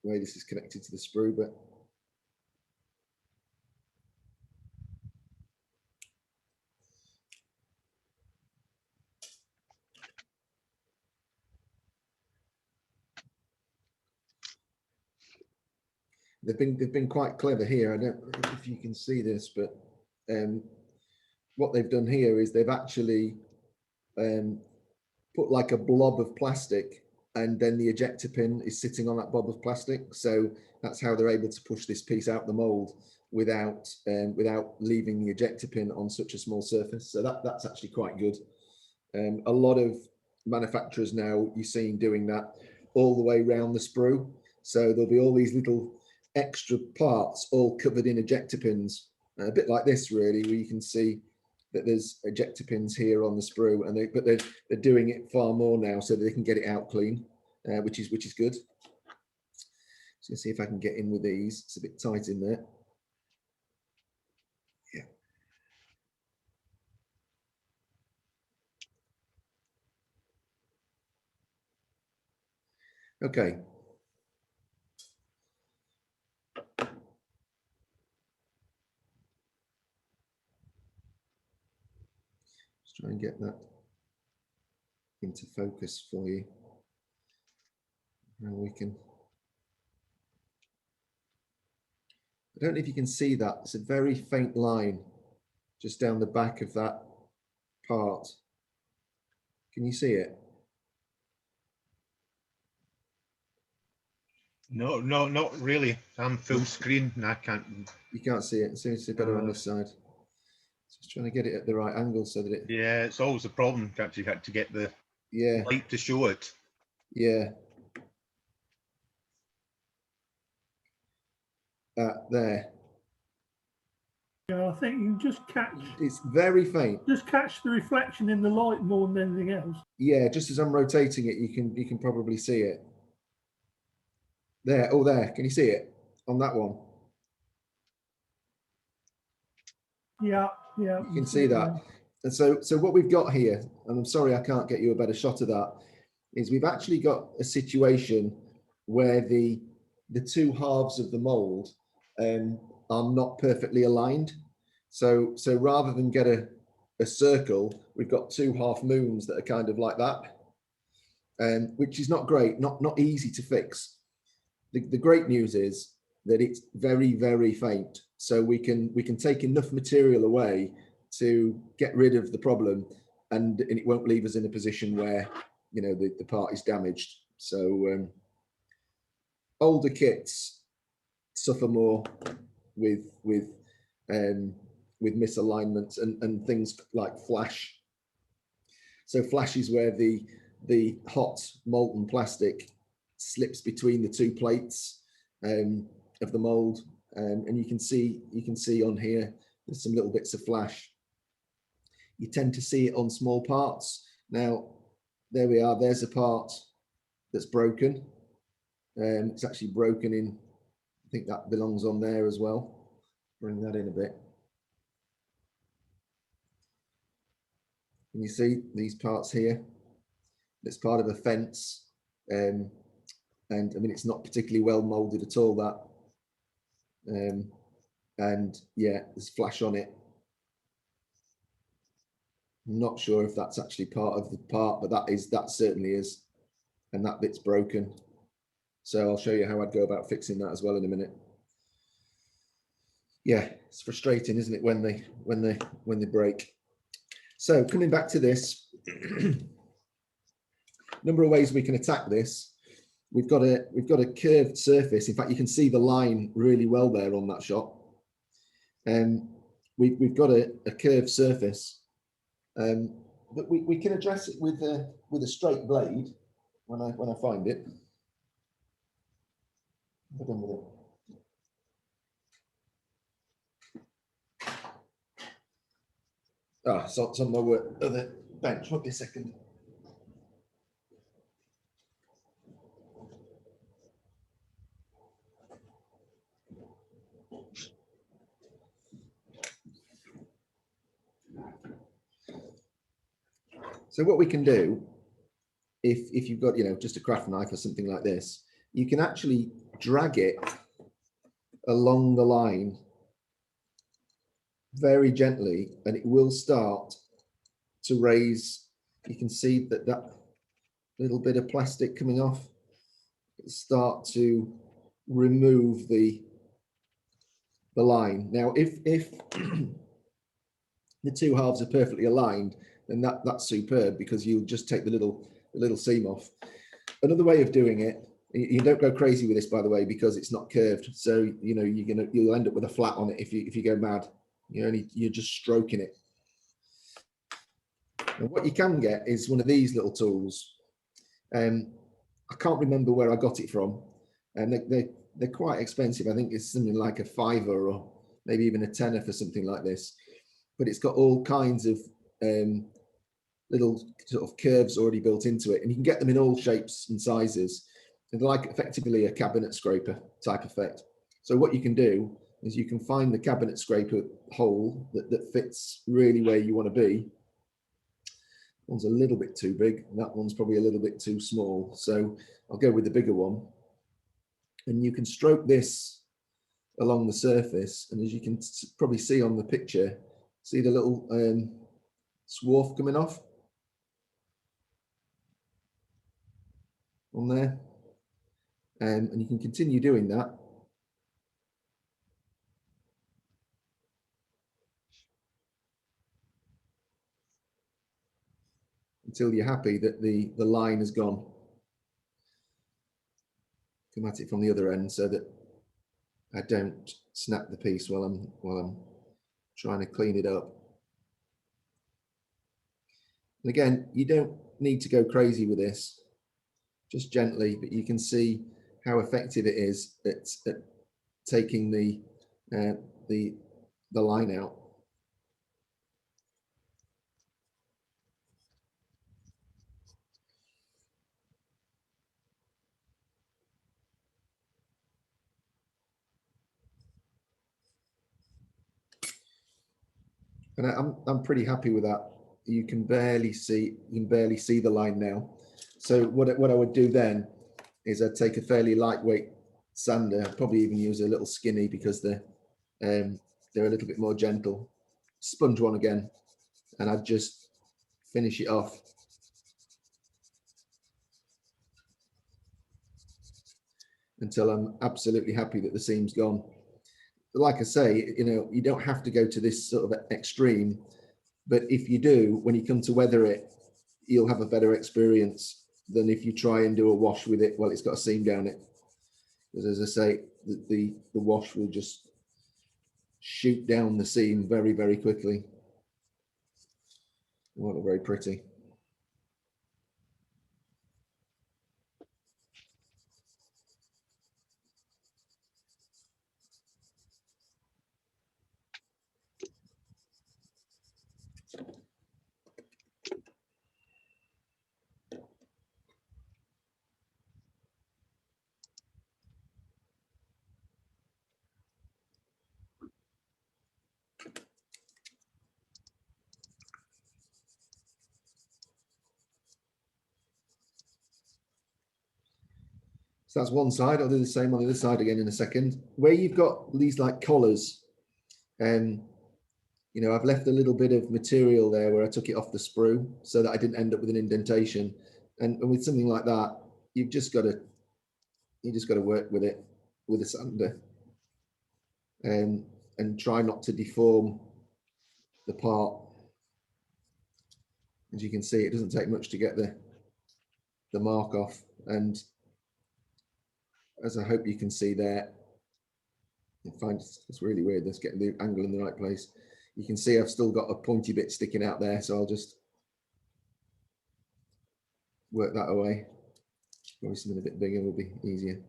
the way this is connected to the sprue, but they've been quite clever here. I don't know if you can see this, but what they've done here is they've actually put like a blob of plastic, and then the ejector pin is sitting on that blob of plastic. So that's how they're able to push this piece out the mold without leaving the ejector pin on such a small surface. So that's actually quite good. A lot of manufacturers now you're seeing doing that all the way around the sprue. So there'll be all these little extra parts all covered in ejector pins, a bit like this really, where you can see that there's ejector pins here on the sprue, and they're doing it far more now so that they can get it out clean, which is good. So see if I can get in with these. It's a bit tight in there. Yeah. Okay. Let's try and get that into focus for you. Now we can. I don't know if you can see that. It's a very faint line just down the back of that part. Can you see it? No, not really. I'm full screen and I can't. You can't see it. It seems to be better on this side. Just trying to get it at the right angle so that it. Yeah, it's always a problem to actually had to get the light to show it. Yeah. There. Yeah, I think you can just catch. It's very faint. Just catch the reflection in the light more than anything else. Yeah, just as I'm rotating it, you can probably see it. There. Oh, there. Can you see it on that one? Yeah. You can see that. And so what we've got here, and I'm sorry I can't get you a better shot of that, is we've actually got a situation where the two halves of the mold are not perfectly aligned. So rather than get a circle, we've got two half moons that are kind of like that, which is not great, not easy to fix. The great news is that it's very, very faint. So we can take enough material away to get rid of the problem, and it won't leave us in a position where, you know, the part is damaged. So older kits suffer more with misalignments and things like flash. So flash is where the hot molten plastic slips between the two plates of the mold, and you can see on here there's some little bits of flash. You tend to see it on small parts. Now there we are, there's a part that's broken. It's actually broken in, I think that belongs on there as well. Bring that in a bit. Can you see these parts here? It's part of a fence, and I mean, it's not particularly well molded at all, that. And yeah, there's flash on it. I'm not sure if that's actually part of the part, but that certainly is, and that bit's broken. So I'll show you how I'd go about fixing that as well in a minute. Yeah, it's frustrating, isn't it, when they break. So coming back to this, number of ways we can attack this. We've got a curved surface. In fact, you can see the line really well there on that shot. And we've got a curved surface, but we can address it with a straight blade when I find it. We're done with it. Ah, so it's on my other bench. Won't be a second. So what we can do, if you've got, you know, just a craft knife or something like this, you can actually drag it along the line very gently, and it will start to raise. You can see that little bit of plastic coming off. It'll start to remove the line. Now, if the two halves are perfectly aligned, then that's superb, because you'll just take the little seam off. Another way of doing it, you don't go crazy with this, by the way, because it's not curved. So you know you'll end up with a flat on it if you go mad. You're just stroking it. And what you can get is one of these little tools. I can't remember where I got it from, and they're quite expensive. I think it's something like a £5 or maybe even a £10 for something like this. But it's got all kinds of little sort of curves already built into it, and you can get them in all shapes and sizes. And they're like effectively a cabinet scraper type effect. So what you can do is you can find the cabinet scraper hole that fits really where you want to be. One's a little bit too big, and that one's probably a little bit too small. So I'll go with the bigger one. And you can stroke this along the surface, and as you can probably see on the picture, see the little swarf coming off on there, and you can continue doing that until you're happy that the line has gone. Come at it from the other end so that I don't snap the piece while I'm trying to clean it up. And again, you don't need to go crazy with this, just gently, but you can see how effective it is at taking the line out. And I'm pretty happy with that. You can barely see the line now. So what I would do then is I'd take a fairly lightweight sander. I'd probably even use a little skinny because they're a little bit more gentle. Sponge one again, and I'd just finish it off. Until I'm absolutely happy that the seam's gone. But like I say, you know, you don't have to go to this sort of extreme, but if you do, when you come to weather it, you'll have a better experience than if you try and do a wash with it while it's got a seam down it. Because as I say, the wash will just shoot down the seam very, very quickly. It won't look very pretty. So that's one side. I'll do the same on the other side again in a second. Where you've got these like collars, you know, I've left a little bit of material there where I took it off the sprue so that I didn't end up with an indentation. And with something like that, you just got to work with it with a sander, and try not to deform the part. As you can see, it doesn't take much to get the mark off, and as I hope you can see there, I find it's really weird. Let's get the angle in the right place. You can see I've still got a pointy bit sticking out there, so I'll just work that away. Probably something a bit bigger would be easier.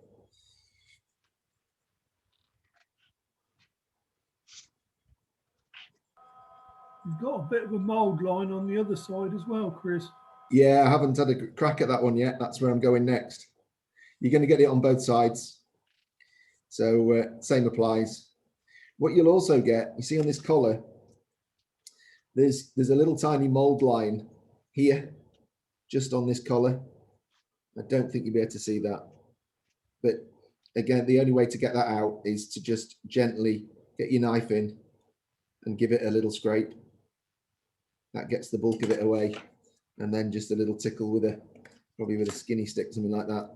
You've got a bit of a mould line on the other side as well, Chris. Yeah, I haven't had a crack at that one yet. That's where I'm going next. You're going to get it on both sides. So same applies. What you'll also get, you see on this collar, there's a little tiny mold line here, just on this collar. I don't think you'll be able to see that. But again, the only way to get that out is to just gently get your knife in and give it a little scrape. That gets the bulk of it away. And then just a little tickle with probably with a skinny stick, something like that.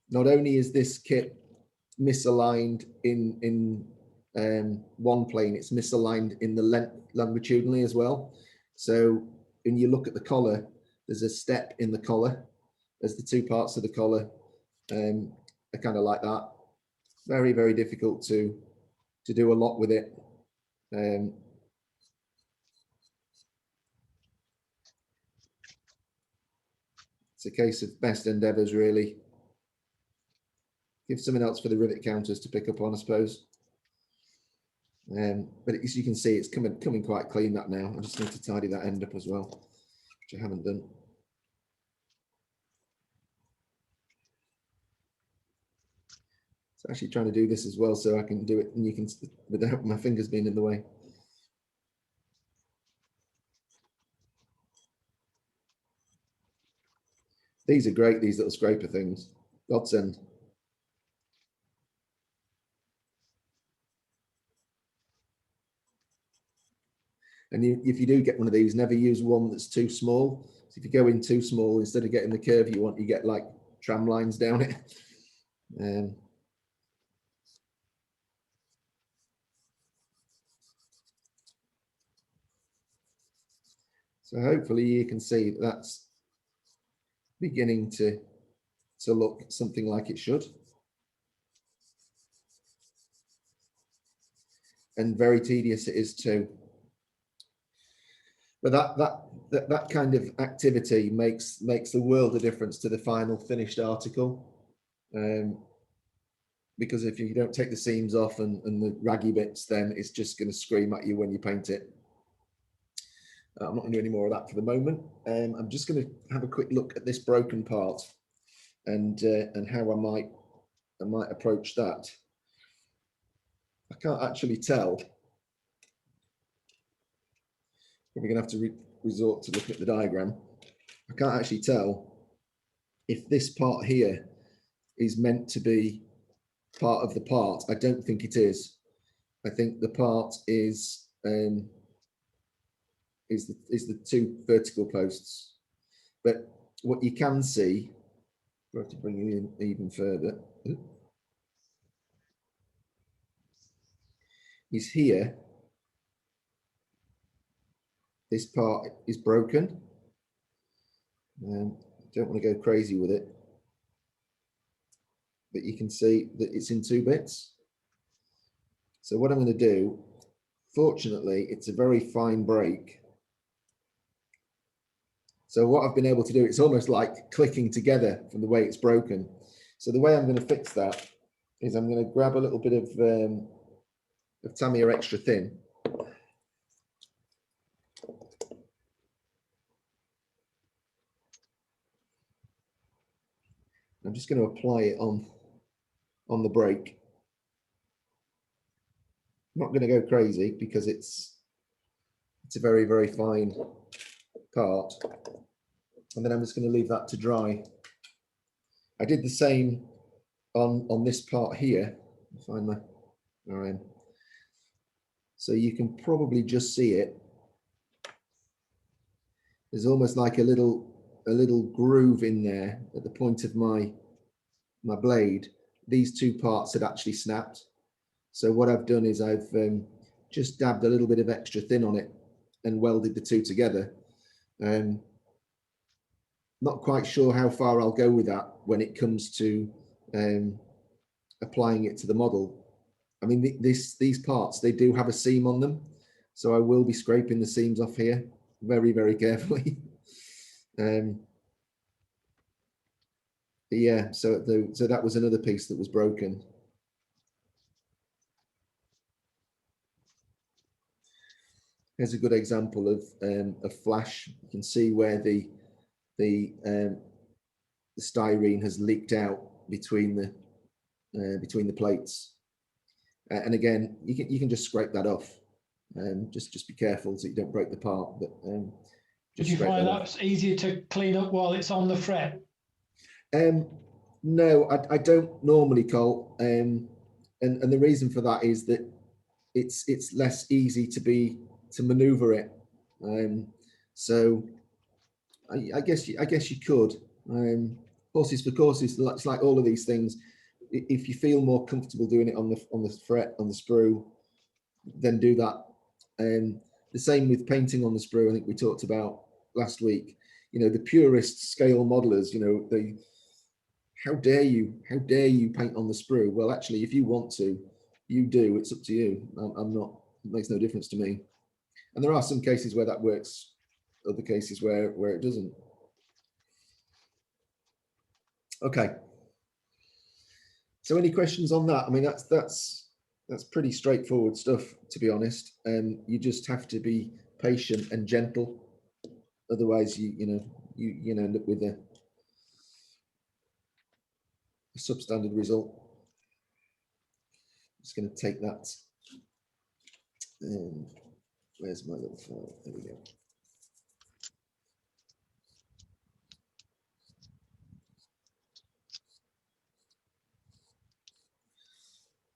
Not only is this kit misaligned in one plane, it's misaligned in the length longitudinally as well. So when you look at the collar, there's a step in the collar as the two parts of the collar are kind of like that. Very, very difficult to do a lot with it. It's a case of best endeavors, really. Give something else for the rivet counters to pick up on, I suppose. But as you can see, it's coming quite clean that now. I just need to tidy that end up as well, which I haven't done. So actually trying to do this as well so I can do it and you can, without my fingers being in the way. These are great, these little scraper things. Godsend. And if you do get one of these, never use one that's too small. So if you go in too small, instead of getting the curve you want, you get like tram lines down it. So hopefully you can see that's beginning to look something like it should. And very tedious it is too. But that kind of activity makes the world of difference to the final finished article. Because if you don't take the seams off and the raggy bits, then it's just going to scream at you when you paint it. I'm not going to do any more of that for the moment. I'm just going to have a quick look at this broken part and how I might approach that. I can't actually tell. We're going to have to resort to looking at the diagram. I can't actually tell if this part here is meant to be part of the part. I don't think it is. I think the part is the two vertical posts. But what you can see, we have to bring it in even further, is here. This part is broken. Don't want to go crazy with it, but you can see that it's in 2 bits. So what I'm going to do, fortunately, it's a very fine break. So what I've been able to do, it's almost like clicking together from the way it's broken. So the way I'm going to fix that is I'm going to grab a little bit of Tamiya extra thin. I'm just going to apply it on the break. I'm not going to go crazy because it's a very, very fine part. And then I'm just going to leave that to dry. I did the same on this part here. Find my RM. So you can probably just see it. There's almost like a little groove in there at the point of my blade. These 2 parts had actually snapped. So what I've done is I've just dabbed a little bit of extra thin on it and welded the 2 together. Not quite sure how far I'll go with that when it comes to applying it to the model. I mean, these parts, they do have a seam on them. So I will be scraping the seams off here very, very carefully. Yeah, so that was another piece that was broken. Here's a good example of a flash. You can see where the styrene has leaked out between the plates, and again you can just scrape that off. Just be careful so you don't break the part. But did you find that's easier to clean up while it's on the fret? No, I don't normally, Cole. And the reason for that is that it's less easy to maneuver it. So I guess you could. Horses for courses. It's like all of these things. If you feel more comfortable doing it on the fret, on the sprue, then do that. The same with painting on the sprue. I think we talked about last week. You know, the purist scale modelers. You know, how dare you paint on the sprue? Well, actually, if you want to, you do. It's up to you. I'm not. It makes no difference to me. And there are some cases where that works. Other cases where it doesn't. Okay. So any questions on that? I mean, that's pretty straightforward stuff, to be honest. You just have to be patient and gentle. Otherwise, you end up with a substandard result. Just going to take that. Where's my little file? There we go.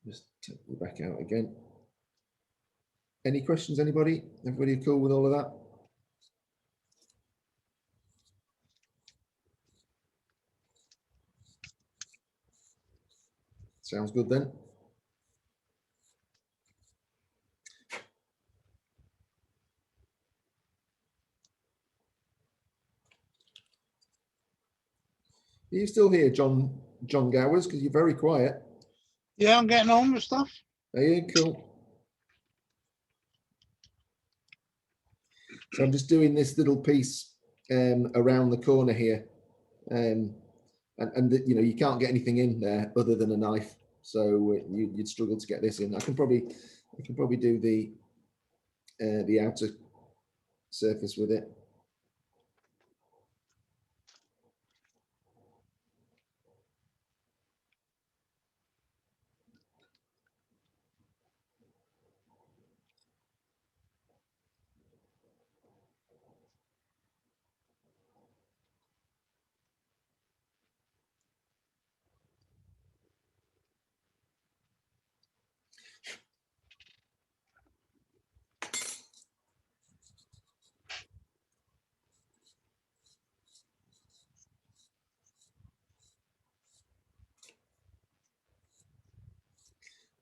Just take it back out again. Any questions, anybody? Everybody cool with all of that? Sounds good then. Are you still here, John Gowers? Because you're very quiet. Yeah, I'm getting on with stuff. Are you? Cool. So I'm just doing this little piece around the corner here, and you know, you can't get anything in there other than a knife, so you'd struggle to get this in. I can probably do the outer surface with it.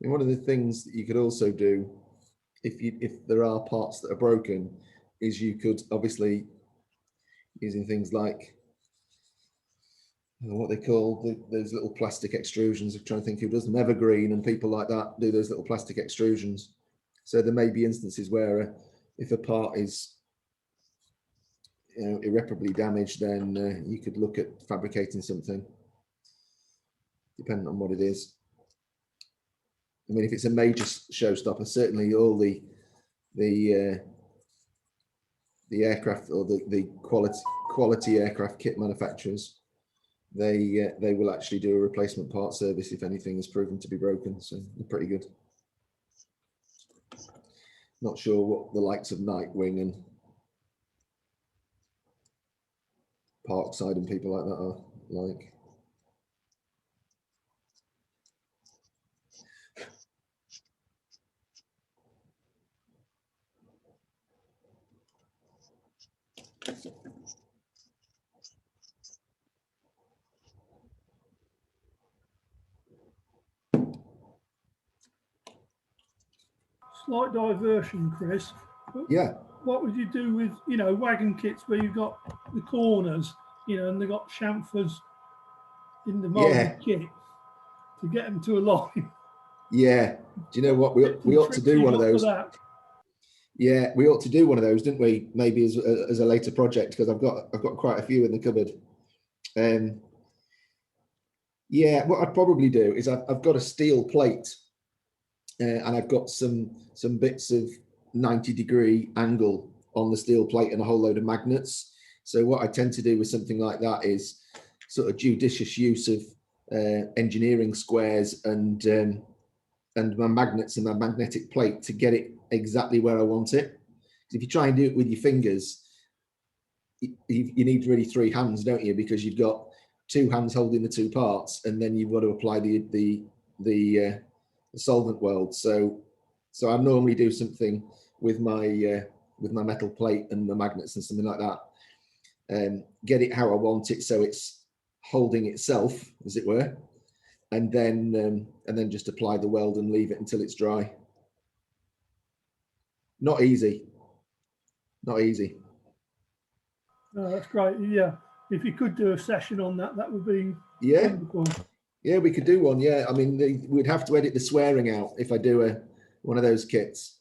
And one of the things that you could also do, if there are parts that are broken, is you could obviously, using things like what they call those little plastic extrusions. I'm trying to think who does them, Evergreen and people like that do those little plastic extrusions. So there may be instances where if a part is irreparably damaged, then you could look at fabricating something, depending on what it is. I mean, if it's a major showstopper, certainly all the aircraft or the quality aircraft kit manufacturers, they will actually do a replacement part service if anything is proven to be broken. So they're pretty good. Not sure what the likes of Nightwing and Parkside and people like that are like. Slight diversion, Chris. Yeah. What would you do with, wagon kits where you've got the corners, and they've got chamfers in the molded kit to get them to align? Yeah. Do you know what? We ought to do one of those. Yeah, we ought to do one of those, didn't we? Maybe as a later project, because I've got quite a few in the cupboard. Yeah, what I'd probably do is I've got a steel plate, and I've got some bits of 90-degree angle on the steel plate and a whole load of magnets. So what I tend to do with something like that is sort of judicious use of engineering squares and my magnets and my magnetic plate to get it exactly where I want it. If you try and do it with your fingers, you need really 3 hands, don't you? Because you've got 2 hands holding the 2 parts, and then you've got to apply the solvent weld. So I normally do something with my metal plate and the magnets and something like that. Get it how I want it, so it's holding itself, as it were, and then just apply the weld and leave it until it's dry. Not easy. Not easy. Oh, that's great. Yeah, if you could do a session on that, that would be wonderful. Yeah, we could do one. Yeah, I mean, we'd have to edit the swearing out if I do one of those kits,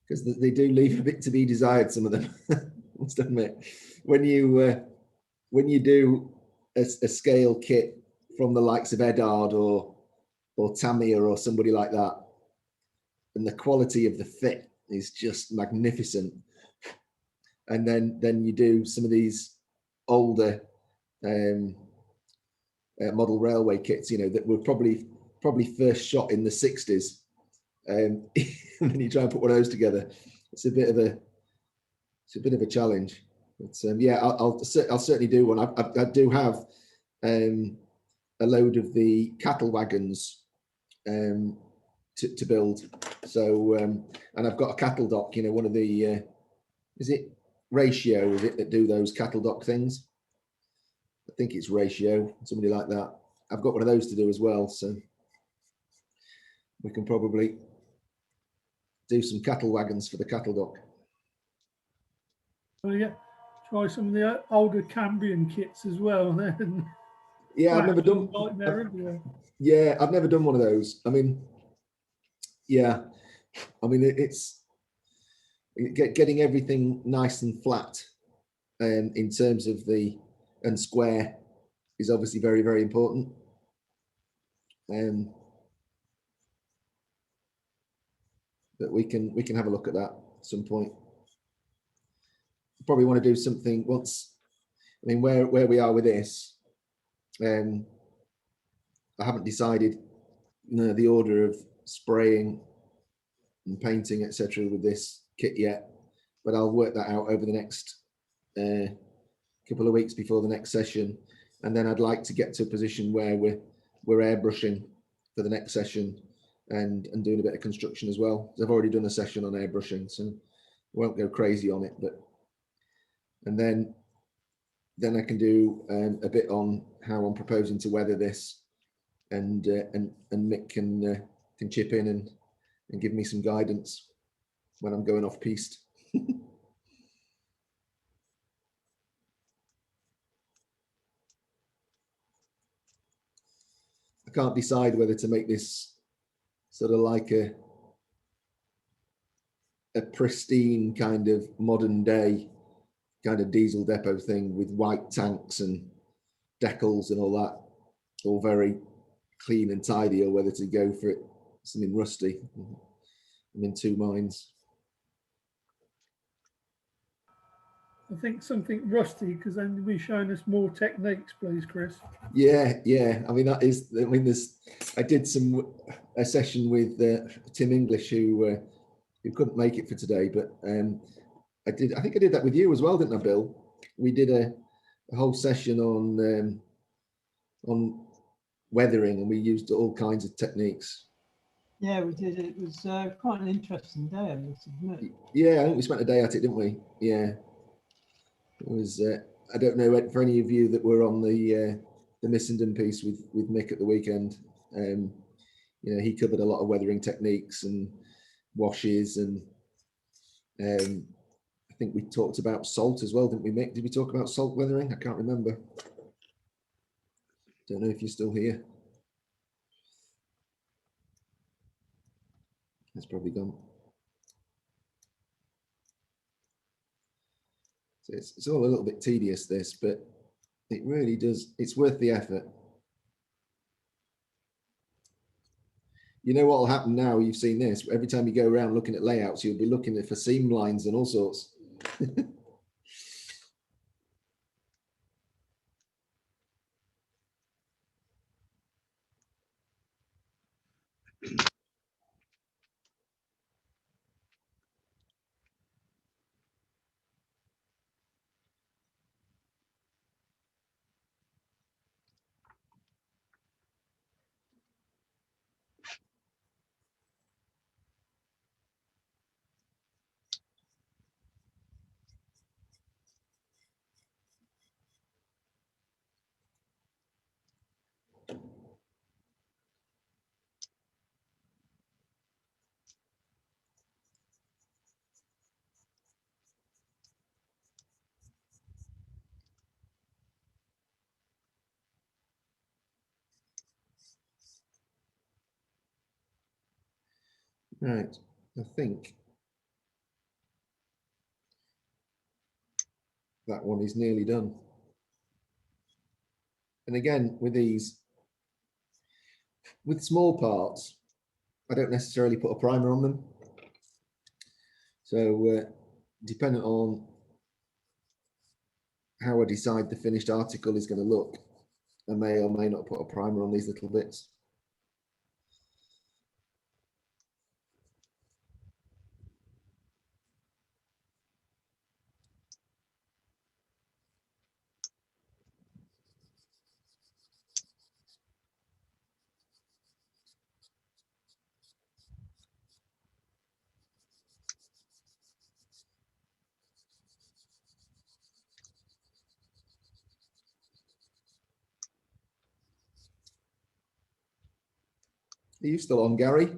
because they do leave a bit to be desired. Some of them, must admit, when you do a scale kit from the likes of Edard or Tamiya or somebody like that, and the quality of the fit is just magnificent. And then you do some of these older model railway kits, that were probably first shot in the 60s, and then you try and put one of those together. It's a bit of a challenge. But yeah, I'll certainly do one. I do have a load of the cattle wagons to build. So and I've got a cattle dock. One of the is it Ratio? Is it that do those cattle dock things? I think it's Ratio, somebody like that. I've got one of those to do as well, so we can probably do some cattle wagons for the cattle dock. Oh yeah, try some of the older Cambrian kits as well. Yeah, I've never done. Yeah, I've never done one of those. I mean, yeah, I mean it's getting everything nice and flat, in terms of and square is obviously very, very important. But we can have a look at that at some point. Probably want to do something once. I mean, where we are with this, I haven't decided the order of spraying and painting, etc., with this kit yet, but I'll work that out over the next couple of weeks before the next session, and then I'd like to get to a position where we're airbrushing for the next session and doing a bit of construction as well. I've already done a session on airbrushing, so I won't go crazy on it, but and then I can do a bit on how I'm proposing to weather this, and Mick can can chip in and give me some guidance when I'm going off piste. I can't decide whether to make this sort of like a pristine kind of modern day kind of diesel depot thing with white tanks and decals and all that, all very clean and tidy, or whether to go for it something rusty. I'm in two minds. I think something rusty, because then you'll be showing us more techniques, please, Chris. Yeah. I mean, I did a session with Tim English, who couldn't make it for today, but I think I did that with you as well, didn't I, Bill? We did a whole session on weathering, and we used all kinds of techniques. Yeah, we did. It was quite an interesting day, I must admit. Yeah, I think we spent a day at it, didn't we? Yeah. It was. I don't know for any of you that were on the Missenden piece with Mick at the weekend. He covered a lot of weathering techniques and washes, and I think we talked about salt as well, didn't we, Mick? Did we talk about salt weathering? I can't remember. Don't know if you're still here. It's probably gone. So it's all a little bit tedious, this, but it really does. It's worth the effort. You know what will happen now? You've seen this. Every time you go around looking at layouts, you'll be looking for seam lines and all sorts. Right, I think that one is nearly done. And again, with small parts, I don't necessarily put a primer on them. So depending on how I decide the finished article is going to look, I may or may not put a primer on these little bits. Are you still on, Gary?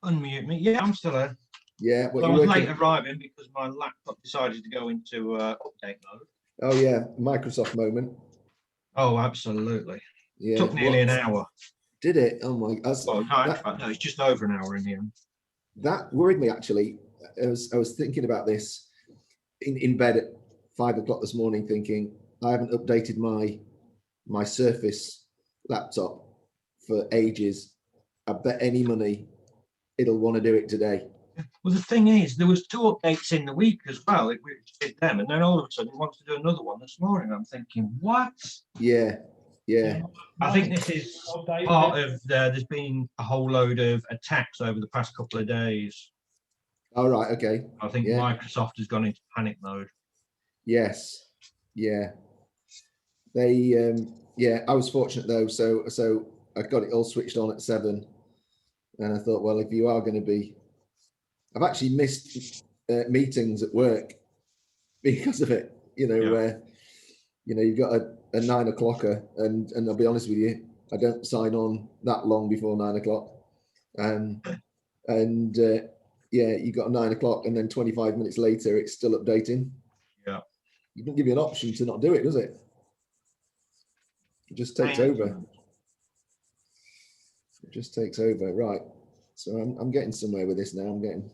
Unmute me. Yeah, I'm still here. Yeah, well, I was late arriving because my laptop decided to go into update mode. Oh yeah, Microsoft moment. Oh, absolutely. Yeah, took nearly an hour. Did it? Oh my God. Well, no, in fact, no, it's just over an hour in the end. That worried me actually. I was thinking about this in bed at 5 o'clock this morning, thinking I haven't updated my Surface laptop for ages. I bet any money it'll want to do it today. Well, the thing is, there was 2 updates in the week as well. It did them, and then all of a sudden, it wants to do another one this morning. I'm thinking, what? Yeah. I think this is part of there's been a whole load of attacks over the past couple of days. All right. Okay. I think Microsoft has gone into panic mode. Yes. Yeah. They. Yeah. I was fortunate though, so I got it all switched on at 7, and I thought, well, if you are going to be, I've actually missed meetings at work because of it. You know, where You know, you've got a 9 o'clocker, and I'll be honest with you, I don't sign on that long before 9 o'clock. Yeah, you got a 9 o'clock, and then 25 minutes later, it's still updating. Yeah. You don't give you an option to not do it, does it? It just takes over. It just takes over, right? So I'm getting somewhere with this now. I'm getting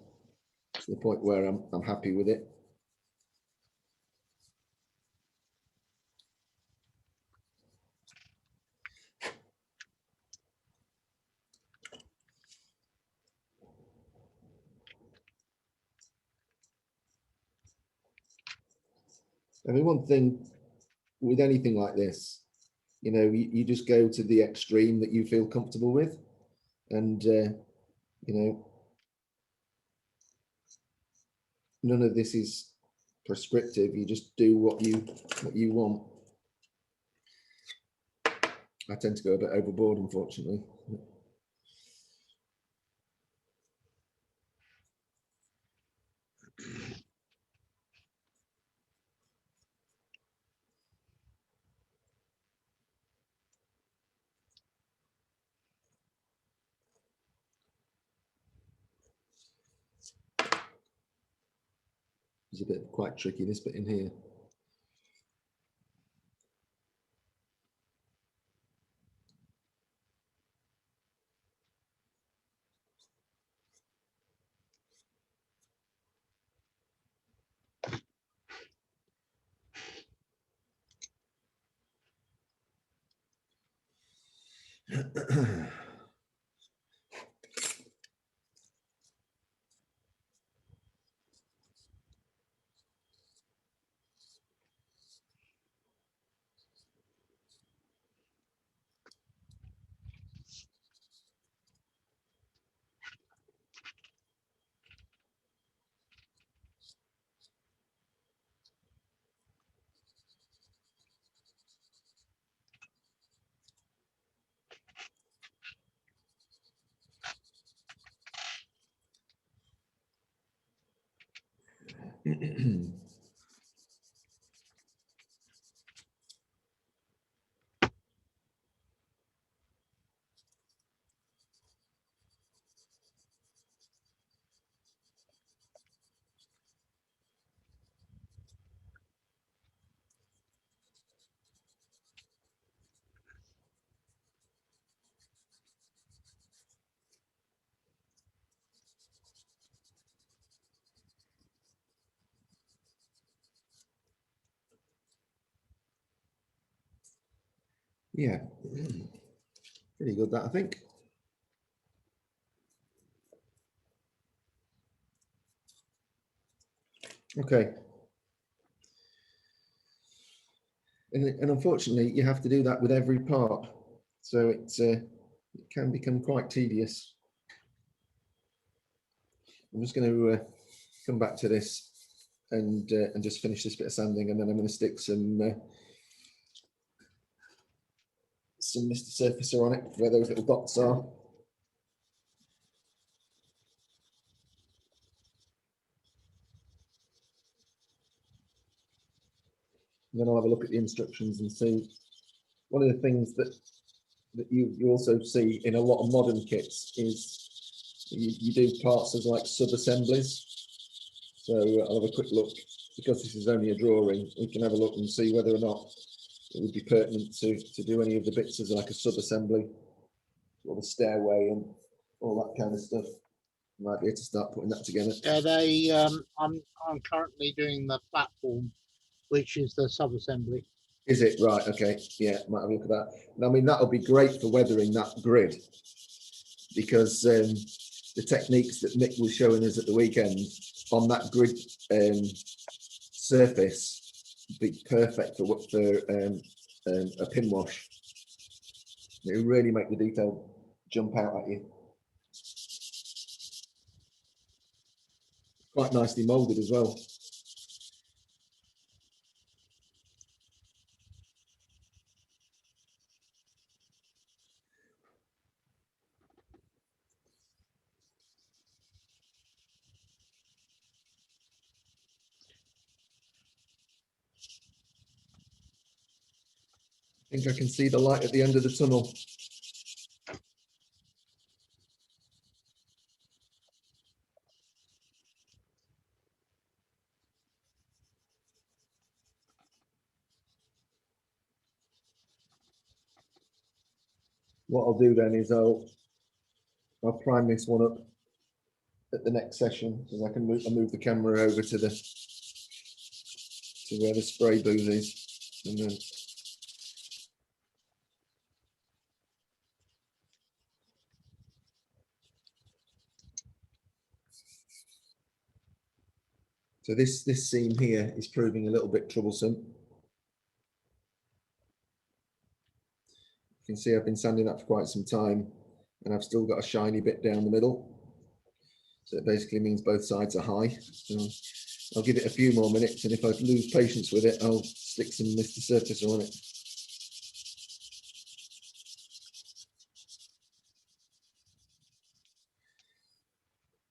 to the point where I'm happy with it. I mean, one thing with anything like this, you know, you just go to the extreme that you feel comfortable with, and you know, none of this is prescriptive. You just do what you want. I tend to go a bit overboard, unfortunately. It's a bit quite tricky, this bit in here. Yeah, pretty good that, I think. Okay. And unfortunately, you have to do that with every part. So it can become quite tedious. I'm just going to come back to this and just finish this bit of sanding, and then I'm going to stick some Mr. Surfacer on it where those little dots are. And then I'll have a look at the instructions and see. One of the things that you also see in a lot of modern kits is you do parts as like sub-assemblies. So I'll have a quick look. Because this is only a drawing, we can have a look and see whether or not it would be pertinent to do any of the bits as like a sub-assembly, or the stairway and all that kind of stuff. Might be able to start putting that together. Yeah, I'm currently doing the platform, which is the sub-assembly. Is it right? Okay, yeah, might have a look at that. And I mean, that'll be great for weathering that grid, because the techniques that Mick was showing us at the weekend on that grid surface would be perfect for a pin wash. It will really make the detail jump out at you. Quite nicely molded as well. think I can see the light at the end of the tunnel. What I'll do then is I'll prime this one up at the next session, because I can move the camera over to where the spray booth is, and then so this seam here is proving a little bit troublesome. You can see I've been sanding that for quite some time, and I've still got a shiny bit down the middle. So it basically means both sides are high. So I'll give it a few more minutes, and if I lose patience with it, I'll stick some Mr. Surfacer on it.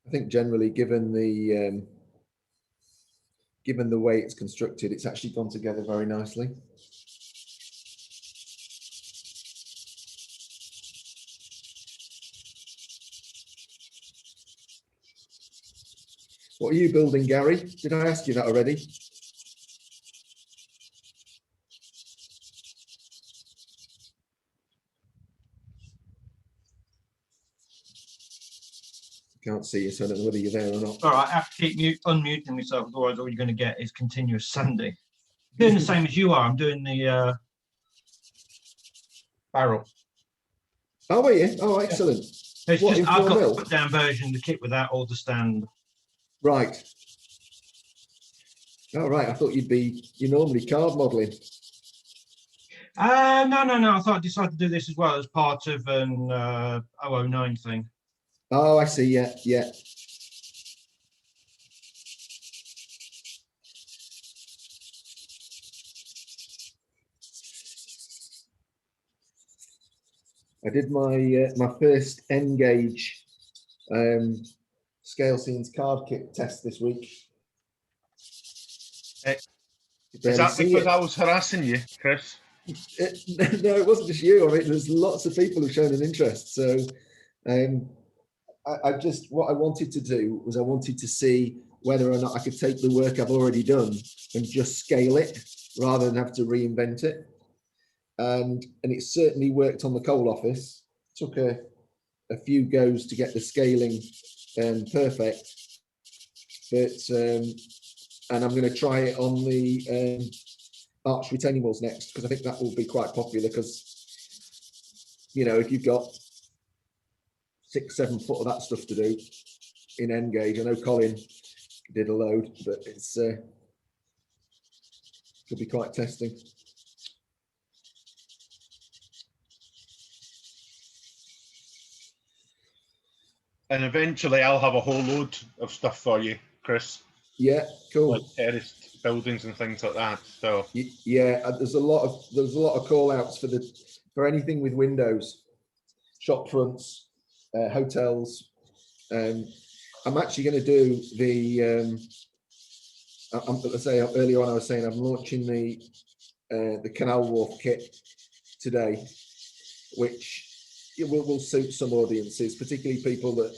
I think generally, given the way it's constructed, it's actually gone together very nicely. What are you building, Gary? Did I ask you that already? Can't see you, so I don't know whether you're there or not. All right, I have to keep unmuting myself, otherwise all you're going to get is continuous sanding. Doing the same as you are. I'm doing the barrel. Oh, are you? Oh, excellent. It's What, just I've got mil? the put down version, the kit without all the stand. Right. Oh, right. I thought you're normally card modelling. No. I thought I decided to do this as well as part of an 009 thing. Oh, I see. Yeah, yeah. I did my my first N-gauge scale scenes card kit test this week. Is that because I was harassing you, Chris? No, it wasn't just you. I mean, there's lots of people who've shown an interest. So I just, what I wanted to do was I wanted to see whether or not I could take the work I've already done and just scale it rather than have to reinvent it. And it certainly worked on the coal office. Took a few goes to get the scaling perfect, but and I'm going to try it on the arch retaining walls next, because I think that will be quite popular, because, you know, if you've got 6-7 foot of that stuff to do in N-gauge, I know Colin did a load, but it's could be quite testing. And eventually I'll have a whole load of stuff for you, Chris. Yeah, cool. Like terraced buildings and things like that. So yeah, there's a lot of call outs for anything with windows, shop fronts, hotels. I'm actually going to do the. Let's say earlier on I was saying I'm launching the Canal Wharf kit today, which will suit some audiences, particularly people that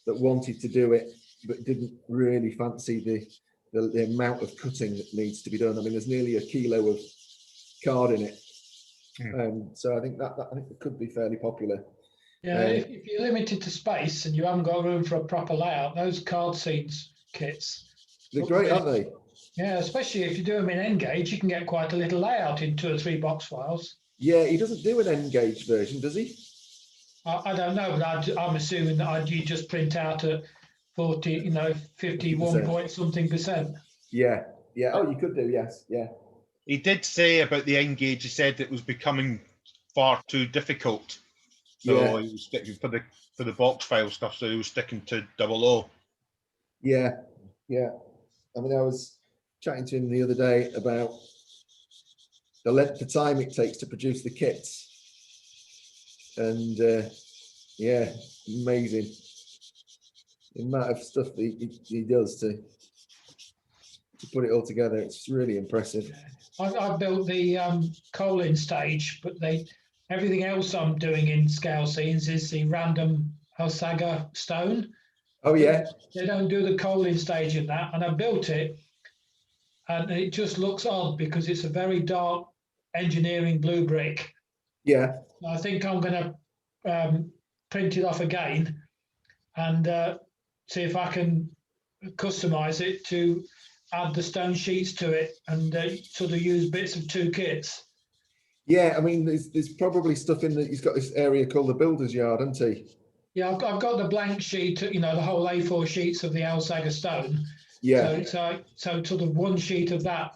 wanted to do it but didn't really fancy the amount of cutting that needs to be done. I mean, there's nearly a kilo of card in it, so I think that could be fairly popular. Yeah, if you're limited to space and you haven't got room for a proper layout, those card scenes kits, they're great, aren't they? Yeah, especially if you do them in N-gauge, you can get quite a little layout in 2 or 3 box files. Yeah, he doesn't do an N-gauge version, does he? I don't know, but I'm assuming that you just print out at 40, 51 point something percent. Yeah. Oh, you could do, yes, yeah. He did say about the N-gauge. He said it was becoming far too difficult. So he was sticking for the box file stuff. So he was sticking to 00. Yeah. I mean, I was chatting to him the other day about the length of time it takes to produce the kits, and yeah, amazing the amount of stuff that he does to put it all together. It's really impressive. I built the coaling stage, but everything else I'm doing in scale scenes is the random Alsager stone. Oh yeah. They don't do the coaling stage in that, and I built it, and it just looks odd because it's a very dark engineering blue brick. Yeah. I think I'm going to print it off again and see if I can customize it to add the stone sheets to it and sort of use bits of two kits. Yeah, I mean, there's probably stuff in that. He's got this area called the Builder's Yard, hasn't he? Yeah, I've got the blank sheet, you know, the whole A4 sheets of the Alsager stone. Yeah. So sort of one sheet of that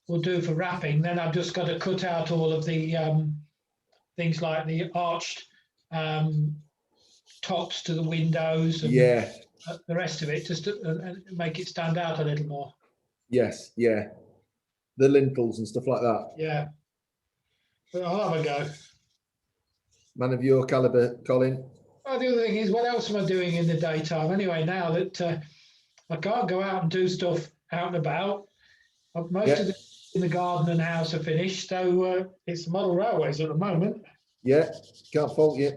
will do for wrapping. Then I've just got to cut out all of the things like the arched tops to the windows and the rest of it, just to make it stand out a little more. Yes, yeah. The lintels and stuff like that. Yeah. But I'll have a go. Man of your caliber, Colin. Well, the other thing is, what else am I doing in the daytime anyway, now that I can't go out and do stuff out and about? Most of the in the garden and house are finished, so it's the model railways at the moment. Yeah, can't fault you.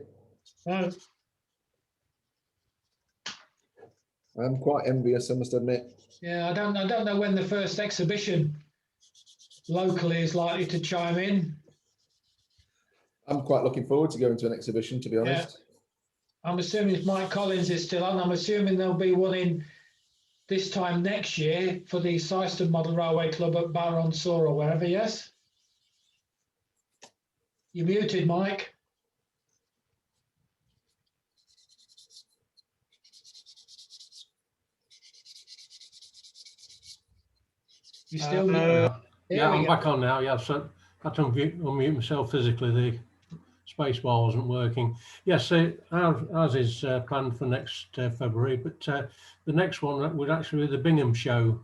No. I'm quite envious, I must admit. Yeah, I don't know when the first exhibition locally is likely to chime in. I'm quite looking forward to going to an exhibition, to be honest. Yeah. I'm assuming if Mike Collins is still on, I'm assuming there'll be one in this time next year for the Syston Model Railway Club at Baronsor or wherever, yes? You're muted, Mike. You still yeah, I'm back on now. Yeah, so I had to unmute myself physically. The space bar wasn't working. Yes, ours is planned for next February, but the next one would actually be the Bingham show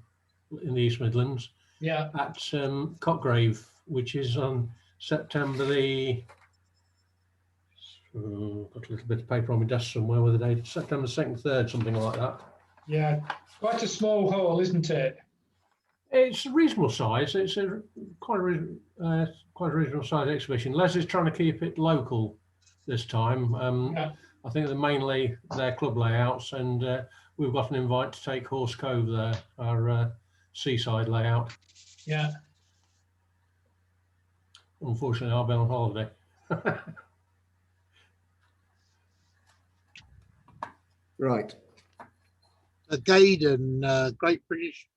in the East Midlands. Yeah. At Cotgrave, which is on September the. Got a little bit of paper on my desk somewhere with the date. September 2nd, 3rd, something like that. Yeah, quite a small hall, isn't it? It's a reasonable size. It's a quite a reasonable size exhibition. Les is trying to keep it local this time. Yeah. I think they're mainly their club layouts, and we've got an invite to take Horse Cove there, our seaside layout. Yeah. Unfortunately, I'll be on holiday. Right. The Gaydon Great British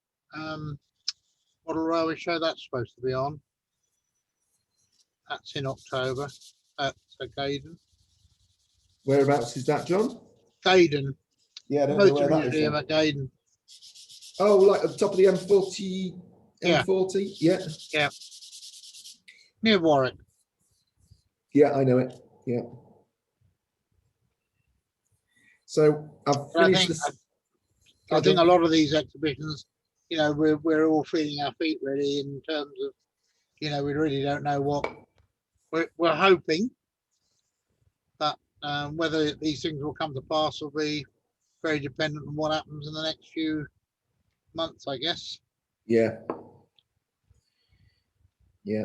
Model Railway Show, that's supposed to be on. That's in October at Gaydon. Whereabouts is that, John? Gaydon. Yeah, I don't know where that is. Museum at Gaydon. Oh, like at the top of the M40. M40, yeah. Yeah. Near Warwick. Yeah, I know it. Yeah. So I've finished this. I think a lot of these exhibitions, you know, we're all feeling our feet really in terms of, you know, we really don't know what we're hoping, but whether these things will come to pass will be very dependent on what happens in the next few months, I guess. Yeah. Yeah.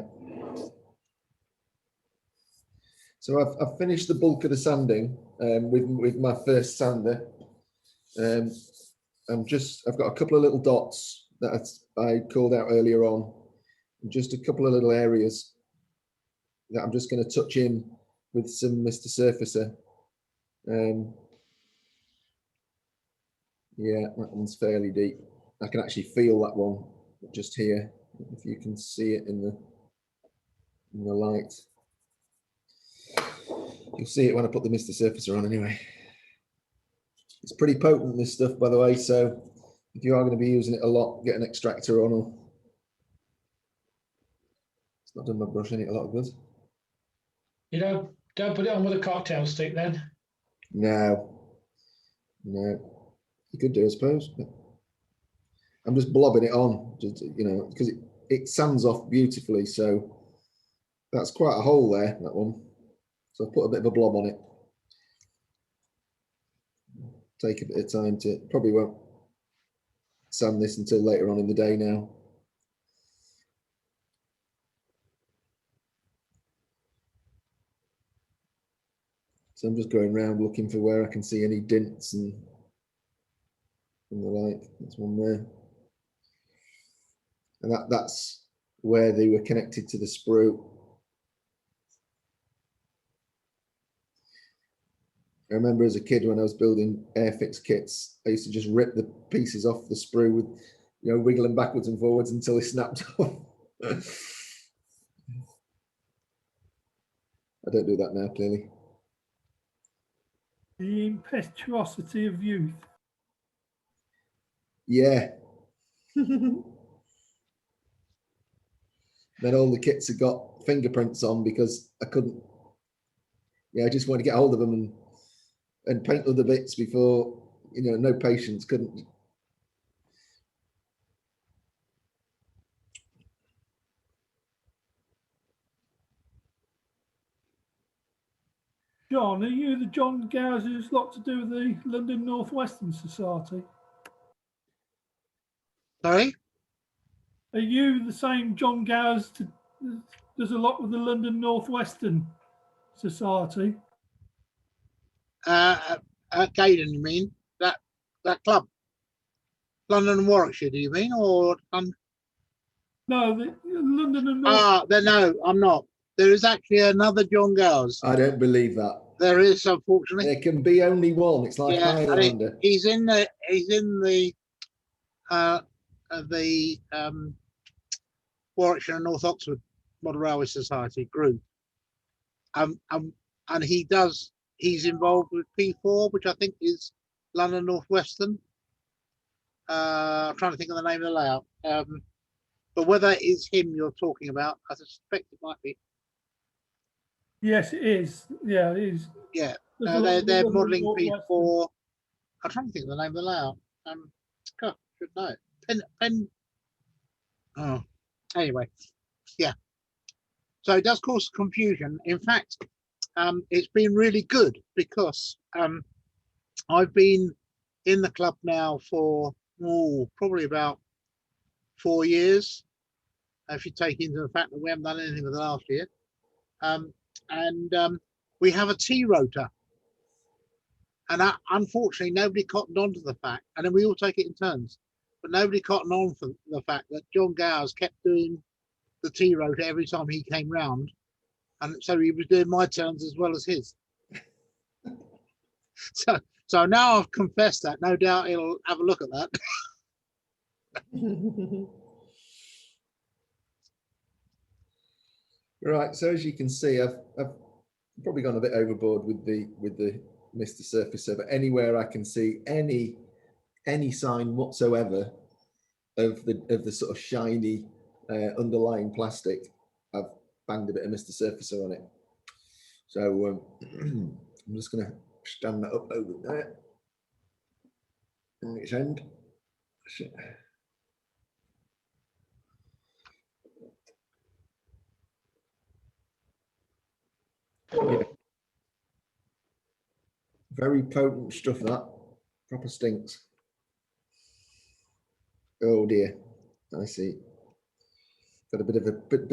So I've finished the bulk of the sanding with my first sander. I've got a couple of little dots that I called out earlier on, just a couple of little areas that I'm just going to touch in with some Mr. Surfacer. Yeah, that one's fairly deep. I can actually feel that one just here, if you can see it in the light. You'll see it when I put the Mr. Surfacer on anyway. It's pretty potent, this stuff, by the way, so if you are going to be using it a lot, get an extractor on. Or it's not done my brush any a lot of good. You don't put it on with a cocktail stick then? No. You could do, I suppose. But I'm just blobbing it on, just, you know, because it sands off beautifully. So that's quite a hole there, that one. So I've put a bit of a blob on it. Take a bit of time to, probably won't sand this until later on in the day now. So I'm just going around looking for where I can see any dints and the like. That's one there. And that's where they were connected to the sprue. I remember as a kid when I was building Airfix kits, I used to just rip the pieces off the sprue with, you know, wiggling backwards and forwards until they snapped off. I don't do that now, clearly. The impetuosity of youth. Yeah. Then all the kits have got fingerprints on because I couldn't. Yeah, I just wanted to get hold of them and paint other bits before, you know, no patience, couldn't. John, are you the John Gowers who's lot to do with the London Northwestern Society? Sorry? Are you the same John Gowers does a lot with the London Northwestern Society? Gaydon, you mean? That club? London and Warwickshire, do you mean? Or No, the London and no, I'm not. There is actually another John Gowers. I don't believe that. There is, unfortunately. There can be only one. It's like Highlander. He's in the Warwickshire and North Oxford Model Railway Society group. And he's involved with P4, which I think is London Northwestern. I'm trying to think of the name of the layout. But whether it is him you're talking about, I suspect it might be. Yes, it is. Yeah, it is. Yeah, they're modelling P4. I'm trying to think of the name of the layout. God, should know. Pen. Oh, anyway, yeah. So it does cause confusion. In fact, it's been really good because I've been in the club now for probably about 4 years, if you take into the fact that we haven't done anything for the last year. We have a T rotor, and unfortunately nobody cottoned on to the fact, and then we all take it in turns, but nobody cottoned on for the fact that John Gowers kept doing the T rotor every time he came round, and so he was doing my turns as well as his. So now I've confessed that, no doubt he'll have a look at that. Right, so as you can see, I've probably gone a bit overboard with the Mr. Surfacer, but anywhere I can see any sign whatsoever of the sort of shiny underlying plastic, I've banged a bit of Mr. Surfacer on it. So I'm just going to stand that up over there on its end. Yeah. Very potent stuff, that proper stinks. Oh dear, I see. Got a bit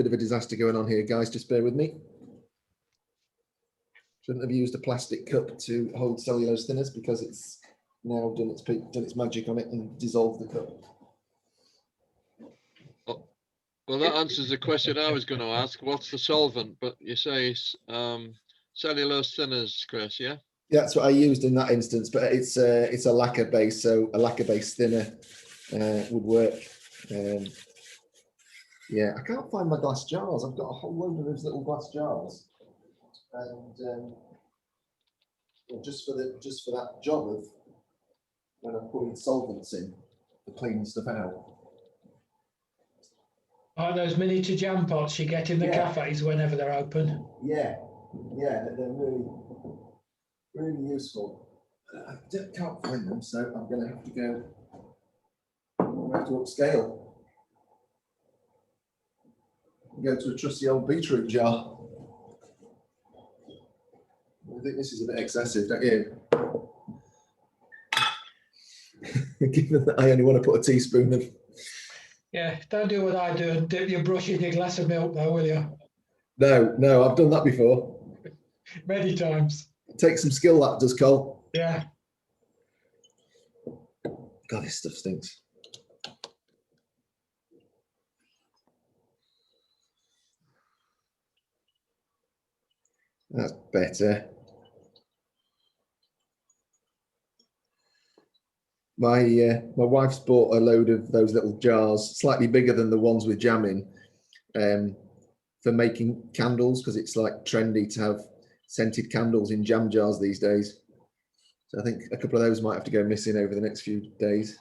of a disaster going on here, guys. Just bear with me. Shouldn't have used a plastic cup to hold cellulose thinners because it's now done its magic on it and dissolved the cup. Well, that answers the question I was going to ask. What's the solvent? But you say cellulose thinners, Chris, yeah? Yeah, that's what I used in that instance, but it's a lacquer base, so a lacquer base thinner would work. Yeah, I can't find my glass jars. I've got a whole load of those little glass jars, and just for that job of when I'm putting solvents in to clean stuff out. Oh, those miniature jam pots you get in the cafes whenever they're open. Yeah, they're really useful. I can't find them, so I'm going to have to go. I'm going to have to upscale. Go to a trusty old beetroot jar. I think this is a bit excessive, don't you? Given that I only want to put a teaspoon of. Yeah, don't do what I do and dip your brush in your glass of milk, though, will you? No, I've done that before. Many times. Take some skill, that does, Cole. Yeah. God, this stuff stinks. That's better. My wife's bought a load of those little jars, slightly bigger than the ones with jam in, for making candles, because it's like trendy to have scented candles in jam jars these days. So I think a couple of those might have to go missing over the next few days.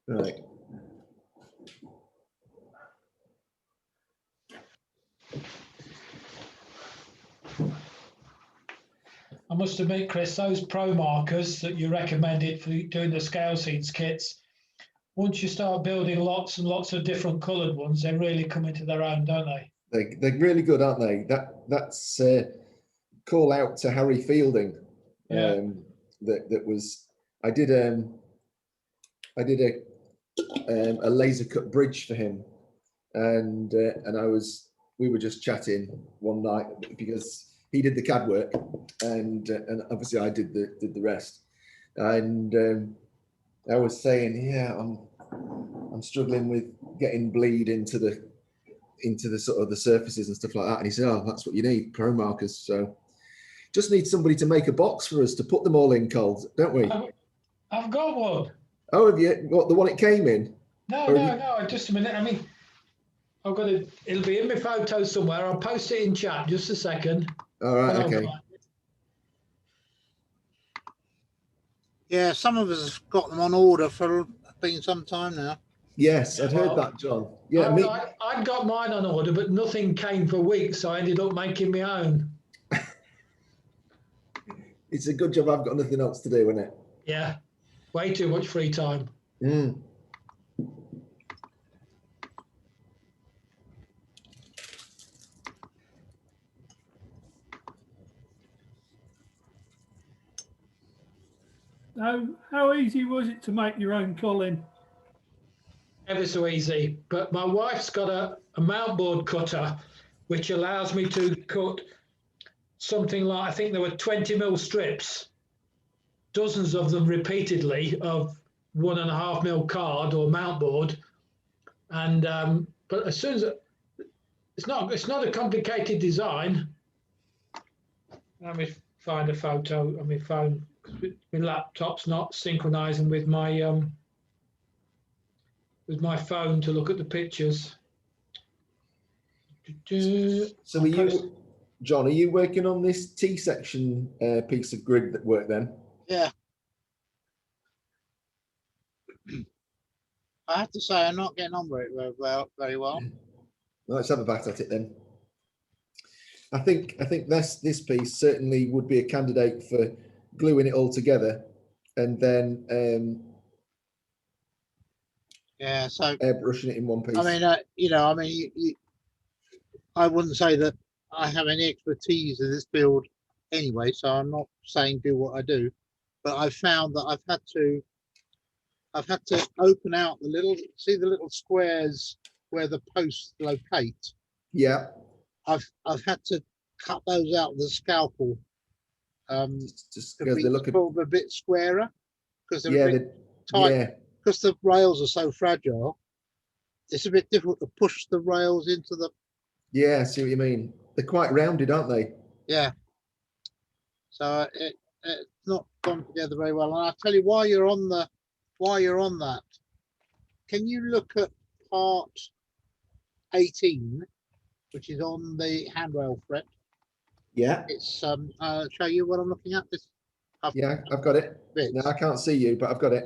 Right. I must admit, Chris, those pro markers that you recommended for doing the scale seeds kits, once you start building lots and lots of different coloured ones, they really come into their own, don't they? They're really good, aren't they? That's call out to Harry Fielding. Yeah. That was I did a laser cut bridge for him, and we were just chatting one night because he did the CAD work, and obviously I did the rest, and I was saying, yeah, I'm struggling with getting bleed into the sort of the surfaces and stuff like that, and he said, oh, that's what you need, pro markers. So just need somebody to make a box for us to put them all in, Cole, don't we? I've got one. Oh, have you? What, the one it came in? No, just a minute. I mean, I've got it. It'll be in my photos somewhere. I'll post it in chat. Just a second. All right. Okay. Yeah, some of us have got them on order for been some time now. Yes, I'd heard that, John. Yeah, I'd got mine on order, but nothing came for weeks, so I ended up making my own. It's a good job I've got nothing else to do, isn't it? Yeah, way too much free time. Mm. How easy was it to make your own, Colin? Ever so easy, but my wife's got a mount board cutter, which allows me to cut something like, I think there were 20mm strips, dozens of them repeatedly, of 1.5mm card or mount board, and but as soon as it's not a complicated design. Let me find a photo on my phone. My laptop's not synchronizing with my phone to look at the pictures. So are you, John, are you working on this T-section piece of grid that work then? Yeah. I have to say I'm not getting on very well. Let's have a bat at it then. I think this piece certainly would be a candidate for gluing it all together, and then yeah, so airbrushing it in one piece. I mean, I wouldn't say that I have any expertise in this build anyway, so I'm not saying do what I do, but I've found that I've had to open out the little squares where the posts locate. Yeah. I've had to cut those out with a scalpel. Just because they look a bit squarer, because they're a bit tight. Yeah. Because the rails are so fragile, it's a bit difficult to push the rails into the. Yeah, I see what you mean. They're quite rounded, aren't they? Yeah. So it's not gone together very well. And I'll tell you, while you're on that, can you look at part 18, which is on the handrail fret? Yeah. It's show you what I'm looking at. I've got it. No, I can't see you, but I've got it.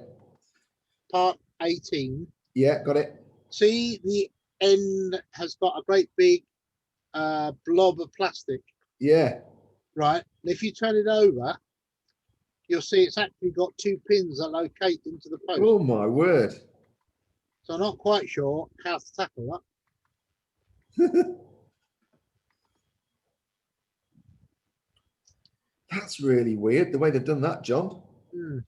Part 18. Yeah, got it. See, the end has got a great big blob of plastic. Yeah. Right. And if you turn it over, you'll see it's actually got 2 pins that locate into the post. Oh my word. So I'm not quite sure how to tackle that. That's really weird, the way they've done that, John. Mm.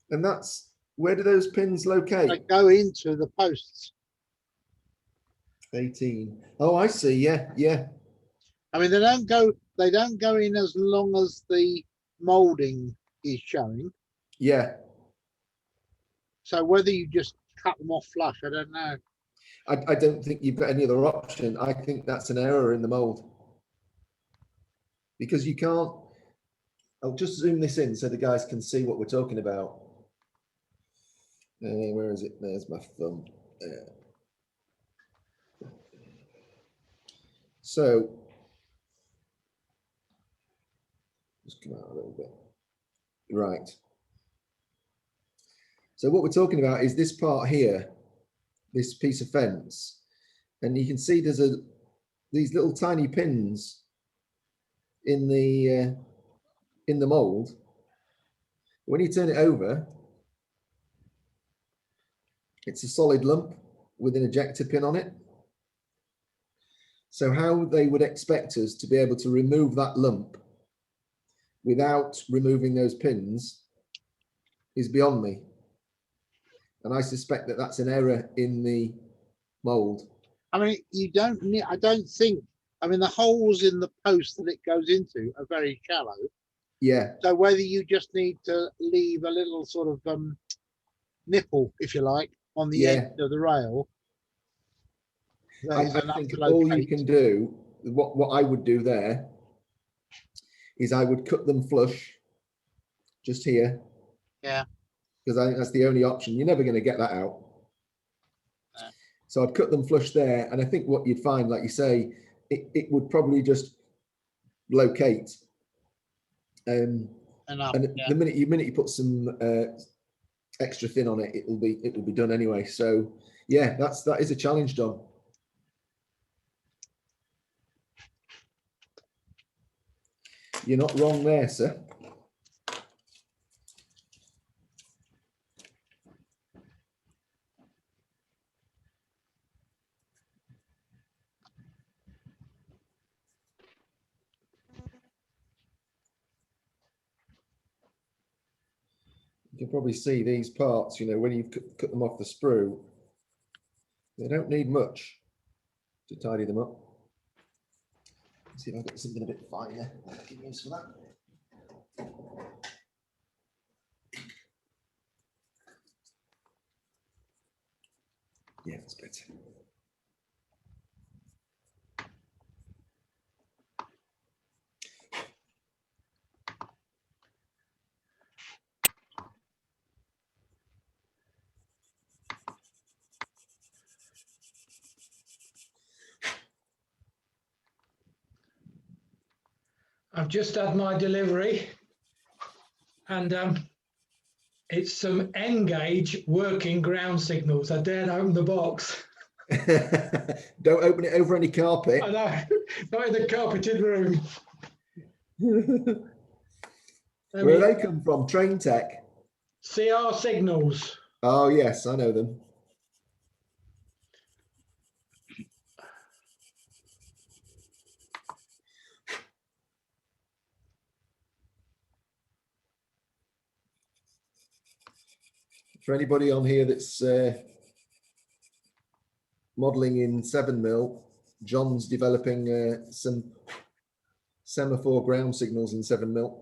And that's, where do those pins locate? They go into the posts. 18. Oh, I see. Yeah, yeah. I mean, they don't go in as long as the molding is showing. Yeah. So whether you just cut them off flush, I don't know. I don't think you've got any other option. I think that's an error in the mold. Because you can't, I'll just zoom this in so the guys can see what we're talking about. Where is it? There's my thumb. So, just come out a little bit. Right. So what we're talking about is this part here, this piece of fence, and you can see there's these little tiny pins in the mold. When you turn it over, it's a solid lump with an ejector pin on it. So how they would expect us to be able to remove that lump without removing those pins is beyond me. And I suspect that that's an error in the mold. I mean, you don't need, I don't think, I mean, the holes in the post that it goes into are very shallow. Yeah. So whether you just need to leave a little sort of nipple, if you like, on the end of the rail. I think all you can do, what I would do there, is I would cut them flush, just here. Yeah. Because I think that's the only option. You're never going to get that out. Yeah. So I'd cut them flush there, and I think what you'd find, like you say, it would probably just locate. And the minute you put some extra thin on it, it will be done anyway. So yeah, that is a challenge, John. You're not wrong there, sir. You can probably see these parts, you know, when you've cut them off the sprue, they don't need much to tidy them up. Let's see if I get something a bit finer. I can use for that. Yeah, that's better. I've just had my delivery, and it's some N-gauge working ground signals. I daren't open the box. Don't open it over any carpet. I know, not in the carpeted room. Where do they come from? Train Tech? CR signals. Oh, yes, I know them. For anybody on here that's modelling in 7mm, John's developing some semaphore ground signals in 7mm,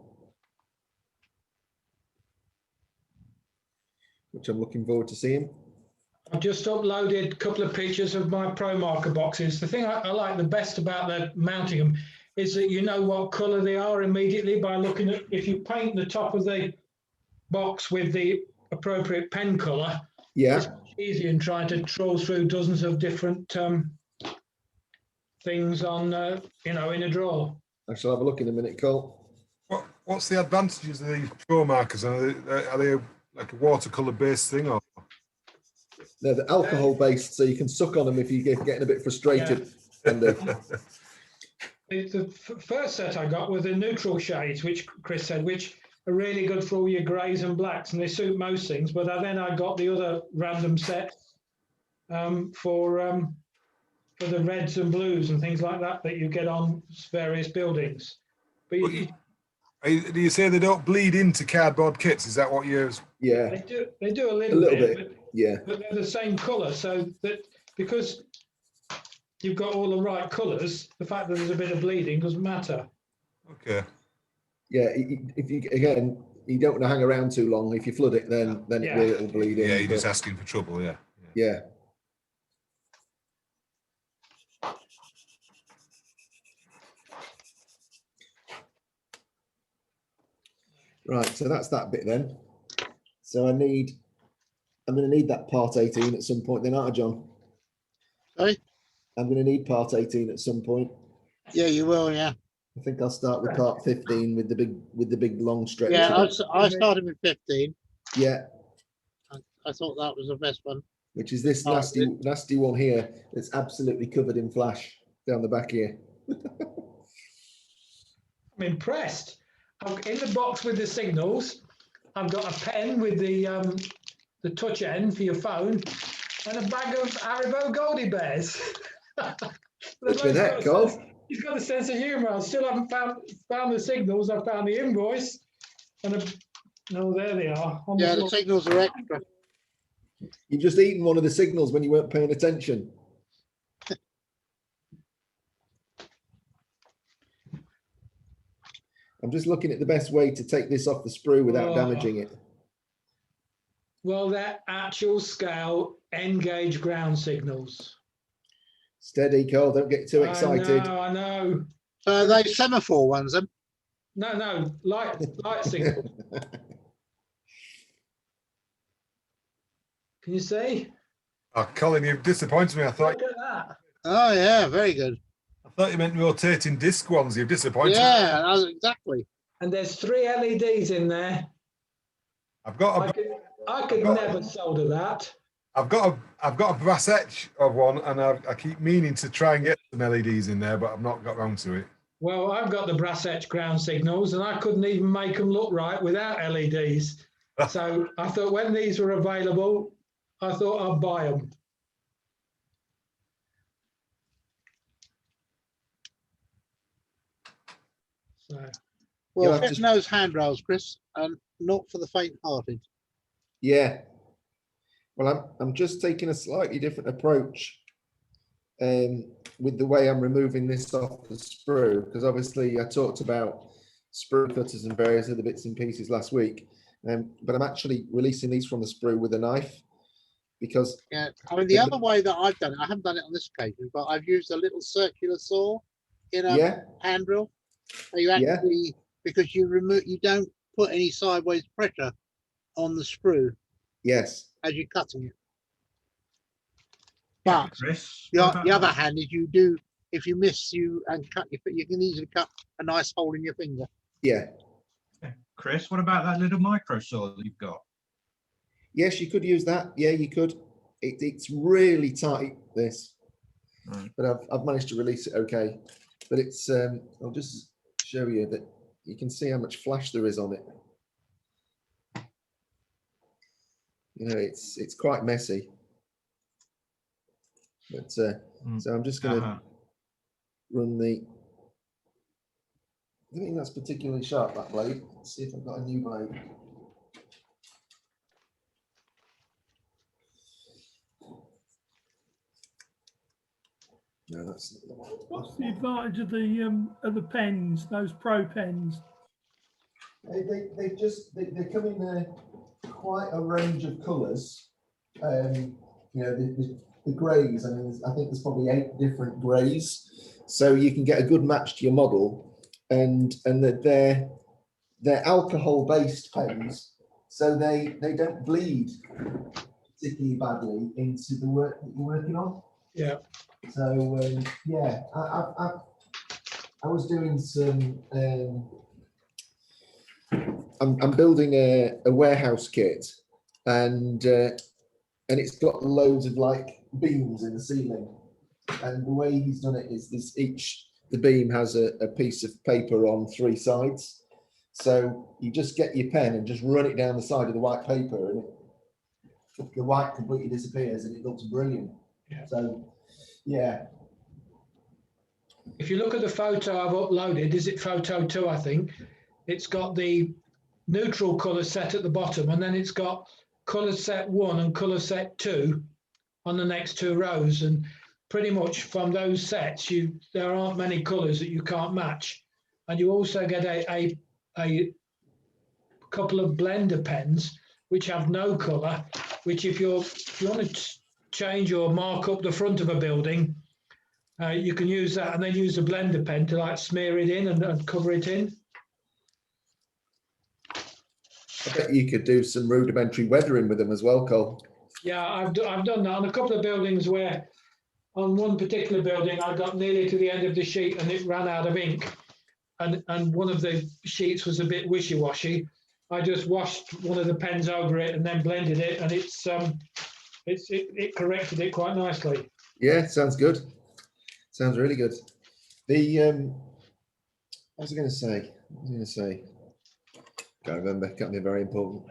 which I'm looking forward to seeing. I've just uploaded a couple of pictures of my Pro Marker boxes. The thing I like the best about the mounting them is that you know what colour they are immediately by looking at, if you paint the top of the box with the appropriate pen colour, it's much easier in trying to troll through dozens of different things on, you know, in a drawer. I shall have a look in a minute, Cole. What's the advantages of these Pro Markers? Are they like a watercolour based thing, or? No, they're alcohol based, so you can suck on them if you get getting a bit frustrated. Yeah. The first set I got were the neutral shades, which Chris said, which are really good for all your greys and blacks, and they suit most things. But then I got the other random sets for the reds and blues and things like that that you get on various buildings. But do you say they don't bleed into cardboard kits? Is that what you're? Yeah, they do a little bit. Yeah, but they're the same colour, so that because you've got all the right colours, the fact that there's a bit of bleeding doesn't matter. Okay. Yeah, if you again, you don't want to hang around too long. If you flood it, then it'll bleed in. Yeah, you're just asking for trouble. Yeah. Yeah. Right, so that's that bit then. So I'm going to need that part 18 at some point then, aren't I, John? Sorry? I'm going to need part 18 at some point. Yeah, you will, yeah. I think I'll start with part 15 with the big long stretch. Yeah, I started with 15. Yeah. I thought that was the best one. Which is this nasty one here that's absolutely covered in flash down the back here. I'm impressed. In the box with the signals, I've got a pen with the touch end for your phone and a bag of Haribo Goldie Bears. What's with that, Golf? He's got a sense of humour. I still haven't found the signals. I found the invoice. And no, there they are. Yeah, the signals are extra. You've just eaten one of the signals when you weren't paying attention. I'm just looking at the best way to take this off the sprue without damaging it. Well, they're actual scale N-gauge ground signals. Steady, Cole. Don't get too excited. I know. Are they semaphore ones then? No, light signal. Can you see? Oh, Colin, you've disappointed me. I thought. Look at that. Oh yeah, very good. I thought you meant rotating disc ones. You've disappointed me. Yeah, exactly. And there's 3 LEDs in there. I've got. I could never solder that. I've got a brass etch of one, and I keep meaning to try and get some LEDs in there, but I've not got round to it. Well, I've got the brass etch ground signals, and I couldn't even make them look right without LEDs. So I thought when these were available, I thought I'd buy them. So. Well, fit nose handrails, Chris, and not for the faint-hearted. Yeah. Well, I'm just taking a slightly different approach with the way I'm removing this off the sprue, because obviously I talked about sprue cutters and various other bits and pieces last week, but I'm actually releasing these from the sprue with a knife because... Yeah, I mean, the other way that I've done it, I haven't done it on this occasion, but I've used a little circular saw in a handrail. So you actually, because you don't put any sideways pressure on the sprue. Yes. As you're cutting it. But the other hand is you do, if you miss and cut your foot, you can easily cut a nice hole in your finger. Yeah. Chris, what about that little micro saw that you've got? Yes, you could use that. Yeah, you could. It's really tight, this. Right. But I've managed to release it okay. But it's, I'll just show you that you can see how much flash there is on it. You know, it's quite messy. But so I'm just going to run the... I don't think that's particularly sharp, that blade. Let's see if I've got a new blade. No, that's not the one. What's the advantage of the pens, those pro pens? They come in quite a range of colours. You know, the greys. I mean, I think there's probably 8 different greys, so you can get a good match to your model, and that they're alcohol-based pens, so they don't bleed particularly badly into the work that you're working on. Yeah. So yeah, I was doing some. I'm building a warehouse kit, and it's got loads of like beams in the ceiling, and the way he's done it is the beam has a piece of paper on 3 sides, so you just get your pen and just run it down the side of the white paper, and the white completely disappears, and it looks brilliant. Yeah. So yeah. If you look at the photo I've uploaded, is it photo 2, I think? It's got the neutral colour set at the bottom, and then it's got colour set 1 and colour set 2 on the next 2 rows. And pretty much from those sets, there aren't many colours that you can't match, and you also get a couple of blender pens which have no colour. Which, if you want to change or mark up the front of a building, you can use that, and then use a blender pen to like smear it in and cover it in. I bet you could do some rudimentary weathering with them as well, Cole. Yeah, I've done that on a couple of buildings where, on one particular building, I got nearly to the end of the sheet and it ran out of ink, and one of the sheets was a bit wishy-washy. I just washed one of the pens over it and then blended it, and it corrected it quite nicely. Yeah, sounds good. Sounds really good. What was I going to say? Can't remember. Can't be very important.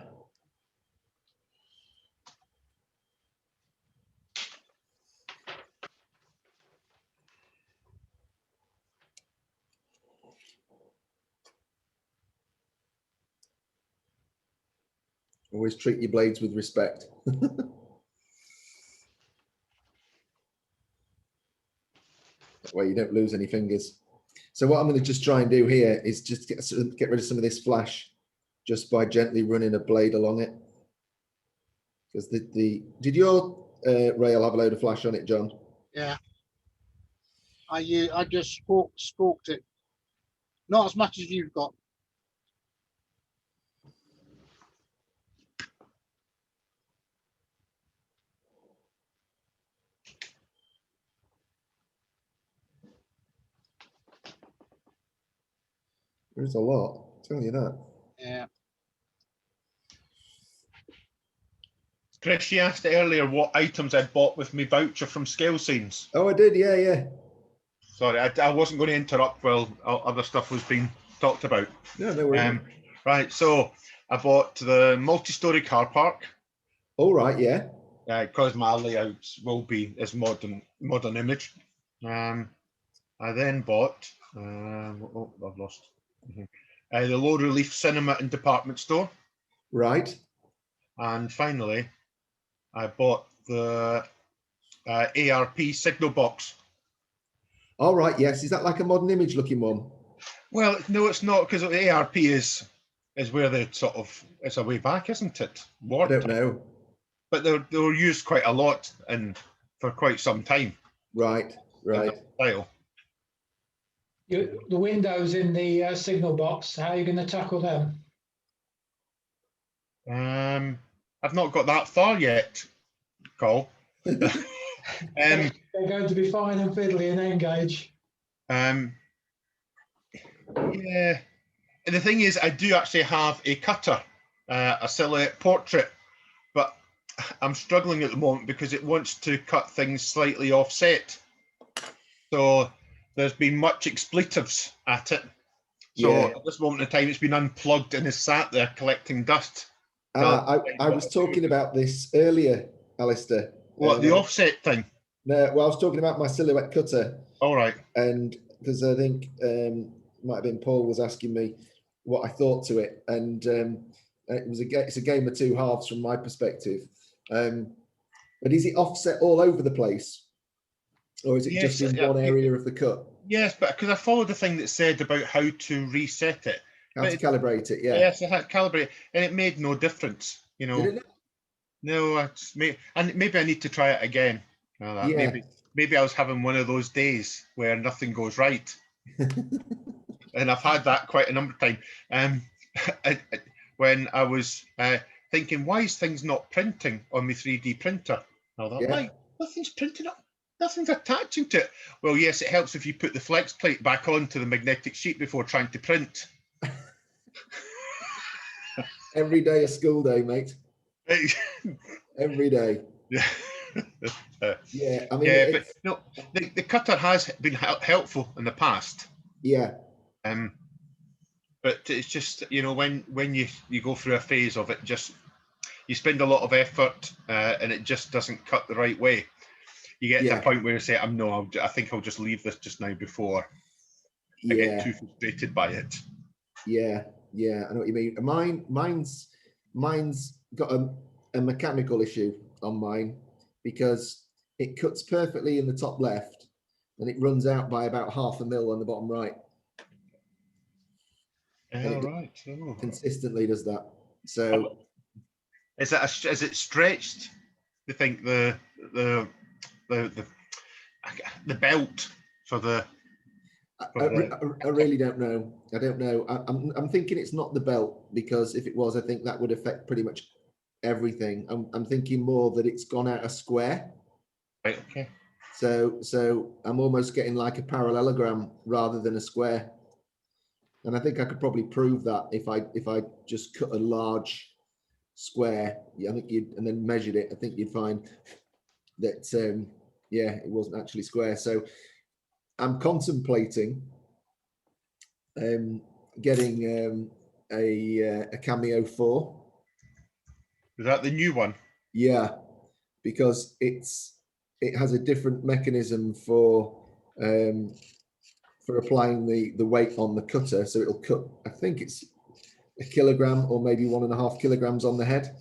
Always treat your blades with respect. That way you don't lose any fingers. So what I'm going to just try and do here is just get rid of some of this flash just by gently running a blade along it. Because did your rail have a load of flash on it, John? Yeah. I just scorked it. Not as much as you've got. There's a lot, I'll tell you that. Yeah. Chris, you asked earlier what items I'd bought with my voucher from Scale Scenes. Oh, I did, yeah. Sorry, I wasn't going to interrupt while other stuff was being talked about. No worries. Right, so I bought the multi-story car park. All right, yeah. Because my layouts will be as modern image. I then bought I've lost the low relief cinema and department store. Right. And finally, I bought the ARP signal box. All right, yes. Is that like a modern image looking one? Well, no, it's not, because ARP is where they sort of, it's a way back, isn't it? I don't know. But they were used quite a lot and for quite some time. Right. Style. The windows in the signal box, how are you going to tackle them? I've not got that far yet, Cole. They're going to be fine and fiddly and engage. Yeah. And the thing is, I do actually have a cutter, a silhouette portrait, but I'm struggling at the moment because it wants to cut things slightly offset. So there's been much expletives at it. So at this moment in time, it's been unplugged and is sat there collecting dust. I was talking about this earlier, Alistair. What, the offset thing? No, well, I was talking about my silhouette cutter. All right. And because I think might have been Paul was asking me what I thought to it, and it's a game of two halves from my perspective. But is it offset all over the place, or is it just in one area of the cut? Yes, but because I followed the thing that said about how to reset it. How to calibrate it, yeah. Yes, I had to calibrate it, and it made no difference, you know. Did it? No, and maybe I need to try it again. Maybe I was having one of those days where nothing goes right. And I've had that quite a number of times. When I was thinking, why is things not printing on my 3D printer? Why? Nothing's printing up. Nothing's attaching to it. Well, yes, it helps if you put the flex plate back onto the magnetic sheet before trying to print. Every day a school day, mate. Every day. Yeah. Yeah, I mean, but no, the cutter has been helpful in the past. Yeah. But it's just, you know, when you go through a phase of it, just you spend a lot of effort and it just doesn't cut the right way. You get to a point where you say, I think I'll just leave this just now before I get too frustrated by it. Yeah, I know what you mean. Mine's got a mechanical issue on mine, because it cuts perfectly in the top left, and it runs out by about 0.5 mil on the bottom right. All right. Oh. Consistently does that. So is it stretched? You think the belt for the? I really don't know. I don't know. I'm thinking it's not the belt, because if it was, I think that would affect pretty much everything. I'm thinking more that it's gone out a square. Right. Okay. So I'm almost getting like a parallelogram rather than a square. And I think I could probably prove that if I just cut a large square, I think and then measured it, I think you'd find that yeah, it wasn't actually square. So I'm contemplating getting a Cameo 4. Is that the new one? Yeah, because it has a different mechanism for applying the weight on the cutter. So it'll cut, I think it's 1 kilogram or maybe 1.5 kilograms on the head,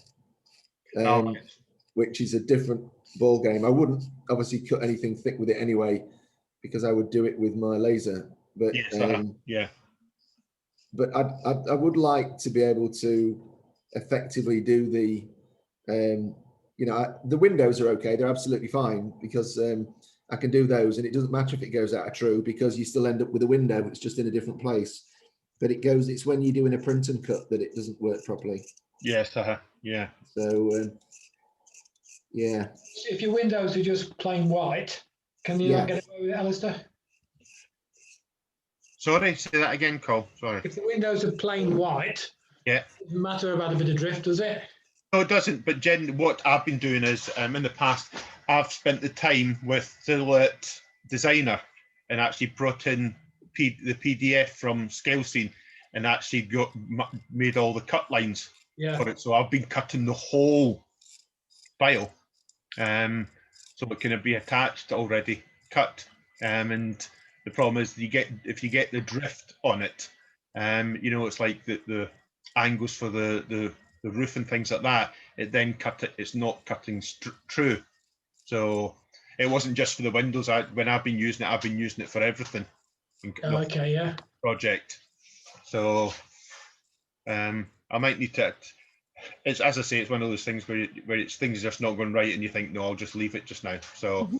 which is a different ball game. I wouldn't obviously cut anything thick with it anyway, because I would do it with my laser. But yes, yeah. But I would like to be able to effectively do the you know, the windows are okay, they're absolutely fine, because I can do those, and it doesn't matter if it goes out of true, because you still end up with a window, it's just in a different place. But it's when you're doing a print and cut that it doesn't work properly. Yes, yeah. So yeah. If your windows are just plain white, can you not get away with it, Alistair? Sorry, say that again, Cole. Sorry. If the windows are plain white, yeah, it doesn't matter about a bit of drift, does it? No, it doesn't. But what I've been doing is, in the past, I've spent the time with Silhouette Designer and actually brought in the PDF from ScaleScene and actually made all the cut lines for it. So I've been cutting the whole file, so it can be attached already cut. And the problem is, if you get the drift on it, you know, it's like the angles for the roof and things like that, it then it's not cutting true. So it wasn't just for the windows. When I've been using it for everything. Okay, yeah. Project. So I might need to. It's, as I say, it's one of those things where things are just not going right, and you think, no, I'll just leave it just now. So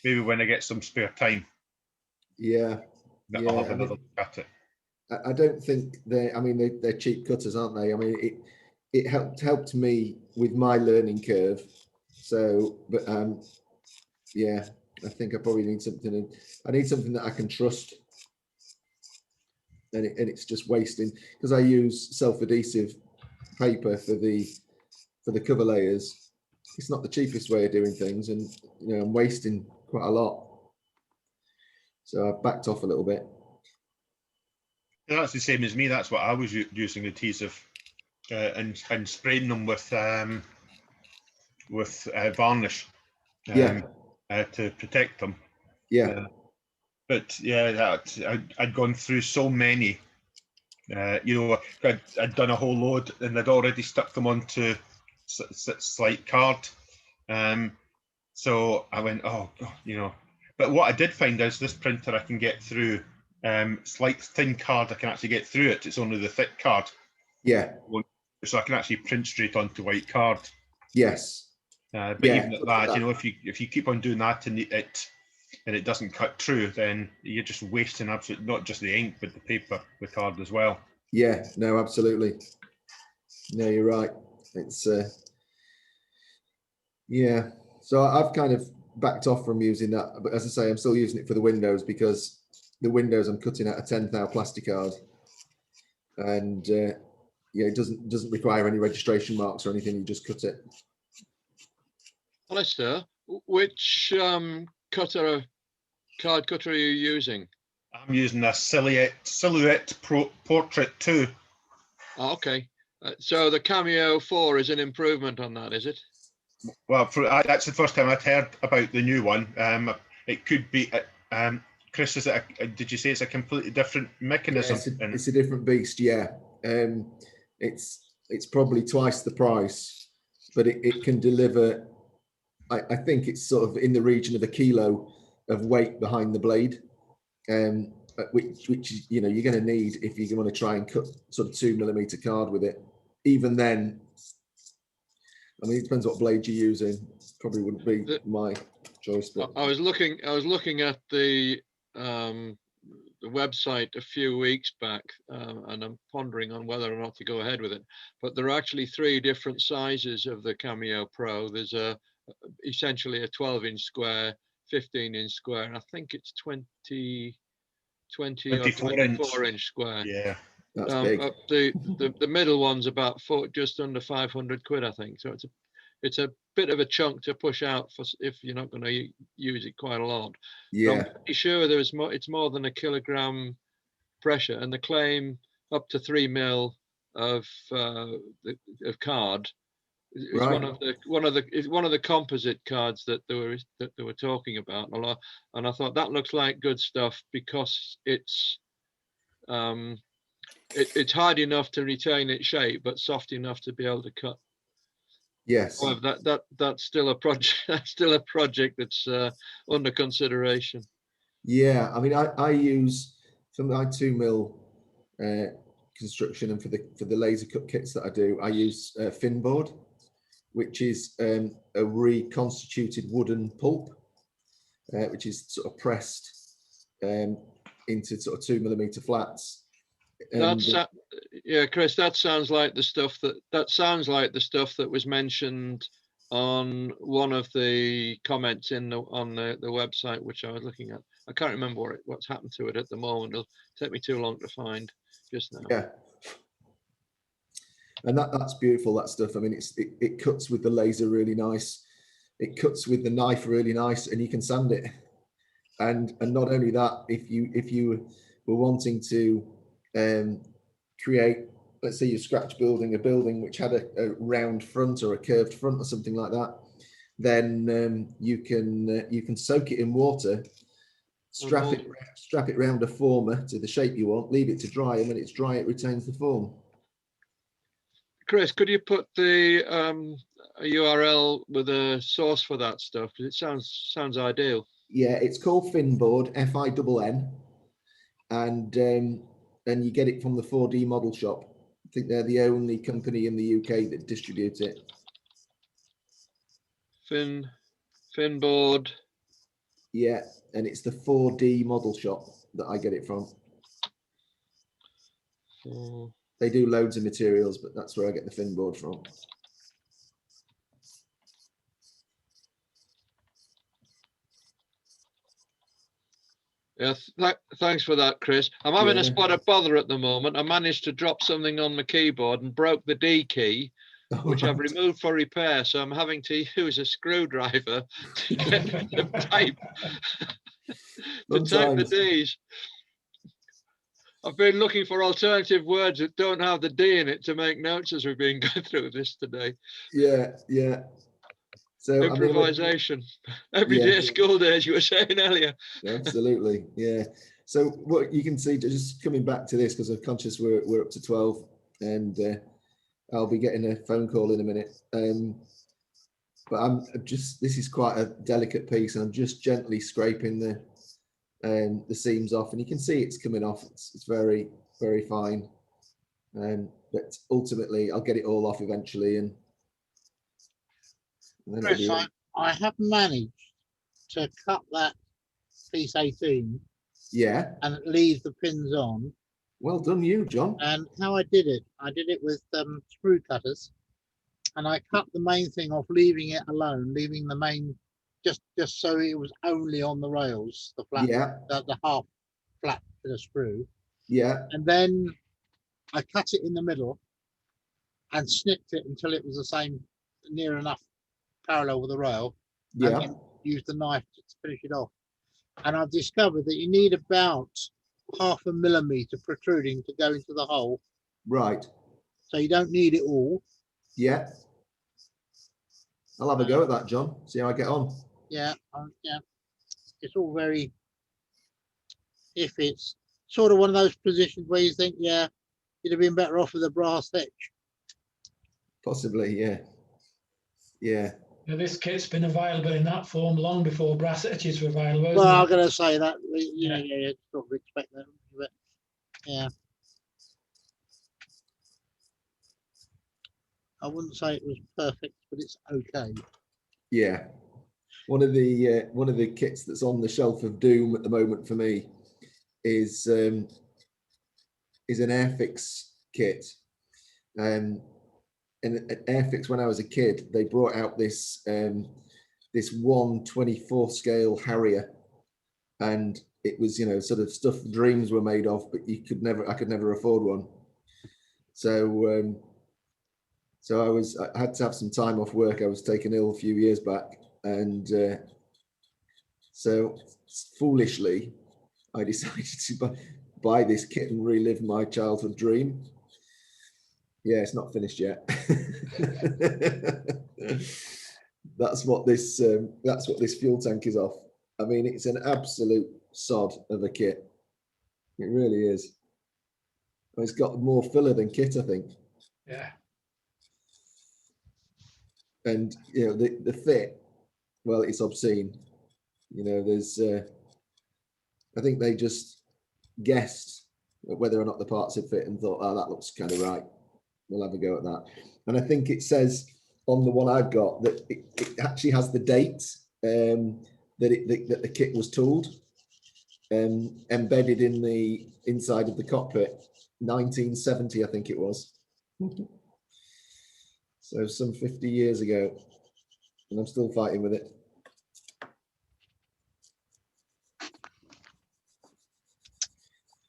maybe when I get some spare time. Yeah. I'll have another look at it. I don't think they're cheap cutters, aren't they? I mean, it helped me with my learning curve. So, but yeah, I think I probably need something. I need something that I can trust, and it's just wasting, because I use self-adhesive paper for the cover layers. It's not the cheapest way of doing things, and you know, I'm wasting quite a lot. So I've backed off a little bit. Yeah, that's the same as me. That's what I was using, adhesive, and spraying them with varnish, to protect them. Yeah. But yeah, I'd gone through so many. You know, I'd done a whole load, and I'd already stuck them onto slight card. So I went, oh God, you know. But what I did find is this printer I can get through. Slight thin card, I can actually get through it. It's only the thick card. Yeah. So I can actually print straight onto white card. Yes. But even at that, you know, if you keep on doing that and it doesn't cut through, then you're just wasting absolutely not just the ink, but the paper, the card as well. Yeah. No, absolutely. No, you're right. It's yeah. So I've kind of backed off from using that, but as I say, I'm still using it for the windows, because the windows I'm cutting out a 10 thou plastic card, and yeah, it doesn't require any registration marks or anything. You just cut it. Alistair, which card cutter are you using? I'm using a Silhouette Portrait 2. Oh, okay, so the Cameo 4 is an improvement on that, is it? Well, that's the first time I'd heard about the new one. It could be. Chris, did you say it's a completely different mechanism? Yeah, it's a different beast. Yeah, it's probably twice the price, but it can deliver I think it's sort of in the region of a kilo of weight behind the blade, which you know you're going to need if you want to try and cut sort of 2mm card with it. Even then, I mean, it depends what blade you're using. Probably wouldn't be my choice. But I was looking at the website a few weeks back, and I'm pondering on whether or not to go ahead with it. But there are actually 3 different sizes of the Cameo Pro. There's essentially a 12-inch square, 15-inch square, and I think it's 20 or 24-inch square. Yeah, that's big. The middle one's about just under 500 quid, I think. So it's a bit of a chunk to push out for if you're not going to use it quite a lot. Yeah, I'm pretty sure it's more than a kilogram pressure, and the claim up to 3 mil of card. It's right. one of the composite cards that they were talking about a lot, and I thought that looks like good stuff because it's hard enough to retain its shape, but soft enough to be able to cut. Yes. However, that's still a project. That's still a project that's under consideration. Yeah, I mean, I use for my 2mm construction and for the laser cut kits that I do, I use Finboard, which is a reconstituted wooden pulp, which is sort of pressed into sort of 2mm flats. Yeah, Chris, that sounds like the stuff that was mentioned on one of the comments on the website, which I was looking at. I can't remember what's happened to it at the moment. It'll take me too long to find just now. Yeah, and that's beautiful, that stuff. I mean, it cuts with the laser really nice. It cuts with the knife really nice, and you can sand it. And not only that, if you were wanting to create, let's say you're scratch building a building which had a round front or a curved front or something like that, then you can soak it in water, strap it round a former to the shape you want, leave it to dry, and when it's dry it retains the form. Chris, could you put the a URL with a source for that stuff? Because it sounds ideal. Yeah, it's called Finboard, Finn, and you get it from the 4D Model Shop. I think they're the only company in the UK that distribute it. Finboard. Yeah, and it's the 4D Model Shop that I get it from. They do loads of materials, but that's where I get the Finboard from. Yeah, thanks for that, Chris. I'm having a spot of bother at the moment. I managed to drop something on my keyboard and broke the D key, which I've removed for repair. So I'm having to use a screwdriver to get the tape to type the D's. I've been looking for alternative words that don't have the D in it to make notes as we've been going through this today. Yeah, yeah. So improvisation, everyday school days, you were saying earlier. Absolutely, yeah. So what you can see, just coming back to this, because I'm conscious we're up to 12, and I'll be getting a phone call in a minute. But this is quite a delicate piece, and I'm just gently scraping the seams off, and you can see it's coming off. It's very, very fine. But ultimately, I'll get it all off eventually, and Chris, I have managed to cut that piece 18. Yeah. And leave the pins on. Well done, you, John. And how I did it with screw cutters, and I cut the main thing off, leaving it alone, leaving the main just so it was only on the rails, the flat, the half flat to the screw. Yeah. And then I cut it in the middle and snipped it until it was the same, near enough parallel with the rail. Yeah. And then used the knife to finish it off. And I've discovered that you need about 0.5 millimeter protruding to go into the hole. Right. So you don't need it all. Yeah. I'll have a go at that, John. See how I get on. Yeah, yeah. It's all very iffy. It's sort of one of those positions where you think, yeah, you'd have been better off with a brass hitch. Possibly, yeah. Yeah. Yeah, this kit's been available in that form long before brass etches were available. Well, I'm Isn't it? going to say that, you know, yeah, sort of expect that, but yeah. I wouldn't say it was perfect, but it's okay. Yeah. One of the kits that's on the shelf of doom at the moment for me is an Airfix kit. And at Airfix, when I was a kid, they brought out this this 1/24 scale Harrier, and it was, you know, sort of stuff dreams were made of, but I could never afford one. So I had to have some time off work. I was taken ill a few years back, and so foolishly, I decided to buy this kit and relive my childhood dream. Yeah, it's not finished yet. That's what this fuel tank is off. I mean, it's an absolute sod of a kit. It really is. It's got more filler than kit, I think. Yeah. And you know, the fit, well, it's obscene. You know, there's I think they just guessed whether or not the parts had fit and thought, oh, that looks kind of right. We'll have a go at that. And I think it says on the one I've got that it actually has the date that the kit was tooled, embedded in the inside of the cockpit, 1970, I think it was. So some 50 years ago, and I'm still fighting with it.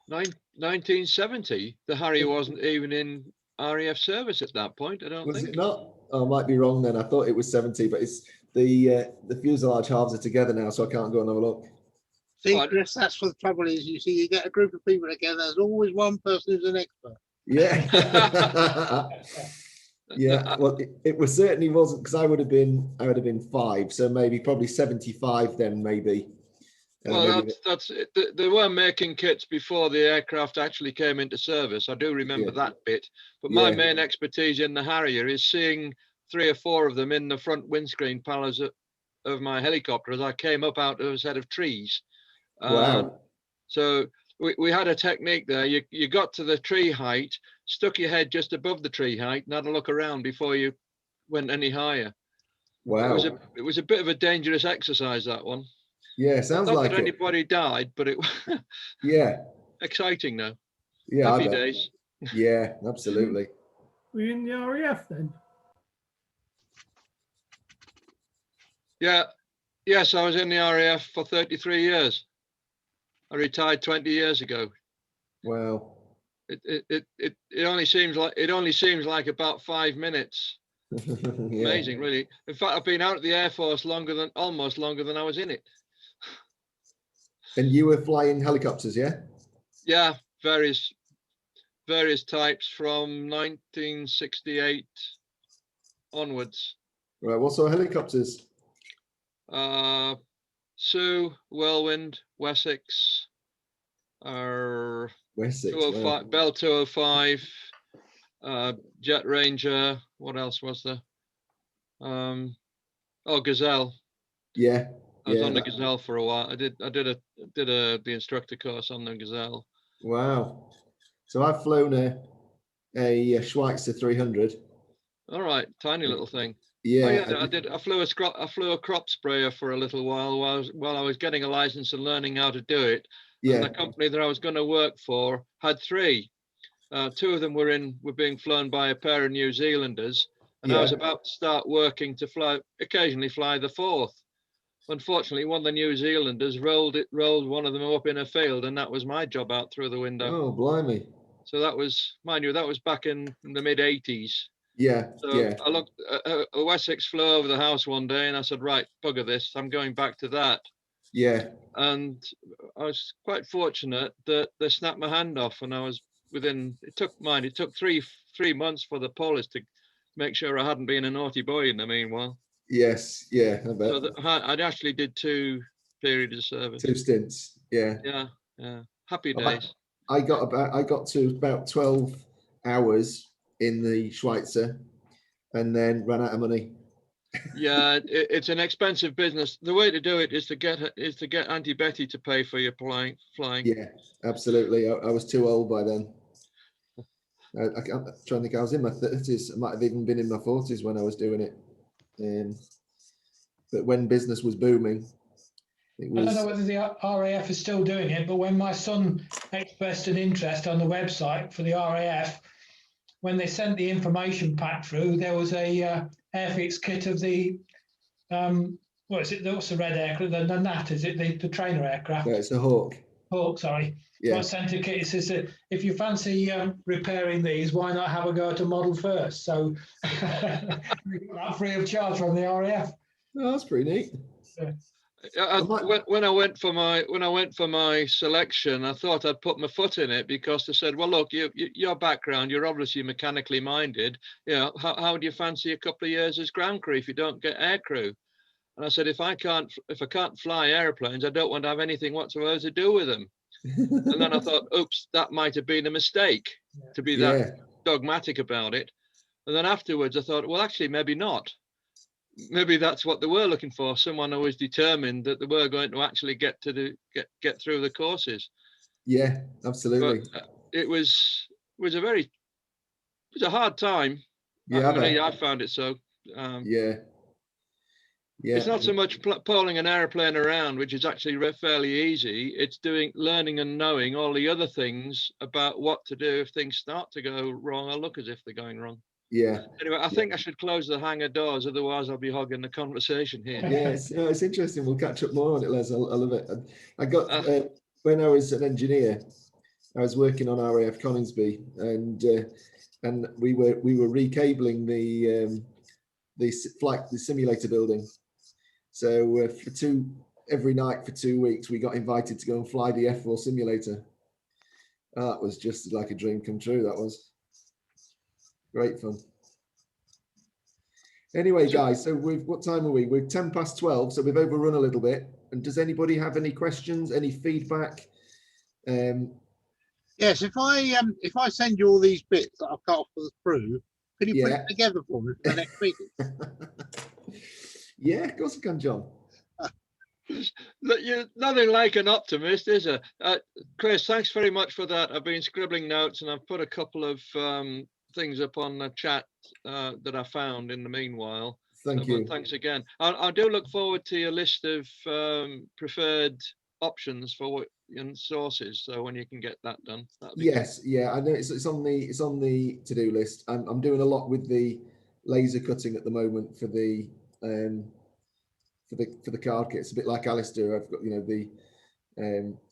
Nine, 1970, the Harrier wasn't even in RAF service at that point, I don't think. Was it not? Oh, I might be wrong then. I thought it was 70, but it's the fuselage halves are together now, so I can't go and have a look. See, Chris, that's what the trouble is. You see, you get a group of people together, there's always one person who's an expert. Yeah. Yeah, well, it was certainly wasn't, because I would have been 5, so maybe probably 75 then, maybe. Well, that's it. They were making kits before the aircraft actually came into service. I do remember that bit. But my main expertise in the Harrier is seeing 3 or 4 of them in the front windscreen panels of my helicopter as I came up out of a set of trees. Wow. So we had a technique there. You got to the tree height, stuck your head just above the tree height, and had a look around before you went any higher. Wow. It was a bit of a dangerous exercise, that one. Yeah, sounds Not like that anybody died, but it yeah, exciting though. Yeah, Happy days. Yeah, absolutely. Were you in the RAF then? Yeah, yes, I was in the RAF for 33 years. I retired 20 years ago. Wow. It only seems like about 5 minutes. Yeah. Amazing, really. In fact, I've been out of the Air Force almost longer than I was in it. And you were flying helicopters, yeah? Yeah, various types from 1968 onwards. Right. What sort of helicopters? Sioux, Whirlwind, Wessex, Wessex, 205, wow. Bell 205, Jet Ranger. What else was there? Oh, Gazelle. Yeah. I was on the Gazelle for a while. I did the instructor course on the Gazelle. Wow. So I've flown a Schweitzer 300. All right, tiny little thing. Yeah. Oh, yeah, I flew a crop sprayer for a little while I was getting a license and learning how to do it. Yeah. And the company that I was going to work for had 3. 2 of them were being flown by a pair of New Zealanders, and I was about to start working to occasionally fly the 4th. Unfortunately, one of the New Zealanders rolled one of them up in a field, and that was my job out through the window. Oh, blimey. So that was, mind you, that was back in the mid 80s. Yeah. So yeah. I looked, a Wessex flew over the house one day, and I said, right, bugger this, I'm going back to that. Yeah. And I was quite fortunate that they snapped my hand off, and I was it took 3 months for the police to make sure I hadn't been a naughty boy in the meanwhile. Yes. Yeah. I bet. So I actually did 2 periods of service. 2 stints. Yeah. Yeah. Yeah. Happy days. I got to about 12 hours in the Schweitzer, and then ran out of money. Yeah, it's an expensive business. The way to do it is to get Auntie Betty to pay for your flying. Yeah, absolutely. I was too old by then. I'm trying to think. I was in my 30s. I might have even been in my 40s when I was doing it. But when business was booming, it was. I don't know whether the RAF is still doing it, but when my son expressed an interest on the website for the RAF, when they sent the information pack through, there was a airfix kit of the what is it? What's the red aircraft? The NAT, is it the trainer aircraft? Yeah, it's a Hawk. Hawk, sorry. Yeah. What sent a kit? It says that if you fancy repairing these, why not have a go at a model first? So we got that free of charge from the RAF. Oh, that's pretty neat. Yeah. When I went for my selection, I thought I'd put my foot in it, because they said, "Well, look, your background, you're obviously mechanically minded. You know, how do you fancy a couple of years as ground crew if you don't get air crew?" And I said, if I can't fly airplanes, I don't want to have anything whatsoever to do with them. And then I thought, oops, that might have been a mistake to be that dogmatic about it. And then afterwards I thought, well, actually, maybe not. Maybe that's what they were looking for, someone who was determined that they were going to actually get through the courses. Yeah, absolutely. But it was a hard time. Yeah, I found it so. Yeah. It's not so much pulling an airplane around, which is actually fairly easy. It's learning and knowing all the other things about what to do if things start to go wrong or look as if they're going wrong. Yeah. Anyway, I think I should close the hangar doors, otherwise I'll be hogging the conversation here. Yes, it's interesting. We'll catch up more on it, Les. I love it. I got when I was an engineer, I was working on RAF Coningsby, and we were recabling the simulator building. So every night for 2 weeks, we got invited to go and fly the F4 simulator. That was just like a dream come true. That was great fun. Anyway, guys, so what time are we? We're 10 past 12, so we've overrun a little bit. And does anybody have any questions, any feedback? Yes, if I send you all these bits that I've got off for the crew, can you put it together for me for the next meeting? Yeah, of course I can, John. You're nothing like an optimist, is it? Chris, thanks very much for that. I've been scribbling notes, and I've put a couple of things up on the chat that I found in the meanwhile. Thank you. Thanks again. I do look forward to your list of preferred options for sources. So when you can get that done. Yes, yeah, I know it's on the to-do list. I'm doing a lot with the laser cutting at the moment for the card kit. It's a bit like Alistair. I've got the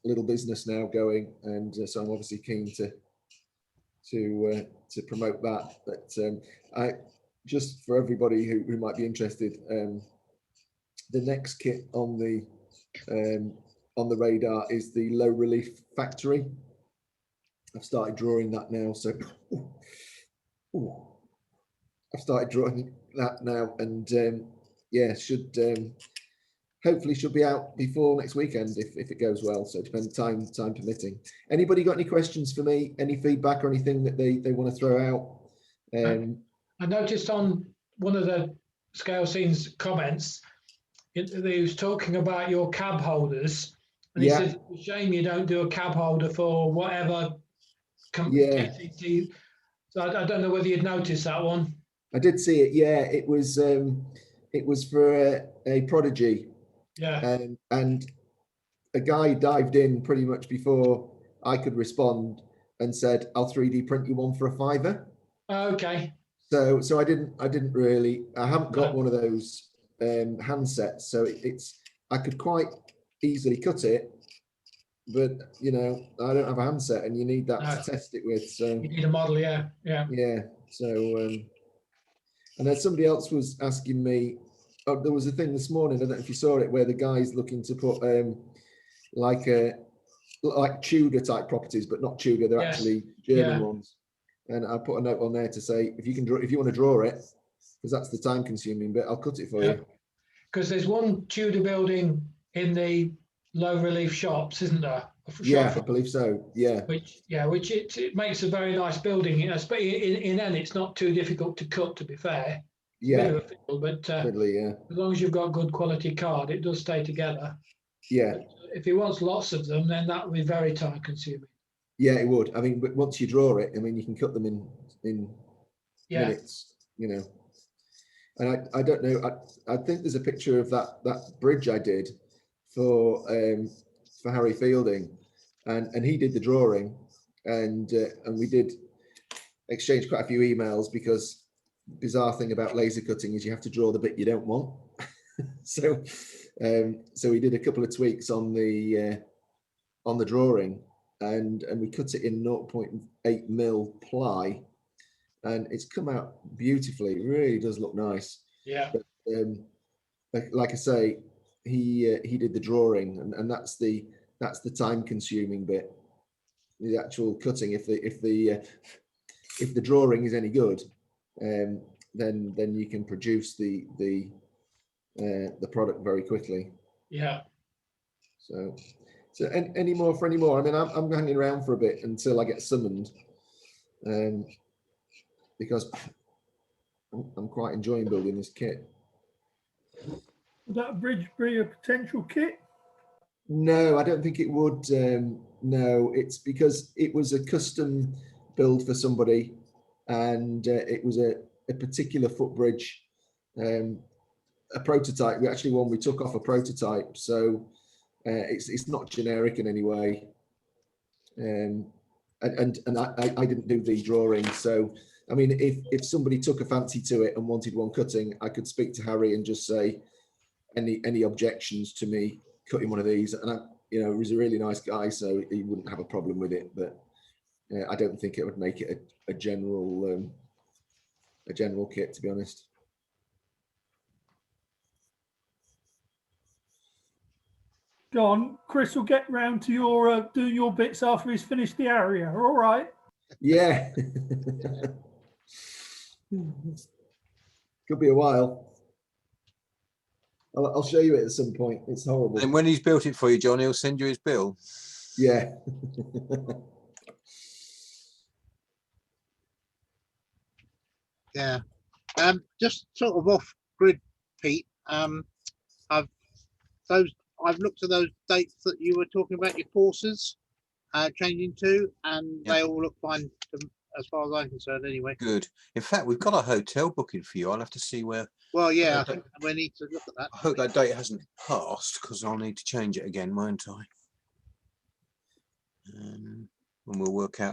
little business now going, and so I'm obviously keen to promote that. But I just for everybody who might be interested, the next kit on the radar is the low relief factory. I've started drawing that now, so I've started drawing that now, and yeah, hopefully should be out before next weekend if it goes well. So it depends, time permitting. Anybody got any questions for me? Any feedback or anything that they want to throw out? I noticed on one of the Scale Scenes comments, he was talking about your cab holders, and he said, "It's a shame you don't do a cab holder for whatever." So I don't know whether you'd noticed that one. I did see it. Yeah, it was for a Prodigy. Yeah. And a guy dived in pretty much before I could respond and said, "I'll 3D print you one for a £5." Okay. So I haven't got one of those handsets, so I could quite easily cut it, but I don't have a handset, and you need that to test it with. So you need a model, yeah. So and then somebody else was asking me. Oh, there was a thing this morning, I don't know if you saw it, where the guy's looking to put like Tudor type properties, but not Tudor, they're actually German ones. And I put a note on there to say, if you want to draw it, because that's the time consuming bit, I'll cut it for you. Because there's one Tudor building in the low relief shops, isn't there? Yeah, I believe so. Yeah. Which it makes a very nice building. In N, it's not too difficult to cut, to be fair. Yeah, bit of a fiddle, but Medley, yeah, as long as you've got good quality card, it does stay together. yeah, If he wants lots of them, then that would be very time consuming. yeah. It would. I mean, but once you draw it, I mean, you can cut them in Yeah. minutes. You know, and I don't know. I think there's a picture of that bridge I did for Harry Fielding, and he did the drawing, and we did exchange quite a few emails because bizarre thing about laser cutting is you have to draw the bit you don't want. so we did a couple of tweaks on the drawing, and we cut it in 0.8 mil ply, and it's come out beautifully. It really does look nice. Yeah. But, like I say, he did the drawing, and that's the time consuming bit, the actual cutting. If the drawing is any good, then you can produce the product very quickly. Yeah. So any more for any more? I mean, I'm hanging around for a bit until I get summoned, because I'm quite enjoying building this kit. Would that bridge be a potential kit? No, I don't think it would. No, it's because it was a custom build for somebody, and it was a particular footbridge, a prototype. We took off a prototype, so it's not generic in any way. And I didn't do the drawing, so I mean, if somebody took a fancy to it and wanted one cutting, I could speak to Harry and just say any objections to me cutting one of these, and he was a really nice guy, so he wouldn't have a problem with it. But I don't think it would make it a general kit, to be honest. Go on, Chris will get round to your do your bits after he's finished the area. All right. Yeah. Could be a while. I'll show you it at some point. It's horrible. And when he's built it for you, John, he'll send you his bill. Yeah. Yeah. Just sort of off grid, Pete. I've looked at those dates that you were talking about your courses changing to, and they all look fine as far as I'm concerned anyway. Good. In fact, we've got a hotel booking for you. I'll have to see where. Well, yeah, I think we need to look at that. I hope that date hasn't passed, because I'll need to change it again, won't I? And we'll work out